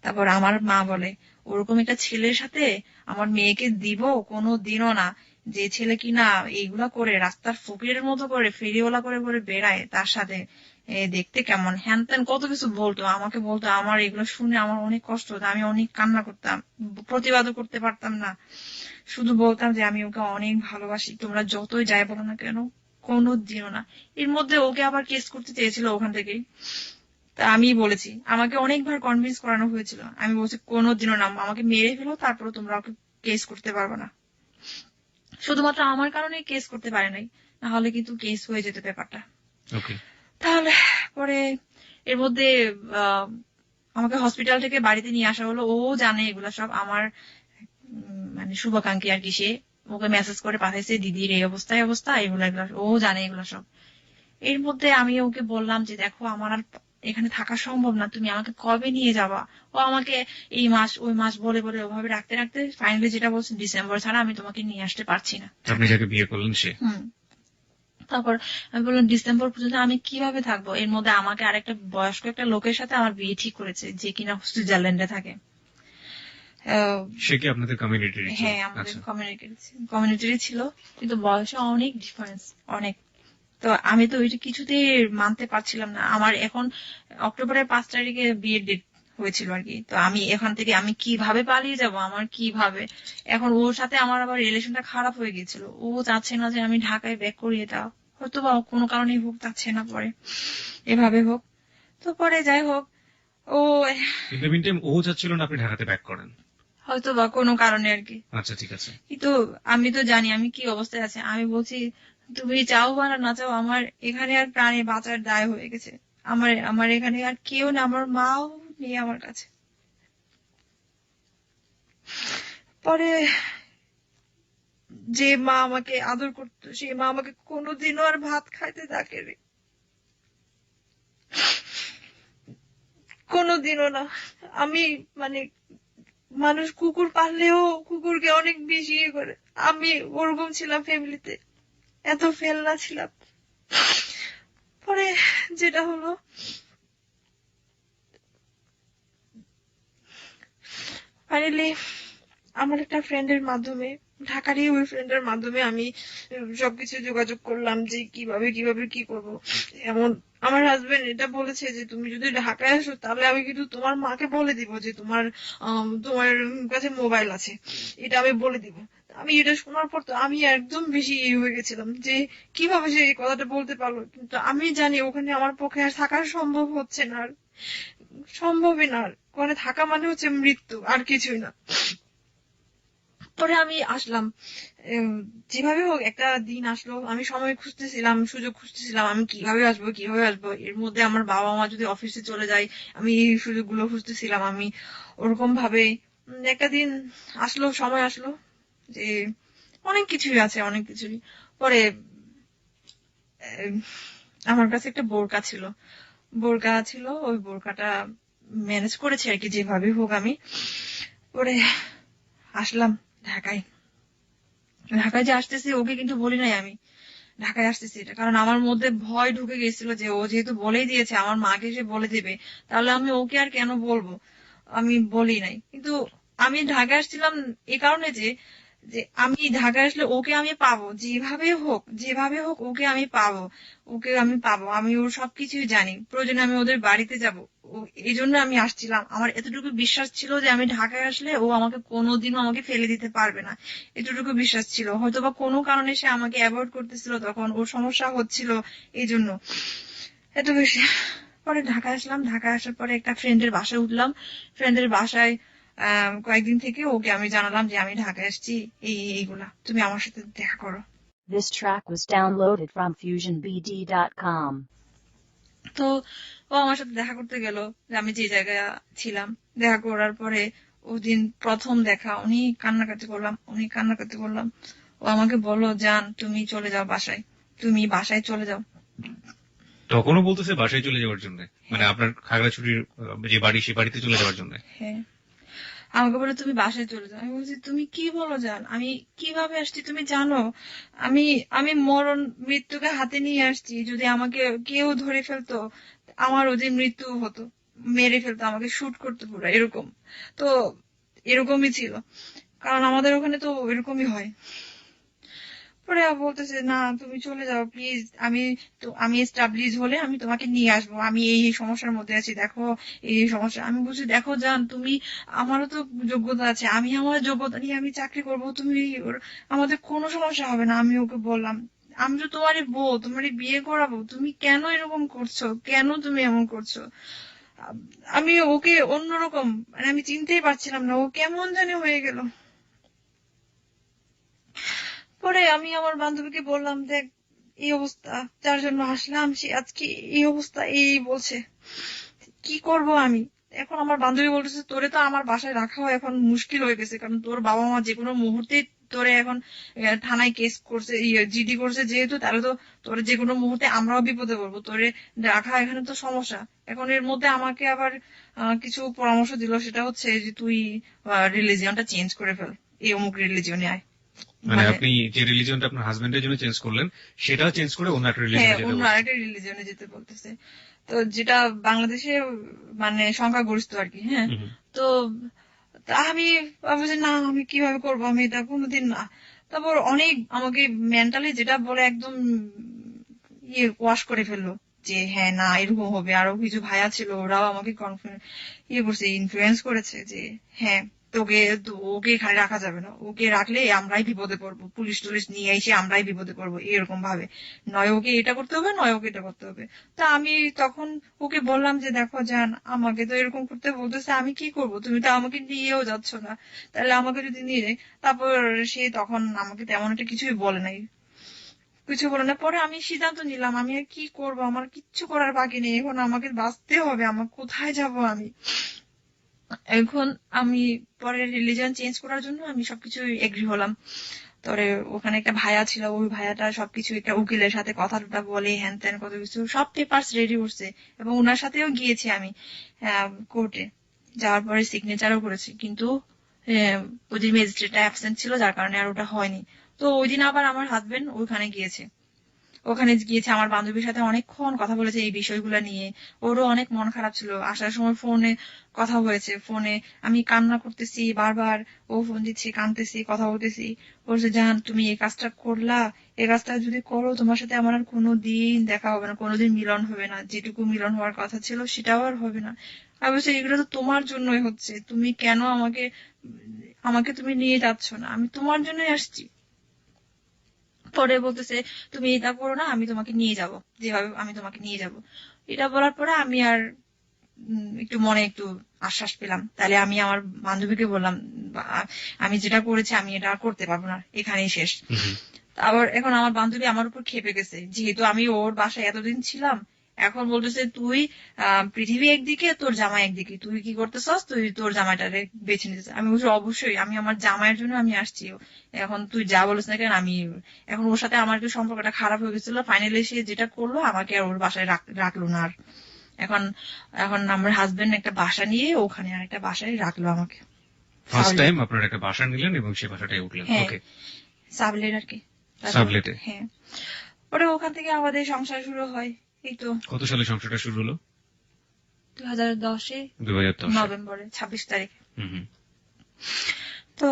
S2: তারপর আমার মা বলে ওরকম একটা ছেলের সাথে আমার মেয়েকে দিব কোনো দিনও না, যে ছেলে কিনা এইগুলা করে রাস্তার ফকিরের মতো করে ফেরিওয়ালা করে করে বেড়ায়, তার সাথে দেখতে কেমন হ্যান ত্যান কত কিছু বলতো, আমাকে বলতো। আমার এগুলো শুনে আমার অনেক কষ্ট হতো, আমি অনেক কান্না করতাম, প্রতিবাদও করতে পারতাম না। শুধু বলতাম যে আমি ওকে অনেক ভালোবাসি, তোমরা যতই যাই বলো না কেন, কোনো দিনও না। এর মধ্যে ওকে আবার কেস করতে চেয়েছিল ওখান থেকেই। তা আমি বলেছি, আমাকে অনেকবার কনভিন্স করানো হয়েছিল, আমি বলছি কোনোদিনও না, আমাকে মেরে ফেলো, তারপরে তোমরা ওকে কেস করতে পারবে না। শুধুমাত্র আমার কারণে কেস করতে পারে নাই, না হলে কিন্তু কেস হয়ে যেত ব্যাপারটা। তাহলে পরে এর মধ্যে আমাকে হসপিটাল থেকে বাড়িতে নিয়ে আসা হলো। ও জানে এগুলা সব, আমার মানে শুভাকাঙ্ক্ষী আর কি, সে ওকে মেসেজ করে পাঠাইছে, দিদির এই অবস্থা অবস্থা, এগুলা ও জানে এগুলা সব। এর মধ্যে আমি ওকে বললাম যে দেখো আমার আর এখানে থাকা সম্ভব না, তুমি আমাকে কবে নিয়ে যাবা। ও আমাকে এই মাস ওই মাস বলে বলে ওভাবে রাখতে রাখতে ফাইনালি যেটা বলছে, ডিসেম্বর ছাড়া আমি তোমাকে নিয়ে আসতে পারছি না।
S1: আপনি যাকে বিয়ে করলেন সে?
S2: তারপর আমি বললাম ডিসেম্বর পর্যন্ত আমি কিভাবে থাকবো। এর মধ্যে আমাকে আরেকটা বয়স্ক একটা লোকের সাথে আমার বিয়ে ঠিক করেছে, যে কিনা সুইজারল্যান্ডে থাকে।
S1: সে কি আপনাদের কমিউনিটির?
S2: হ্যাঁ, আমাদের কমিউনিটিরই ছিল, কিন্তু বয়সে অনেক ডিফারেন্স, অনেক। তো আমি তো ওইটা কিছুতেই মানতে পারছিলাম না। আমার এখন অক্টোবরের 5 তারিখে বিয়ের ডেট হয়েছিল আর কি। তো আমি এখান থেকে আমি কিভাবে পালিয়ে যাব, আমার কিভাবে। এখন ওর সাথে আমার আবার রিলেশনটা খারাপ হয়ে গেছিল, ও চাচ্ছে না যে আমি ঢাকায় ব্যাক করিয়ে দাও, হয়তো বা কোনো কারণেই হোক, চাচ্ছে না, পরে এভাবে হোক। তো পরে যাই হোক, ও
S1: ও চাচ্ছিল না আপনি ঢাকাতে ব্যাক করেন,
S2: হয়তো বা কোনো কারণে আর কি।
S1: আচ্ছা ঠিক আছে।
S2: কিন্তু আমি তো জানি আমি কি অবস্থায় আছে। আমি বলছি তুমি চাও বা না চাও, আমার এখানে আর প্রাণে বাঁচার দায় হয়ে গেছে। আমার এখানে আর কেউ না, আমার মাও নেই আমার কাছে। পরে যে মা আমাকে আদর করতো, সেই মা আমাকে কোনোদিনও আর ভাত খাইতে ডাকেনি, কোনোদিনও না। আমি মানে মানুষ কুকুর পাললেও কুকুরকে অনেক বেশি ইয়ে করে, আমি ওরকম ছিলাম ফ্যামিলিতে, এত ফেলনা ছিলাম। পরে যেটা হলো, ফাইনালি আমার একটা ফ্রেন্ডের মাধ্যমে, ঢাকারই ওই ফ্রেন্ডের মাধ্যমে আমি সবকিছু যোগাযোগ করলাম যে কিভাবে কিভাবে কি করব। এমন আমার হাজবেন্ড এটা বলেছে যে তুমি যদি ঢাকায় আসো তাহলে আমি কিন্তু তোমার মাকে বলে দিব যে তোমার কাছে মোবাইল আছে, এটা আমি বলে দিব। আমি এটা শোনার পর তো আমি একদম বেশি হয়ে গেছিলাম যে কিভাবে সে এই কথাটা বলতে পারলো। কিন্তু আমি জানি ওখানে আমার পক্ষে আর থাকা সম্ভব হচ্ছে না, আর সম্ভবই না। ওখানে থাকা মানে হচ্ছে মৃত্যু, আর কিছুই না। পরে আমি আসলাম, যেভাবে হোক একটা দিন আসলো, আমি সময় খুঁজতেছিলাম, সুযোগ খুঁজতেছিলাম, আমি কিভাবে আসবো, এর মধ্যে আমার বাবা মা যদি অফিসে চলে যায়, আমি এই সুযোগগুলো খুঁজতেছিলাম। আমি ওরকম ভাবে একটা দিন আসলো, সময় আসলো যে অনেক কিছুই আছে, অনেক কিছুই। পরে আহ, আমার কাছে একটা বোরকা ছিল, ওই বোরকাটা ম্যানেজ করেছি আর কি, যেভাবে হোক আমি। পরে আসলাম ঢাকায়। ঢাকায় যে আসতেছি ওকে কিন্তু বলি নাই আমি ঢাকায় আসতেছি এটা, কারণ আমার মধ্যে ভয় ঢুকে গেছিল যে ও যেহেতু বলেই দিয়েছে আমার মাকে সে বলে দেবে, তাহলে আমি ওকে আর কেন বলবো। আমি বলি নাই। কিন্তু আমি ঢাকায় আসছিলাম এই কারণে যে যে আমি ঢাকায় আসলে ওকে আমি পাবো, যেভাবে হোক ওকে আমি পাবো, আমি ওর সবকিছুই জানি, প্রয়োজনে আমি ওদের বাড়িতে যাব। এই জন্য আমি আসছিলাম। আমার এতটুকু বিশ্বাস ছিল যে আমি ঢাকায় আসলে ও আমাকে কোনোদিনও আমাকে ফেলে দিতে পারবে না, এতটুকু বিশ্বাস ছিল। হয়তোবা কোনো কারণে সে আমাকে অ্যাভয়েড করতেছিল, তখন ওর সমস্যা হচ্ছিল, এই জন্য এত বেশি। পরে ঢাকায় আসলাম, ঢাকায় আসার পরে একটা ফ্রেন্ডের বাসায় উঠলাম। ফ্রেন্ডের বাসায় কয়েকদিন থেকে ওকে আমি জানালাম যে আমি ঢাকায় আসছি, এইগুলা, তুমি আমার সাথে দেখা করো।
S3: This track was downloaded from FusionBD.com.
S2: তো ও আমার সাথে দেখা করতে গেল, যে আমি যে জায়গায় ছিলাম। দেখা করার পরে ওদিন প্রথম দেখা, অনেক কান্নাকাটি করলাম। ও আমাকে বললো, জান তুমি চলে যাও বাসায়, তুমি বাসায় চলে যাও।
S1: তখনও বলতেছে বাসায় চলে যাওয়ার জন্য, মানে আপনার খাগড়াছড়ির যে বাড়ি সে বাড়িতে চলে যাওয়ার জন্য?
S2: হ্যাঁ, আমাকে বলে তুমি বাসায় চলে যাও। আমি বলছি তুমি কি বলো জান, আমি কিভাবে আসছি তুমি জানো? আমি আমি মরণ মৃত্যুকে হাতে নিয়ে আসছি, যদি আমাকে কেউ ধরে ফেলতো আমার ওদের মৃত্যু হতো, মেরে ফেলতো, আমাকে শুট করতে পুরো এরকম। তো এরকমই ছিল, কারণ আমাদের ওখানে তো এরকমই হয়। পরে বলতেছে, না তুমি চলে যাও প্লিজ, আমি এস্টাবলিশ হলে আমি তোমাকে নিয়ে আসবো, আমি এই সমস্যার মধ্যে আছি, দেখো এই সমস্যা। আমি বলছি, দেখো জান তুমি, আমারও তো যোগ্যতা আছে, আমি আমার যোগ্যতা নিয়ে আমি চাকরি করবো, তুমি আমাদের কোনো সমস্যা হবে না। আমি ওকে বললাম, আমি তো তোমারই বউ, তোমারই বিয়ে করাবো, তুমি কেন এরকম করছো, কেন তুমি এমন করছো? আম, আমি ওকে অন্যরকম, মানে আমি চিনতেই পারছিলাম না, ও কেমন জানি হয়ে গেল। পরে আমি আমার বান্ধবীকে বললাম, দেখ এই অবস্থা, যার জন্য আসলাম সে আজকে এই অবস্থা, এই বলছে, কি করব আমি এখন? আমার বান্ধবী বলতেছে, তোরে তো আমার বাসায় রাখাও এখন মুশকিল হয়ে গেছে, কারণ তোর বাবা মা যে কোনো মুহূর্তে তোরে এখন থানায় কেস করছে, জিডি করছে যেহেতু, তাহলে তো তোরে যে কোনো মুহূর্তে আমরাও বিপদে পড়বো, তোরে রাখা এখানে তো সমস্যা। এখন এর মধ্যে আমাকে আবার কিছু পরামর্শ দিল, সেটা হচ্ছে যে তুই রিলিজিয়নটা চেঞ্জ করে ফেল, এই অমুক রিলিজিয়নে আয়।
S1: মানে
S2: মানে
S1: আপনি যে রিলিজনটা আপনার হাজবেন্ডের জন্য চেঞ্জ করলেন সেটাও চেঞ্জ করে অন্য একটা রিলিজনে
S2: হ্যাঁ,
S1: যেতে
S2: অন্য
S1: বলছেন?
S2: আরেকটা রিলিজিয়নে যেতে বলতেছে। তো যেটা বাংলাদেশে মানে সংখ্যাগরিষ্ঠ আর কি। হ্যাঁ,
S1: হুম।
S2: তো তা আমি ভাবছি, না আমি কিভাবে করবো, আমি এটা কোনোদিন না। তারপর অনেক আমাকে মেন্টালি যেটা বলে একদম ওয়াশ করে ফেললো, যে হ্যাঁ না এরকম হবে। আরো কিছু ভাইয়া ছিল, ওরাও আমাকে করছে, ইনফ্লুয়েন্স করেছে যে হ্যাঁ ওকে এখানে রাখা যাবে না, ওকে রাখলে আমরাই বিপদে পড়বো, পুলিশ টুলিশ নিয়ে এসে আমরাই বিপদে পড়বো, এরকম ভাবে। নয় ওকে এটা করতে হবে, নয় ওকে এটা করতে হবে। তা আমি তখন ওকে বললাম যে দেখো জান, আমাকে তো এরকম করতে বলতেছে, আমি কি করব, তুমি তো আমাকে নিয়েও যাচ্ছ না, তাহলে আমাকে যদি নিয়ে যাই। তারপর সে তখন আমাকে তেমন একটা কিছুই বলে নাই, পরে আমি সিদ্ধান্ত নিলাম, আমি আর কি করব, আমার কিচ্ছু করার বাকি নেই, এখন আমাকে বাঁচতে হবে, আমার কোথায় যাব আমি এখন? আমি পরে রিলিজন চেঞ্জ করার জন্য আমি সবকিছু এগ্রি হলাম। তবে ওখানে একটা ভাইয়া ছিল, ওই ভাইয়াটা সবকিছু একটা উকিলের সাথে কথা টথা বলে হ্যান ত্যান কত কিছু সব পেপারস রেডি করছে, এবং ওনার সাথেও গিয়েছি আমি কোর্টে। যাওয়ার পরে সিগনেচারও করেছি, কিন্তু ওই দিন ম্যাজিস্ট্রেটটা অ্যাবসেন্ট ছিল, যার কারণে আর ওটা হয়নি। তো ওই দিন আবার আমার হাজবেন্ড ওখানে গিয়েছে আমার বান্ধবীর সাথে অনেকক্ষণ কথা বলেছে এই বিষয়গুলো নিয়ে। ওরও অনেক মন খারাপ ছিল, আসার সময় ফোনে কথা হয়েছে, ফোনে আমি কান্না করতেছি বারবার, ও ফোন দিচ্ছি, কাঁদতেছি, কথা বলতেছি। বলছে, জান তুমি এই কাজটা করলা, এই কাজটা যদি করো তোমার সাথে আমার আর কোনোদিন দেখা হবে না, কোনোদিন মিলন হবে না, যেটুকু মিলন হওয়ার কথা ছিল সেটাও আর হবে না। আমি বলছি, এগুলো তো তোমার জন্যই হচ্ছে, তুমি কেন আমাকে আমাকে তুমি নিয়ে যাচ্ছ না, আমি তোমার জন্যই আসছি। পরে বলতেছে, তুমি এটা করো না, আমি তোমাকে নিয়ে যাব, যেভাবে আমি তোমাকে নিয়ে যাব। এটা বলার পরে আমি আর একটু মনে একটু আশ্বাস পেলাম। তাহলে আমি আমার বান্ধবীকে বললাম, আমি যেটা করেছি আমি এটা আর করতে পারবো না, এখানেই শেষ। আবার এখন আমার বান্ধবী আমার উপর খেপে গেছে, যেহেতু আমি ওর বাসায় এতদিন ছিলাম। এখন বলতেছে তুই পৃথিবী একদিকে, তোর জামাই একদিকে, তুই কি করতেছস, তুই তোর জামাইটারে বেছে নিতেছ। আমি বলছি অবশ্যই, আমি আমার জামাইয়ের জন্য আমি আসছি। এখন তুই যা বলিস না কেন, আমি এখন ওর সাথে আমার একটু সম্পর্কটা খারাপ হয়ে গেছিল। ফাইনালি সে যেটা করলো, আমাকে আর ওর বাসায় রাখলো না আর। এখন এখন আমার হাজবেন্ড একটা বাসা নিয়ে ওখানে আর একটা বাসায় রাখলো আমাকে।
S1: ফার্স্ট টাইম আপনারা একটা বাসা নিলেন এবং সেই বাসাটাই উঠলেন।
S2: হ্যাঁ,
S1: ওকে,
S2: সাবলেট আর কি।
S1: সাবলেটে।
S2: হ্যাঁ, পরে ওখান থেকে আমাদের সংসার শুরু হয়। এই তো
S1: কত সালে সংসারটা শুরু হলো?
S2: 2010-এ
S1: 2010
S2: নভেম্বরে 26 তারিখে।
S1: হুম।
S2: তো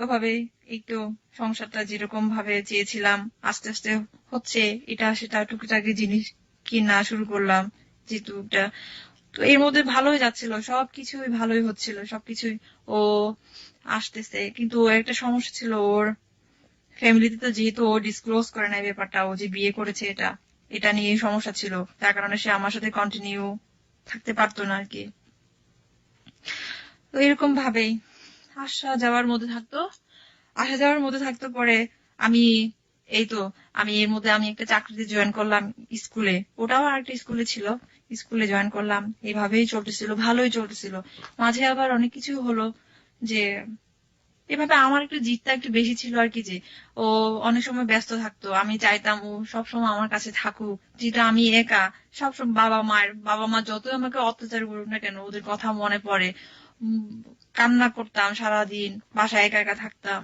S2: ওভাবে একটু সংসারটা যেরকম ভাবে চেয়েছিলাম আস্তে আস্তে হচ্ছে। এটা সেটা টুকিটাকি জিনিস কিনা শুরু করলাম, যেহেতু তো এর মধ্যে ভালোই যাচ্ছিল, সবকিছুই ভালোই হচ্ছিল, সবকিছুই ও আসতেছে। কিন্তু ওর একটা সমস্যা ছিল, ওর ফ্যামিলিতে তো যেহেতু ও ডিসক্লোজ করে নাই ব্যাপারটা, ও যে বিয়ে করেছে এটা নিয়ে সমস্যা ছিল। তার কারণে সে আমার সাথে কন্টিনিউ থাকতে পারতো না আর কি। তো এরকম ভাবেই আসা যাওয়ার মধ্যে থাকতো। পরে আমি এই তো আমি এর মধ্যে আমি একটা চাকরিতে জয়েন করলাম স্কুলে, ওটাও আরেকটা স্কুলে ছিল, স্কুলে জয়েন করলাম। এভাবেই চলতেছিল, ভালোই চলতেছিল। মাঝে আবার অনেক কিছু হলো, যে এভাবে আমার একটু জিদটা একটু বেশি ছিল আর কি, যে ও অনেক সময় ব্যস্ত থাকতো। আমি চাইতাম ও সবসময় আমার কাছে থাকুক, যেটা আমি একা সবসময় বাবা মা যতই আমাকে অত্যাচার করুক না কেন, ওদের কথা মনে পড়ে। কান্না করতাম সারাদিন, বাসায় একা একা থাকতাম।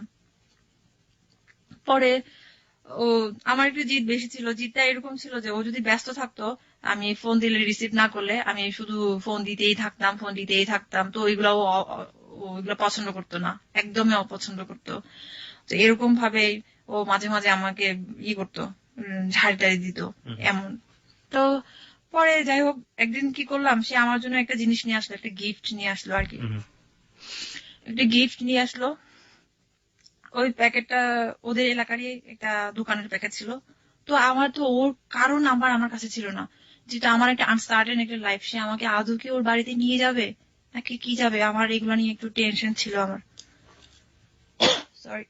S2: পরে ও আমার একটু জিদ বেশি ছিল। জিদটা এরকম ছিল যে ও যদি ব্যস্ত থাকতো, আমি ফোন দিলে রিসিভ না করলে আমি শুধু ফোন দিতেই থাকতাম। তো ওইগুলো ওইগুলো পছন্দ করতো না, একদমই অপছন্দ করতো। তো এরকম ভাবে ও মাঝে মাঝে আমাকে করতো, ঝাড়ি টাড়ি দিত এমন। তো পরে যাই হোক, একদিন কি করলাম, সে আমার জন্য একটা জিনিস নিয়ে আসলো, একটা গিফট নিয়ে আসলো আর কি। একটা গিফট নিয়ে আসলো, ওই প্যাকেটটা ওদের এলাকারই একটা দোকানের প্যাকেট ছিল। তো আমার তো ওর কারো নাম্বার আমার কাছে ছিল না, যেটা আমার একটা আনসার্টেন একটা লাইফ। সে আমাকে আদৌ কি ওর বাড়িতে নিয়ে যাবে নাকি কি যাবে, আমার এগুলো নিয়ে একটু টেনশন ছিল আমার। সরি।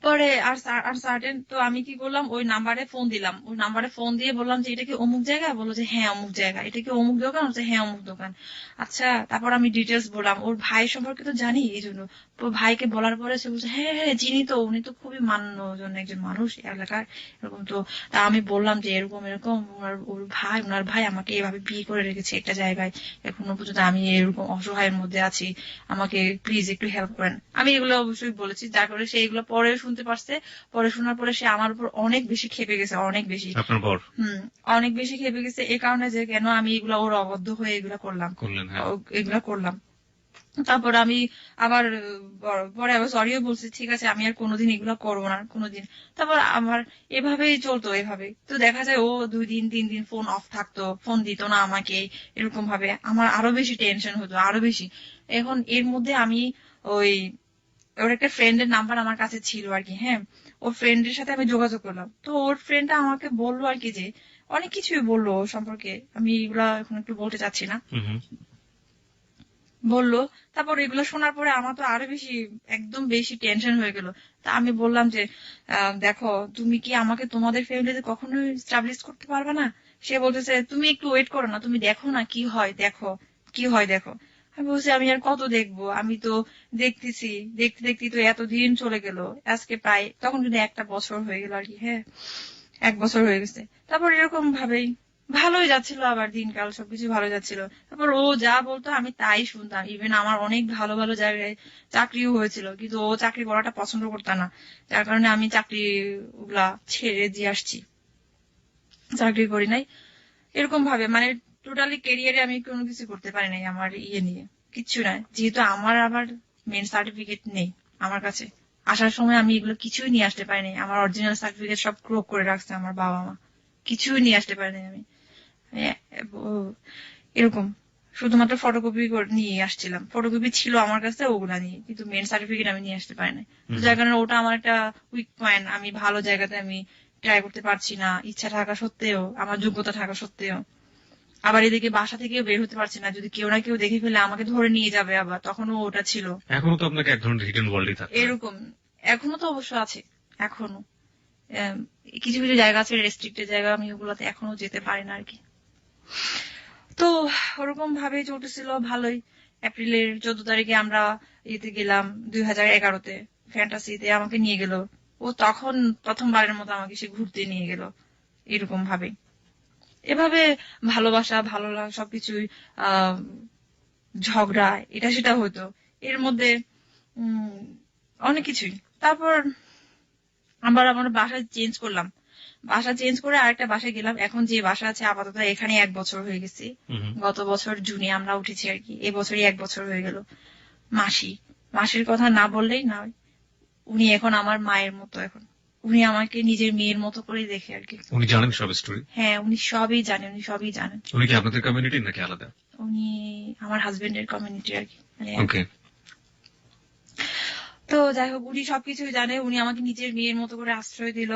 S2: পরে আর সার্টেন, তো আমি কি করলাম, ওই নাম্বারে ফোন দিলাম। ওই নাম্বারে ফোন দিয়ে বললাম যে এটা কি অমুক জায়গা? বললো যে হ্যাঁ অমুক জায়গা। এটা কি অমুক দোকান? বলছে হ্যাঁ অমুক দোকান। আচ্ছা, তারপর আমি ডিটেলস বললাম, ওর ভাই সম্পর্কে তো জানি, এই জন্য তো ভাইকে বলার পরে সে বলছে হ্যাঁ হ্যাঁ চিনি তো, উনি তো খুবই মান্যজন একজন মানুষ এলাকার, এরকম। তো তা আমি বললাম যে এরকম এরকম ওনার ভাই আমাকে এভাবে বিয়ে করে রেখেছে একটা জায়গায়, এখনো পর্যন্ত আমি এরকম অসহায়ের মধ্যে আছি, আমাকে প্লিজ একটু হেল্প করেন। আমি এগুলো অবশ্যই বলেছি, যার করে সে এগুলো পরে শুনতে পারছে। পরে শোনার পরে সে আমার উপর অনেক বেশি খেপে গেছে, অনেক বেশি।
S1: আপনার বর?
S2: অনেক বেশি খেপে গেছে এই কারণে যে কেন আমি এগুলো ওর অবদ্ধ হয়ে এগুলো করলাম। তারপর আমি আবার পরে আবার সরিও বলছি, ঠিক আছে আমি আর কোনোদিন এগুলো করবো না কোনোদিন। তারপর আমার এভাবেই চলতো, এভাবে তো দেখা যায় ও 2 দিন 3 দিন ফোন অফ থাকতো, ফোন দিত না আমাকে। এরকম ভাবে আমার আরো বেশি টেনশন হতো, আরো বেশি। এখন এর মধ্যে আমি ওই ওর একটা ফ্রেন্ডের নাম্বার আমার কাছে ছিল আর কি। হ্যাঁ, ওর ফ্রেন্ডের সাথে আমি যোগাযোগ করলাম। তো ওর ফ্রেন্ডটা আমাকে বললো আর কি, যে অনেক কিছুই বললো ওর সম্পর্কে, আমি এগুলা এখন একটু বলতে চাচ্ছি না। বললো, তারপর এগুলো শোনার পরে আমার তো আরো বেশি একদম বেশি টেনশন হয়ে গেল। তা আমি বললাম যে দেখো, তুমি কি আমাকে তোমাদের ফ্যামিলিতে কখনোই স্টাবলিশ করতে পারবে না? সে বলতেছে তুমি একটু ওয়েট করো না, তুমি দেখো না কি হয়, দেখো। আমি বলছি আমি আর কত দেখবো, আমি তো দেখতেছি, দেখতে দেখতে তো এতদিন চলে গেল, আজকে প্রায় তখন যদি 1 বছর হয়ে গেল আর কি। হ্যাঁ, 1 বছর হয়ে গেছে। তারপর এরকম ভাবেই ভালোই যাচ্ছিল, আবার দিনকাল সবকিছু ভালো যাচ্ছিল। তারপর ও যা বলতো আমি তাই শুনতাম। ইভেন আমার অনেক ভালো ভালো জায়গায় চাকরিও হয়েছিল, কিন্তু ও চাকরি করাটা পছন্দ করতো না, যার কারণে আমি চাকরি গুলা ছেড়ে দিয়ে আসছি, চাকরি করি নাই। এরকম ভাবে মানে টোটালি ক্যারিয়ারে আমি কোনো কিছু করতে পারি নাই আমার নিয়ে, কিচ্ছু নাই। যেহেতু আমার আবার মেন সার্টিফিকেট নেই আমার কাছে, আসার সময় আমি এগুলো কিছুই নিয়ে আসতে পারিনি। আমার অরিজিনাল সার্টিফিকেট সব ক্রোক করে রাখছে আমার বাবা মা, কিছুই নিয়ে আসতে পারিনি আমি। এরকম শুধুমাত্র ফটোকপি নিয়ে আসছিলাম, ফটোকপি ছিল আমার কাছে ওগুলা নিয়ে, কিন্তু মেন সার্টিফিকেট আমি নিয়ে আসতে পারি না। যার কারণে ওটা আমার একটা উইক পয়েন্ট। আমি ভালো জায়গাতে আমি ট্রাই করতে পারছি না, ইচ্ছা থাকা সত্ত্বেও, আমার যোগ্যতা থাকা সত্ত্বেও। আবার এদিকে বাসা থেকে বের হতে পারছি না, যদি কেউ না কেউ দেখে ফেলে আমাকে ধরে নিয়ে যাবে, আবার তখনও ওটা ছিল
S1: এখনো তো আপনাকে এক ধরনের হিডেন ওয়ার্ল্ডই থাকে।
S2: এরকম। এখনো তো অবশ্য আছে, এখনো কিছু কিছু জায়গা আছে রেস্ট্রিক্টেড জায়গা, আমি ওগুলোতে এখনো যেতে পারি না আর কি। তো ওরকম ভাবে চলতেছিল ভালোই। এপ্রিলের 14 তারিখে আমরা ইয়েতে গেলাম 2011-তে, ফ্যান্টাসিতে আমাকে নিয়ে গেল ও, তখন প্রথমবারের মতো আমাকে সে ঘুরতে নিয়ে গেল এরকম ভাবে। এভাবে ভালোবাসা ভালো লাগা সবকিছুই ঝগড়া এটা সেটা হতো এর মধ্যে, অনেক কিছুই। তারপর আবার আমার বাসা চেঞ্জ করলাম, বাসা চেঞ্জ করে আরেকটা বাসায় গেলাম। এখন যে বাসা আছে আপাতত এখানে 1 বছর হয়ে গেছে। গত বছর জুনে আমরা উঠেছি আর কি, এবছরই 1 বছর হয়ে গেল। মাসির কথা না বললেই না, উনি এখন আমার মায়ের মতো, এখন উনি আমাকে নিজের মেয়ের মতো করে দেখে আর কি।
S1: উনি জানেন সব স্টোরি?
S2: হ্যাঁ, উনি সবই জানেন, উনি সবই জানেন।
S1: উনি কি আপনাদের কমিউনিটি নাকি আলাদা?
S2: উনি আমার হাজবেন্ডের কমিউনিটি আর কি।
S1: ওকে।
S2: তো যাই হোক, উনি সবকিছুই জানে, উনি আমাকে নিজের মেয়ের মতো করে আশ্রয় দিল,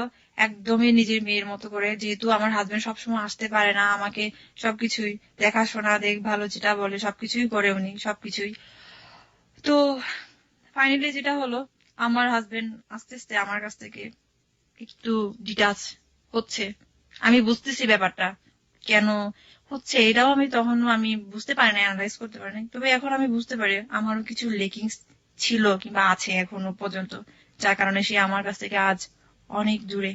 S2: একদমই নিজের মেয়ের মতো করে। যেহেতু আমার হাজবেন্ড সবসময় আসতে পারে না, আমাকে সবকিছুই দেখাশোনা দেখভাল যেটা বলে সবকিছুই করে উনি, সবকিছুই। তো ফাইনালি যেটা হলো, আমার হাজবেন্ড আস্তে আস্তে আমার কাছ থেকে একটু ডিটাচ হচ্ছে। আমি বুঝতেছি ব্যাপারটা কেন হচ্ছে, এটাও আমি তখন আমি বুঝতে পারি না, অ্যানালাইজ করতে পারি না। তবে এখন আমি বুঝতে পারি আমারও কিছু লেকিংস ছিল কিংবা আছে এখনো পর্যন্ত, যার কারণে সে আমার কাছ থেকে আজ অনেক দূরে।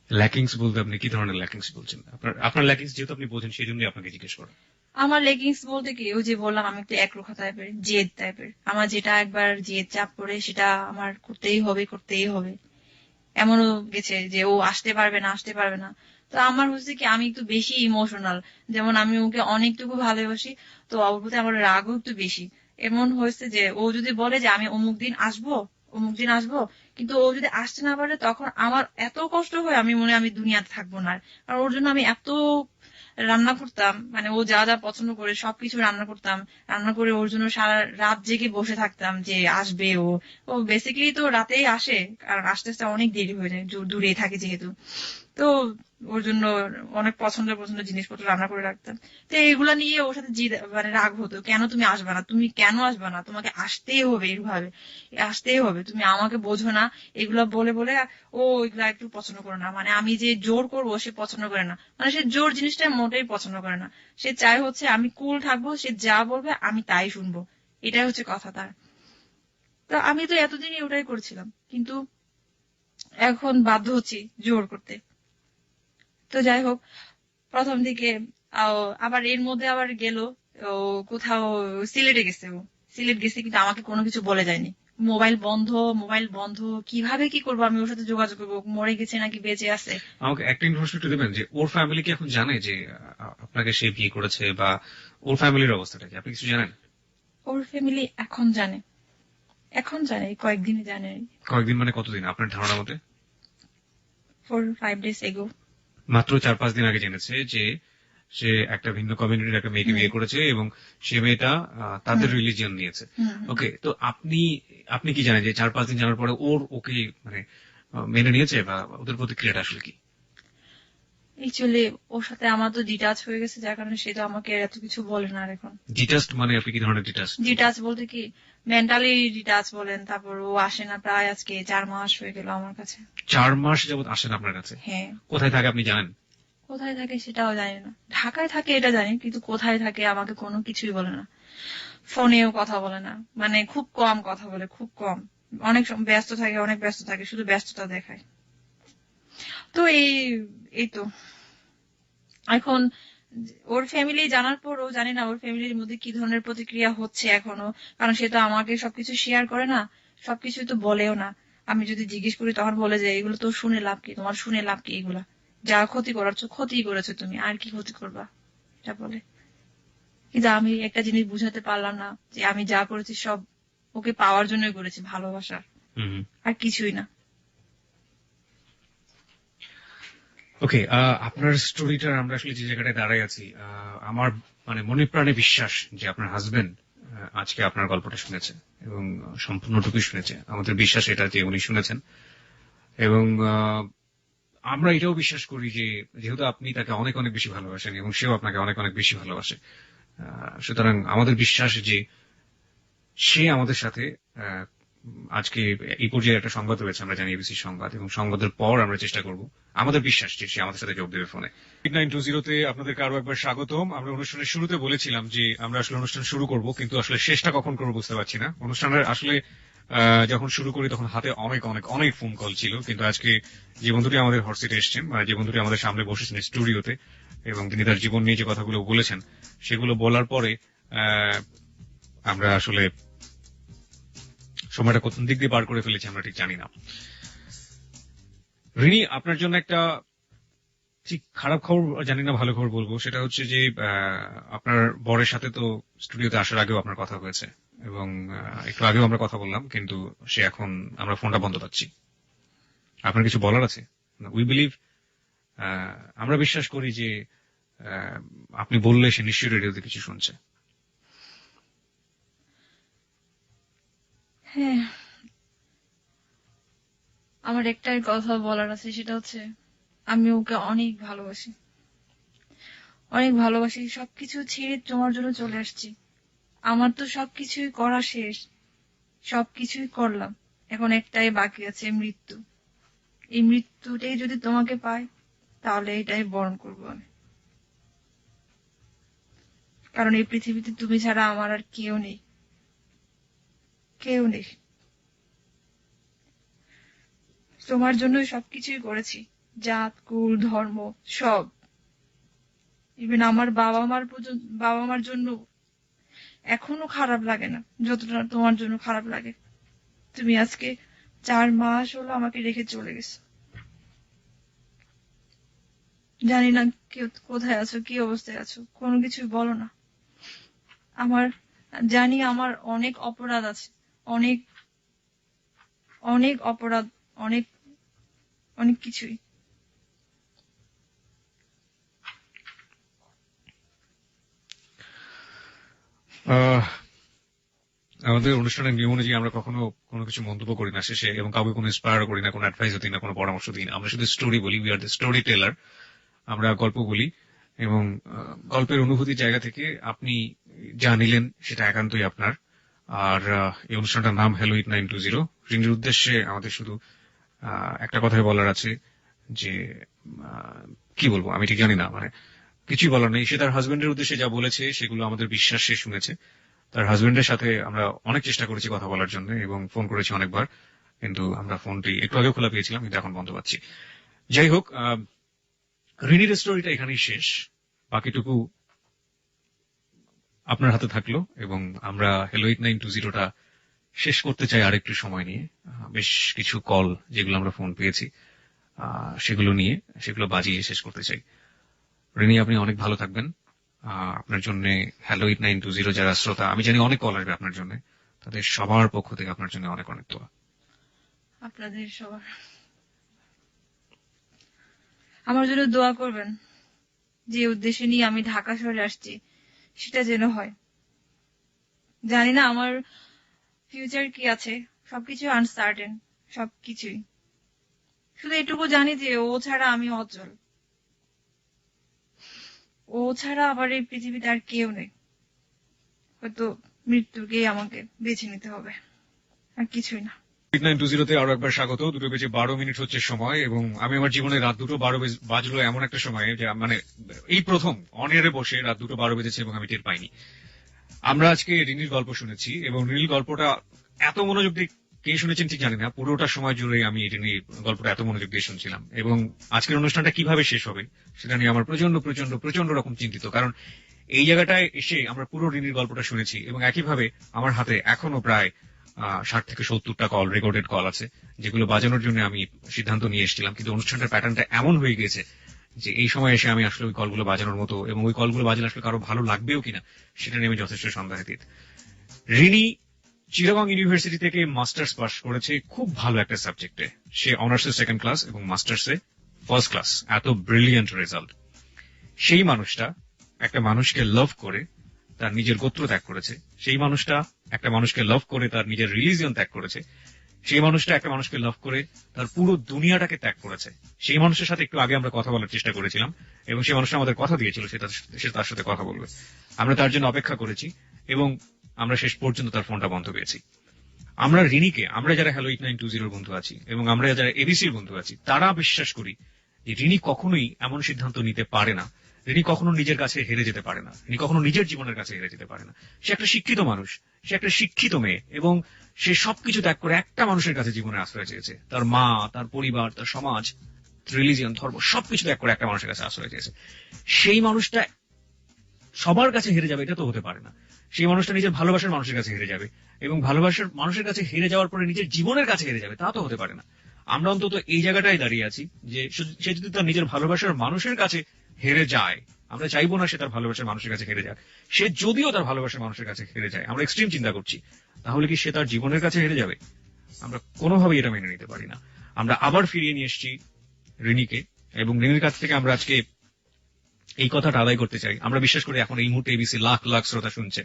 S1: ল্যাকিংস বলতে আপনি কি ধরনের ল্যাকিংস বলছেন? আপনার ল্যাকিংস যেহেতু আপনি বোঝেন সেই জন্যই আপনাকে জিজ্ঞেস করা।
S2: আমার লেগিংস বলতে কি, ওই যে বললাম আমি একটু একরোখা টাইপের, জেদ টাইপের। আমার যেটা একবার জেদ চাপ করে সেটা আমার করতেই হবে, করতেই হবে। এমনও গেছে যে ও আসতে পারবে না, আসতে পারবে না। তো আমার হচ্ছে কি, আমি একটু বেশি ইমোশনাল, যেমন আমি ওকে অনেকটুকু ভালোবাসি, তো ওর প্রতি আমার রাগও একটু বেশি। এমন হয়েছে যে ও যদি বলে যে আমি অমুক দিন আসবো, অমুক দিন আসবো, কিন্তু ও যদি আসতে না পারে তখন আমার এত কষ্ট হয়, আমি মনে হয় আমি দুনিয়াতে থাকবো না। আর ওর জন্য আমি এত রান্না করতাম, মানে ও যা যা পছন্দ করে সবকিছু রান্না করতাম, রান্না করে ওর জন্য সারা রাত জেগে বসে থাকতাম যে আসবে ও। ও বেসিক্যালি তো রাতেই আসে, কারণ আসতে আসতে অনেক দেরি হয়ে যায়, দূরে থাকে যেহেতু। তো ওর জন্য অনেক পছন্দের পছন্দের জিনিসপত্র রান্না করে রাখতাম। তো এইগুলা নিয়ে ওর সাথে মানে রাগ হতো, কেন তুমি আসবে না, তুমি কেন আসবে না, তোমাকে আসতেই হবে, এইভাবে আসতেই হবে, তুমি আমাকে বোঝো না, এগুলা বলে বলে। ও এগুলা একটু পছন্দ করে না, মানে আমি যে জোর করবো সে পছন্দ করে না, মানে সে জোর জিনিসটা মোটেই পছন্দ করে না। সে চায় হচ্ছে আমি কুল থাকবো, সে যা বলবে আমি তাই শুনবো, এটাই হচ্ছে কথা তার। তো আমি তো এতদিনই ওটাই করছিলাম, কিন্তু এখন বাধ্য হচ্ছি জোর করতে। তো যাই হোক, প্রথম দিকে আবার এর মধ্যে আবার গেল ও কোথাও, সিলেটে গেছে, ও সিলেট গেছে কিন্তু আমাকে কোনো কিছু বলে যায়নি। মোবাইল বন্ধ, মোবাইল বন্ধ, কিভাবে কি করবো আমি ওর সাথে যোগাযোগ করবো, মরে গেছে নাকি বেঁচে আছে।
S1: আমাকে একটা ইনফরমেশন একটু দেবেন যে ওর ফ্যামিলি কি এখন জানে যে আপনাকে সে বিয়ে করেছে, বা ওর ফ্যামিলির অবস্থাটা কি আপনি কিছু জানেন?
S2: ওর ফ্যামিলি এখন জানে, এখন জানে, কয়েকদিনই জানে।
S1: কয়েকদিন মানে কতদিন আপনার ধারণা মতে?
S2: 4-5 days ago।
S1: মাত্র 4-5 দিন আগে জেনেছে যে সে একটা ভিন্ন কমিউনিটির একটা মেয়েকে বিয়ে করেছে এবং সে মেয়েটা তাদের রিলিজিয়ন নিয়েছে। ওকে, তো আপনি কি জানেন যে 4-5 দিন জানার পরে ওকে মানে মেনে নিয়েছে, বা ওদের প্রতিক্রিয়াটা আসলে কি?
S2: অ্যাকচুয়ালি ওর সাথে আমার তো ডিটাচ হয়ে গেছে, যার কারণে সে তো আমাকে এত কিছু বলে না আর এখন।
S1: ডিটাচড মানে আপনি কি ধরনের ডিটাচ?
S2: ডিটাচ বলতে কি, মেন্টালি ডিটাচ বলেন। তারপর ও আসে না, প্রায় আজকে 4 মাস হয়ে গেল আমার কাছে।
S1: 4 মাস যাবত আসেন আপনার কাছে?
S2: হ্যাঁ।
S1: কোথায় থাকে আপনি জানেন?
S2: কোথায় থাকে সেটাও জানি না, ঢাকায় থাকে এটা জানি, কিন্তু কোথায় থাকে আমাকে কোনো কিছুই বলে না। ফোনেও কথা বলে না, মানে খুব কম কথা বলে, খুব কম। অনেক ব্যস্ত থাকে, অনেক ব্যস্ত থাকে, শুধু ব্যস্ততা দেখায়। তো এই তো এখন ওর ফ্যামিলি জানার পরও জানি না ওর ফ্যামিলির মধ্যে কি ধরনের প্রতিক্রিয়া হচ্ছে এখনো, কারণ সে তো আমাকে সবকিছু শেয়ার করে না, সবকিছু তো বলেও না। আমি যদি জিজ্ঞেস করি তখন বলে যে এগুলো তো শুনে লাভ কি, তোমার শুনে লাভ কি, এগুলা যা ক্ষতি করার ক্ষতি করেছো তুমি, আর কি ক্ষতি করবা, এটা বলে। কিন্তু আমি একটা জিনিস বুঝাতে পারলাম না যে আমি যা করেছি সব ওকে পাওয়ার জন্যই করেছি, ভালোবাসার, আর কিছুই না।
S1: ওকে, আপনার স্টোরিটার আমরা আসলে যে জায়গাটায় দাঁড়াই আছি, আমার মানে মনে প্রাণে বিশ্বাস যে আপনার হাজবেন্ড আজকে আপনার গল্পটা শুনেছে এবং সম্পূর্ণটুকুই শুনেছে। আমাদের বিশ্বাস এটা যে উনি শুনেছেন, এবং আমরা এটাও বিশ্বাস করি যে যেহেতু আপনি তাকে অনেক অনেক বেশি ভালোবাসেন এবং সেও আপনাকে অনেক অনেক বেশি ভালোবাসে, সুতরাং আমাদের বিশ্বাস যে সে আমাদের সাথে আজকে এই পর্যায়ে একটা সংবাদ রয়েছে, আমরা জানি এবিসি সংবাদ, এবং সংবাদের পর আমরা চেষ্টা করব, আমাদের বিশ্বাস যে সে আমাদের সাথে যোগ দেবে ফোনে। 920-তে আপনাদেরকে আরো একবার স্বাগতম। আমরা অনুষ্ঠানের শুরুতে বলেছিলাম যে আমরা আসলে অনুষ্ঠান শুরু করব, কিন্তু আসলে শেষটা কখন করবো বুঝতে পারছি না। অনুষ্ঠানের আসলে যখন শুরু করি তখন হাতে অনেক অনেক অনেক ফোন কল ছিল, কিন্তু আজকে যে বন্ধুটি আমাদের হট সিটে এসেছেন, যে বন্ধুটি আমাদের সামনে বসেছেন স্টুডিওতে, এবং তিনি তার জীবন নিয়ে যে কথাগুলো বলেছেন সেগুলো বলার পরে আমরা আসলে সময়টা কোন দিক দিয়ে পার করে ফেলেছি আমরা ঠিক জানি না। রিনি, আপনার জন্য একটা ঠিক খারাপ খবর জানি না ভালো খবর বলবো, সেটা হচ্ছে যে আপনার বরের সাথে তো স্টুডিওতে আসার আগেও আপনার কথা হয়েছে, এবং একটু আগেও আমরা কথা বললাম, কিন্তু সে এখন আমরা ফোনটা বন্ধ পাচ্ছি। আপনার কিছু বলার আছে? উই বিলিভ, আমরা বিশ্বাস করি যে আপনি বললে সে নিশ্চয়ই রেডিওতে কিছু শুনছে।
S2: হ্যাঁ, আমার একটাই কথা বলার আছে, সেটা হচ্ছে আমি ওকে অনেক ভালোবাসি, অনেক ভালোবাসি। সবকিছু ছেড়ে তোমার জন্য চলে আসছি। আমার তো সবকিছুই করা শেষ, সবকিছুই করলাম, এখন একটাই বাকি আছে, মৃত্যু। এই মৃত্যুটাই যদি তোমাকে পাই তাহলে এটাই বরণ করবো আমি, কারণ এই পৃথিবীতে তুমি ছাড়া আমার আর কেউ নেই, কেউ নেই। তোমার জন্যই সবকিছুই করেছি, জাত কুল ধর্ম সব, ইভেন আমার বাবা মার জন্য এখনো খারাপ লাগে না যতটা তোমার জন্য খারাপ লাগে। তুমি আজকে 4 মাস হলো আমাকে রেখে চলে গেছো, জানি না কোথায় আছো, কি অবস্থায় আছো, কোনো কিছু বলো না। আমার জানি আমার অনেক অপরাধ আছে, অনেক অনেক অপরাধ, অনেক অনেক কিছুই।
S1: আমাদের অনুষ্ঠানের নিয়ম অনুযায়ী আমরা কখনো কোনো কিছু মন্তব্য করি না শেষে, এবং কাউকে কোনো ইন্সপায়ার করি না, কোনো অ্যাডভাইসও দিই না, কোনো পরামর্শ দিই না। আমরা শুধু স্টোরি বলি, we are the story teller. আমরা গল্প বলি, এবং গল্পের অনুভূতির জায়গা থেকে আপনি যা নিলেন সেটা একান্তই আপনার। আর এই অনুষ্ঠানটার নাম হ্যালো 920। রিনির উদ্দেশ্যে আমাদের শুধু একটা কথাই বলার আছে যে কি বলবো আমি ঠিক জানি না, মানে কিছুই বলার নেই। সে তার হাজবেন্ডের উদ্দেশ্যে যা বলেছে সেগুলো আমাদের বিশ্বাস সে শুনেছে। তার হাজবেন্ডের সাথে আমরা অনেক চেষ্টা করেছি কথা বলার জন্য, এবং ফোন করেছি অনেকবার, কিন্তু আমরা ফোনটি একটু আগে খোলা পেয়েছিলাম, কিন্তু এখন বন্ধ পাচ্ছি। যাই হোক, রিনির স্টোরিটা এখানেই শেষ, বাকিটুকু আপনার হাতে থাকলো, এবং আমরা হ্যালো 920টা শেষ করতে চাই আরেকটু সময় নিয়ে। বেশ কিছু কল যেগুলো আমরা ফোন পেয়েছি সেগুলো বাজিয়ে শেষ করতে চাই। রিনি, আপনি অনেক ভালো থাকবেন। আপনার জন্য হ্যালো 920 যারা শ্রোতা, আমি জানি অনেক কল আসবে আপনার জন্য, তাদের সবার পক্ষ থেকে আপনার জন্য অনেক অনেক দোয়া।
S2: আপনাদের সবার আমার জন্য দোয়া করবেন, যে উদ্দেশ্যে নিয়ে আমি ঢাকা শহরে আসছি সেটা যেন হয়। জানি না আমার ফিউচার কি আছে, সবকিছু আনসার্টেন, সবকিছুই। শুধু এটুকু জানি যে ও ছাড়া আমি অচল, ও ছাড়া আবার এই পৃথিবীতে আর কেউ নেই। হয়তো মৃত্যুকেই আমাকে বেছে নিতে হবে, আর কিছুই না।
S1: 920-তে আরো একবার স্বাগত। 2:12 হচ্ছে সময়, এবং আমি আমার জীবনে রাত 2:12 বাজলো এমন একটা সময়ে, যে মানে এই প্রথম অন এয়ারে বসে রাত 2:12 বেজেছে এবং আমি টের পাইনি। আমরা আজকে রিনির গল্প শুনেছি, এবং রিনির গল্পটা এত মনোযোগ দিয়ে কে শুনেছেন ঠিক জানি না, পুরোটা সময় জুড়ে আমি রিনির গল্পটা এত মনোযোগ দিয়ে শুনছিলাম। এবং আজকের অনুষ্ঠানটা কিভাবে শেষ হবে সেটা নিয়ে আমার প্রচন্ড প্রচন্ড প্রচন্ড রকম চিন্তিত, কারণ এই জায়গাটায় এসে আমরা পুরো রিনির গল্পটা শুনেছি, এবং একইভাবে আমার হাতে এখনো প্রায় 60 থেকে 70টা কল, রেকর্ডেড কল আছে, যেগুলো বাজানোর জন্য আমি সিদ্ধান্ত নিয়ে এসেছিলাম, কিন্তু অনুষ্ঠানটার প্যাটার্নটা এমন হয়ে গেছে যে এই সময় এসে আমি আসলে ওই কলগুলো বাজানোর মতো, এবং ওই কলগুলো বাজালে আসলে কারো ভালো লাগবেও কিনা সেটা নিয়ে আমি যথেষ্ট সন্দেহাতীত। রিনি চিটাগং ইউনিভার্সিটি থেকে মাস্টার্স পাস করেছে খুব ভালো একটা সাবজেক্টে। সে অনার্সে 2nd ক্লাস এবং মাস্টার্সে 1st ক্লাস। এত ব্রিলিয়েন্ট রেজাল্ট। সেই মানুষটা একটা মানুষকে লাভ করে তার নিজের গোত্র ত্যাগ করেছে, সেই মানুষটা একটা মানুষকে লাভ করে তার নিজের রিলিজিয়ন ত্যাগ করেছে, সেই মানুষটা একটা মানুষকে লাভ করে তার পুরো দুনিয়াটাকে ত্যাগ করেছে। সেই মানুষের সাথে একটু আগে আমরা কথা বলার চেষ্টা করেছিলাম এবং সেই মানুষটা আমাদের কথা দিয়েছিল সে তার সাথে কথা বলবে। আমরা তার জন্য অপেক্ষা করেছি এবং আমরা শেষ পর্যন্ত তার ফোনটা বন্ধ পেয়েছি। আমরা রিনিকে, আমরা যারা হ্যালো 8920 বন্ধু আছি এবং আমরা যারা এবিসির বন্ধু আছি, তারা বিশ্বাস করি যে রিনি কখনোই এমন সিদ্ধান্ত নিতে পারে না, রিনি কখনো নিজের কাছে হেরে যেতে পারে না, রিনি কখনো নিজের জীবনের কাছে হেরে যেতে পারে না। সে একটা শিক্ষিত মানুষ, সে একটা শিক্ষিত মেয়ে এবং সে সবকিছু ত্যাগ করে একটা মানুষের কাছে জীবনে আশ্রয় চেয়েছে। তার মা, তার পরিবার, তার সমাজ, রিলিজিয়ন, ধর্ম সবকিছু ত্যাগ করে একটা মানুষের কাছে আশ্রয় চেয়েছে। সেই মানুষটা সবার কাছে হেরে যাবে এটা তো হতে পারে না। সেই মানুষটা নিজের ভালোবাসার মানুষের কাছে হেরে যাবে এবং ভালোবাসার মানুষের কাছে হেরে যাওয়ার পরে নিজের জীবনের কাছে হেরে যাবে, তা তো হতে পারে না। আমরা অন্তত এই জায়গাটাই দাঁড়িয়ে আছি যে সে যদি তার নিজের ভালোবাসার মানুষের কাছে হেরে যায়, আমরা চাইবো না সে তার ভালোবাসার মানুষের কাছে হেরে যাক। সে যদিও তার ভালোবাসার মানুষের কাছে হেরে যায়, আমরা এক্সট্রিম চিন্তা করছি, তাহলে কি সে তার জীবনের কাছে হেরে যাবে? আমরা কোনোভাবেই এটা মেনে নিতে পারি না। আমরা আবার ফিরিয়ে নিয়ে এসেছি রিনিকে এবং রিনির কাছ থেকে আমরা আজকে এই কথাটা আদায় করতে চাই। আমরা বিশ্বাস করি এখন এই মুহূর্তে এবিসি লাখ লাখ শ্রোতা শুনছে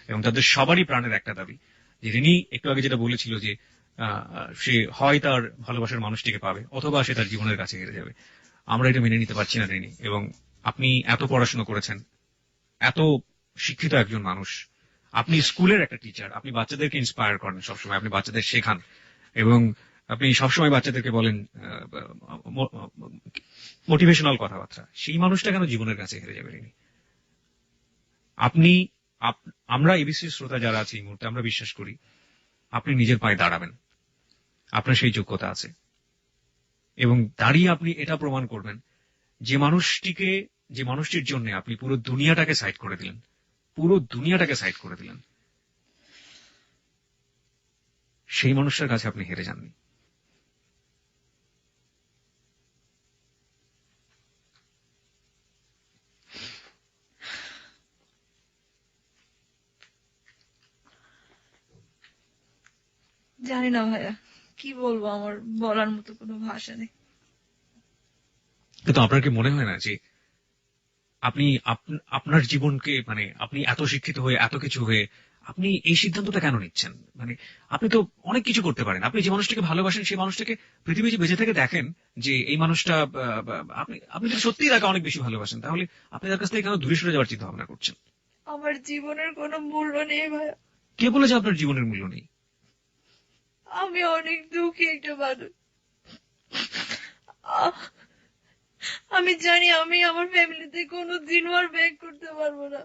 S1: এবং তাদের সবারই প্রাণের একটা দাবি যে রিনি একটু আগে যেটা বলেছিল যে সে হয় তার ভালোবাসার মানুষটিকে পাবে অথবা সে তার জীবনের কাছে হেরে যাবে। আমরা এটা মেনে নিতে পারছি না রিনি। এবং আপনি এত পড়াশোনা করেছেন, এত শিক্ষিত একজন মানুষ, আপনি স্কুলের একটা টিচার, আপনি বাচ্চাদেরকে ইন্সপায়ার করেন সবসময়, আপনি বাচ্চাদের শেখান এবং আপনি সবসময় বাচ্চাদেরকে বলেন মোটিভেশনাল কথাবার্তা। সেই মানুষটা কেন জীবনের কাছে হেরে যাবে রিনি? আপনি আমরা এবিসি শ্রোতা যারা আছি এই মুহূর্তে আমরা বিশ্বাস করি আপনি নিজের পায়ে দাঁড়াবেন, আপনার সেই যোগ্যতা আছে এবং দাঁড়িয়ে আপনি এটা প্রমাণ করবেন যে মানুষটির জন্য আপনি পুরো দুনিয়াটাকে সাইড করে দিলেন, পুরো দুনিয়াটাকে সাইড করে দিলেন, সেই মানুষটার কাছে আপনি হেরে যাননি।
S2: জানি না ভাইয়া, কি বলবো, আমার বলার মতো কোনো ভাষা নেই।
S1: কিন্তু আপনার কি মনে হয় না যে আপনি আপনার জীবনকে, মানে আপনি এত শিক্ষিত হয়ে, এত কিছু হয়ে আপনি এই সিদ্ধান্তটা কেন নিচ্ছেন? মানে আপনি তো অনেক কিছু করতে পারেন। আপনি যে মানুষটাকে ভালোবাসেন সেই মানুষটাকে পৃথিবীতে বেঁচে থেকে দেখেন যে এই মানুষটা আপনি যদি সত্যিই তাকে অনেক বেশি ভালোবাসেন, তাহলে আপনি তার কাছ থেকে কেন দূরে সরে যাওয়ার চিন্তা ভাবনা করছেন?
S2: আমার জীবনের কোনো মূল্য নেই ভাইয়া।
S1: কে বলেছে আপনার জীবনের মূল্য নেই?
S2: আমি অনেক দুঃখী একটা মানুষ। আহ, আমি জানি আমি আমার ফ্যামিলিতে কোনো দিনও আর ব্যাক করতে পারবো না।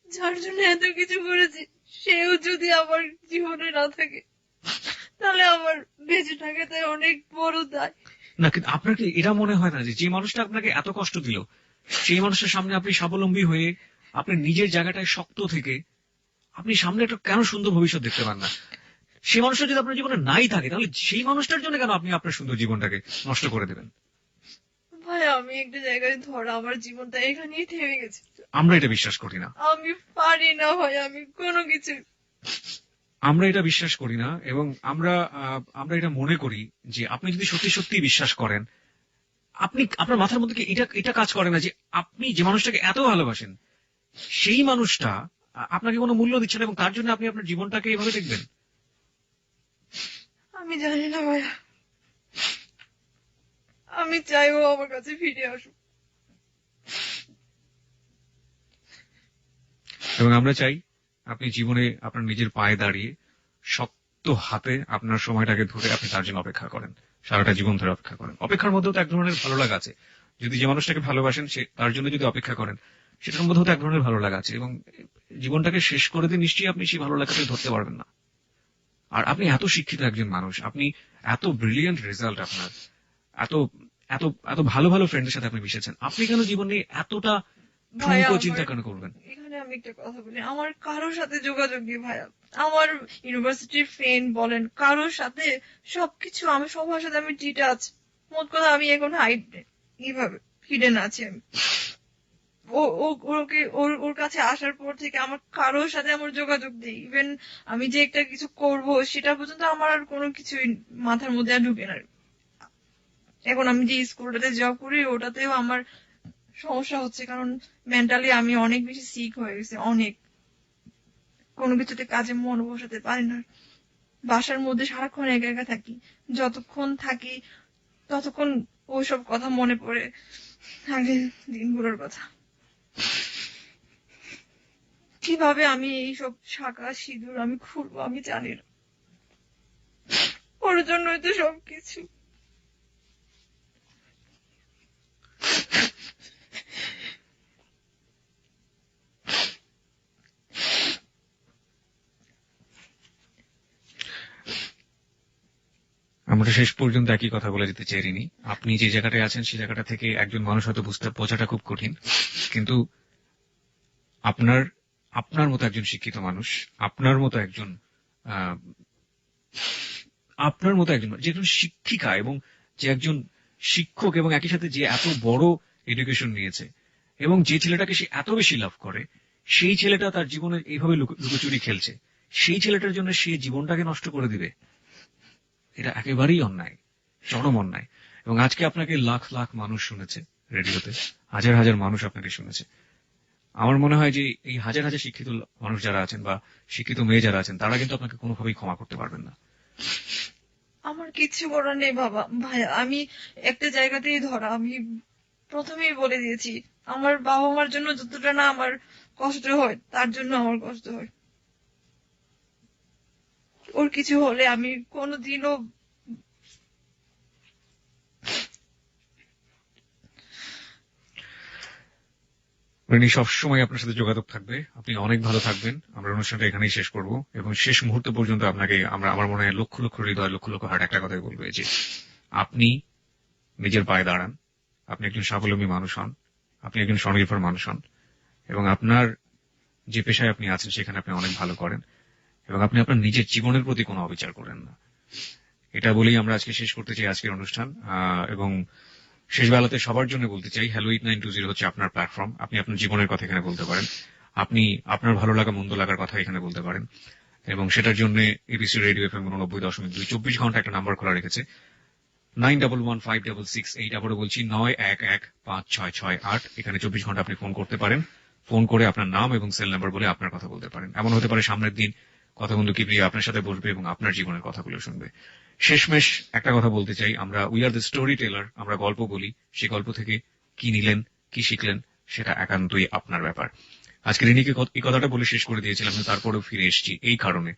S2: যার জন্য এত কিছু করেছি সেও যদি আমার জীবনে না থাকে তাহলে আমার বেঁচে থাকাতে অনেক বড় দায়।
S1: না, কিন্তু আপনার কি এটা মনে হয় না যে মানুষটা আপনাকে এত কষ্ট দিল, সেই মানুষের সামনে আপনি স্বাবলম্বী হয়ে আপনি নিজের জায়গাটায় শক্ত থেকে আপনি সামনে একটা কেন সুন্দর ভবিষ্যৎ দেখতে পান না? সেই মানুষটা যদি আপনার জীবনে নাই থাকে তাহলে সেই মানুষটার জন্য কেন আপনি আপনার সুন্দর জীবনটাকে নষ্ট করে দেবেন?
S2: ভাই আমি একটা জায়গায় ধরা, আমার জীবনটা এখানেই থেমে গেছে।
S1: আমরা এটা বিশ্বাস করি না।
S2: আমি পারি না ভাই, আমি কোনো কিছু।
S1: আমরা এটা বিশ্বাস করি না এবং আমরা এটা মনে করি যে আপনি যদি সত্যি সত্যি বিশ্বাস করেন, আপনি আপনার মাথার মধ্যে কি এটা কাজ করে না যে আপনি যে মানুষটাকে এত ভালোবাসেন সেই মানুষটা আপনাকে কোনো মূল্য দিচ্ছে না এবং তার জন্য আপনি আপনার জীবনটাকে এইভাবে দেখবেন?
S2: আমি জানি না ভাইয়া, আমি চাইবো আমার কাছে ফিরে আসুক।
S1: এবং আমরা চাই আপনি জীবনে আপনার নিজের পায়ে দাঁড়িয়ে শক্ত হাতে আপনার সময়টাকে ধরে আপনি তার জন্য অপেক্ষা করেন, সারাটা জীবন ধরে অপেক্ষা করেন। অপেক্ষার মধ্যেও তো এক ধরনের ভালো লাগা আছে। যদি যে মানুষটাকে ভালোবাসেন সে তার জন্য যদি অপেক্ষা করেন, সেটার মধ্যেও তো এক ধরনের ভালো লাগা আছে এবং জীবনটাকে শেষ করে দিয়ে নিশ্চয়ই আপনি সেই ভালো লাগাটাকে ধরতে পারবেন না। আর আপনি এত শিক্ষিত একজন মানুষ, আপনি এত ব্রিলিয়েন্ট রেজাল্ট, আপনার এত এত এত ভালো ভালো ফ্রেন্ডের সাথে আপনি মিশেছেন, আপনি কেন জীবনে এতটা
S2: ভাইয়া
S1: ঠুনকো চিন্তা কেন করবেন?
S2: এখানে আমি একটা কথা বলি, আমার কারোর সাথে যোগাযোগ নেই ভাইয়া। আমার ইউনিভার্সিটির ফ্রেন্ড বলেন, কারোর সাথে সবকিছু, আমি সবার সাথে আমি ডিটাচ। মোট কথা আমি এখন এইভাবে হিডেন আছি আমি। ওর কাছে আসার পর থেকে আমার কারোর সাথে আমার যোগাযোগ নেই। ইভেন আমি যে একটা কিছু করব সেটা পর্যন্ত আমার আর কোনো কিছুই মাথার মধ্যে আর ঢুকে না। এখন আমি যে স্কুলটাতে জব করি ওটাতেও আমার সমস্যা হচ্ছে, কারণ মেন্টালি আমি অনেক বেশি সিক হয়ে গেছি, অনেক কোনো কিছুতে কাজে মন বসাতে পারি না। বাসার মধ্যে সারাক্ষণ একা একা থাকি, যতক্ষণ থাকি ততক্ষণ ওইসব কথা মনে পড়ে, আগের দিনগুলোর কথা। কিভাবে আমি এইসব শাঁখা সিঁদুর আমি খুলবো আমি জানি না, ওর জন্যই তো সবকিছু।
S1: আমরা শেষ পর্যন্ত একই কথা বলে যেতে চাই রিনি, আপনি যে জায়গাটায় আছেন সেই জায়গাটা থেকে একজন মানুষ হয়তো বোঝাটা খুব কঠিন, কিন্তু আপনার আপনার মতো একজন শিক্ষিত মানুষ, আপনার মতো একজন যে একজন শিক্ষিকা এবং যে একজন শিক্ষক, এবং একই সাথে যে এত বড় এডুকেশন নিয়েছে, এবং যে ছেলেটাকে সে এত বেশি লাভ করে, সেই ছেলেটা তার জীবনে এইভাবে লুকোচুরি খেলছে, সেই ছেলেটার জন্য সে জীবনটাকে নষ্ট করে দিবে, এটা একেবারেই অন্যায়, চরম অন্যায়। এবং আজকে আপনাকে লাখ লাখ মানুষ শুনেছে, রেডিওতে হাজার হাজার মানুষ আপনাকে শুনেছে। আমার মনে হয় যে এই হাজার হাজার শিক্ষিত মানুষ যারা আছেন বা শিক্ষিত মেয়ে যারা আছেন, তারা কিন্তু আপনাকে কোনোভাবেই ক্ষমা করতে পারবেন না।
S2: আমার কিচ্ছু করার নেই বাবা, ভাইয়া, আমি একটা জায়গাতেই ধরা। আমি প্রথমেই বলে দিয়েছি, আমার বাবা মার জন্য যতটা না আমার কষ্ট হয়, তার জন্য আমার কষ্ট হয়। ওর কিছু হলে আমি কোনোদিনও
S1: রিনি, সবসময় আপনার সাথে যোগাযোগ থাকবে, আপনি অনেক ভালো থাকবেন। আমরা অনুষ্ঠানটা এখানেই শেষ করব, এবং শেষ মুহূর্ত পর্যন্ত আপনাকে আমার মনে হয় লক্ষ লক্ষ হৃদয়, লক্ষ লক্ষ হার্ট একটা কথাই বলবে যে আপনি নিজের পায়ে দাঁড়ান, আপনি একজন স্বাবলম্বী মানুষ হন, আপনি একজন স্বনির্ভর মানুষ হন, এবং আপনার যে পেশায় আপনি আছেন সেখানে আপনি অনেক ভালো করেন, এবং আপনি আপনার নিজের জীবনের প্রতি কোনো অবিচার করেন না। এটা বলেই আমরা আজকে শেষ করতে চাই আজকের অনুষ্ঠান। এবং শেষ বেলাতে সবার জন্য বলতে চাই, হ্যালো 8920 হচ্ছে আপনার প্ল্যাটফর্ম। আপনি আপনার জীবনের কথা এখানে বলতে পারেন, আপনি আপনার ভালো লাগা মন্দ লাগার কথা এখানে বলতে পারেন, এবং সেটার জন্য এবিসি রেডিও FM 90.2 24 ঘন্টা একটা নাম্বার খোলা রেখেছে, 91156668। আবারও বলছি 91156668। এখানে 24 ঘন্টা আপনি ফোন করতে পারেন, ফোন করে আপনার নাম এবং সেল নাম্বার বলে আপনার কথা বলতে পারেন। এমন হতে পারে সামনের দিন কথা বন্ধু কিবরিয়া আপনার সাথে বসবে এবং আপনার জীবনের কথাগুলো শুনবে। শেষমেশ একটা কথা বলতে চাই, আমরা we are the story teller, আমরা গল্প বলি, সেই গল্প থেকে কি নিলেন কি শিখলেন সেটা একান্তই আপনার ব্যাপার। আজকে রিনিকে এই কথাটা বলে শেষ করে দিয়েছিলাম, তারপরেও ফিরে এসেছি এই কারণে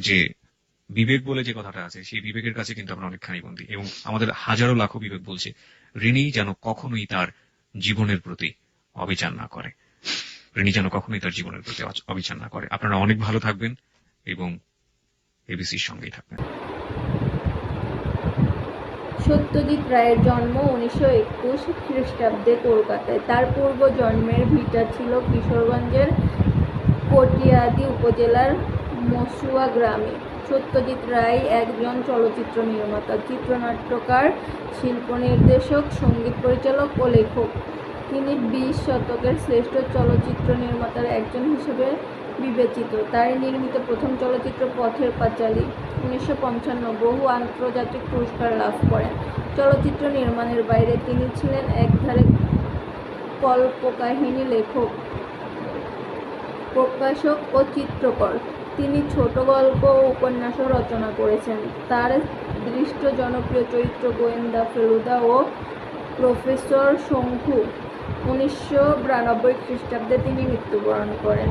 S1: যে বিবেক বলে যে কথাটা আছে, সেই বিবেকের কাছে কিন্তু আমরা অনেকখানি বন্দী, এবং আমাদের হাজারো লাখো বিবেক বলছে রিনি যেন কখনোই তার জীবনের প্রতি অবিচার না করে, রিনি যেন কখনোই তার জীবনের প্রতি অবিচার না করে। আপনারা অনেক ভালো থাকবেন এবং এবিসির সঙ্গেই থাকবেন।
S4: সত্যজিৎ রায়ের জন্ম 1921 খ্রিস্টাব্দে কলকাতায়। তার পূর্ব জন্মের ভিটা ছিল কিশোরগঞ্জের কটিয়াদি উপজেলার মসুয়া গ্রামে। সত্যজিৎ রায় একজন চলচ্চিত্র নির্মাতা, চিত্রনাট্যকার, শিল্প নির্দেশক, সঙ্গীত পরিচালক ও লেখক। তিনি 20 শতকের শ্রেষ্ঠ চলচ্চিত্র নির্মাতার একজন হিসেবে বিবেচিত। তার নির্মিত প্রথম চলচ্চিত্র পথের পাঁচালী 1955 বহু আন্তর্জাতিক পুরস্কার লাভ করেন। চলচ্চিত্র নির্মাণের বাইরে তিনি ছিলেন একধারে কল্পকাহিনী লেখক, প্রকাশক ও চিত্রকর। তিনি ছোট গল্প ও উপন্যাসও রচনা করেছেন। তার দৃষ্ট জনপ্রিয় চরিত্র গোয়েন্দা ফেলুদা ও প্রফেসর শঙ্কু। 1992 খ্রিস্টাব্দে তিনি মৃত্যুবরণ করেন।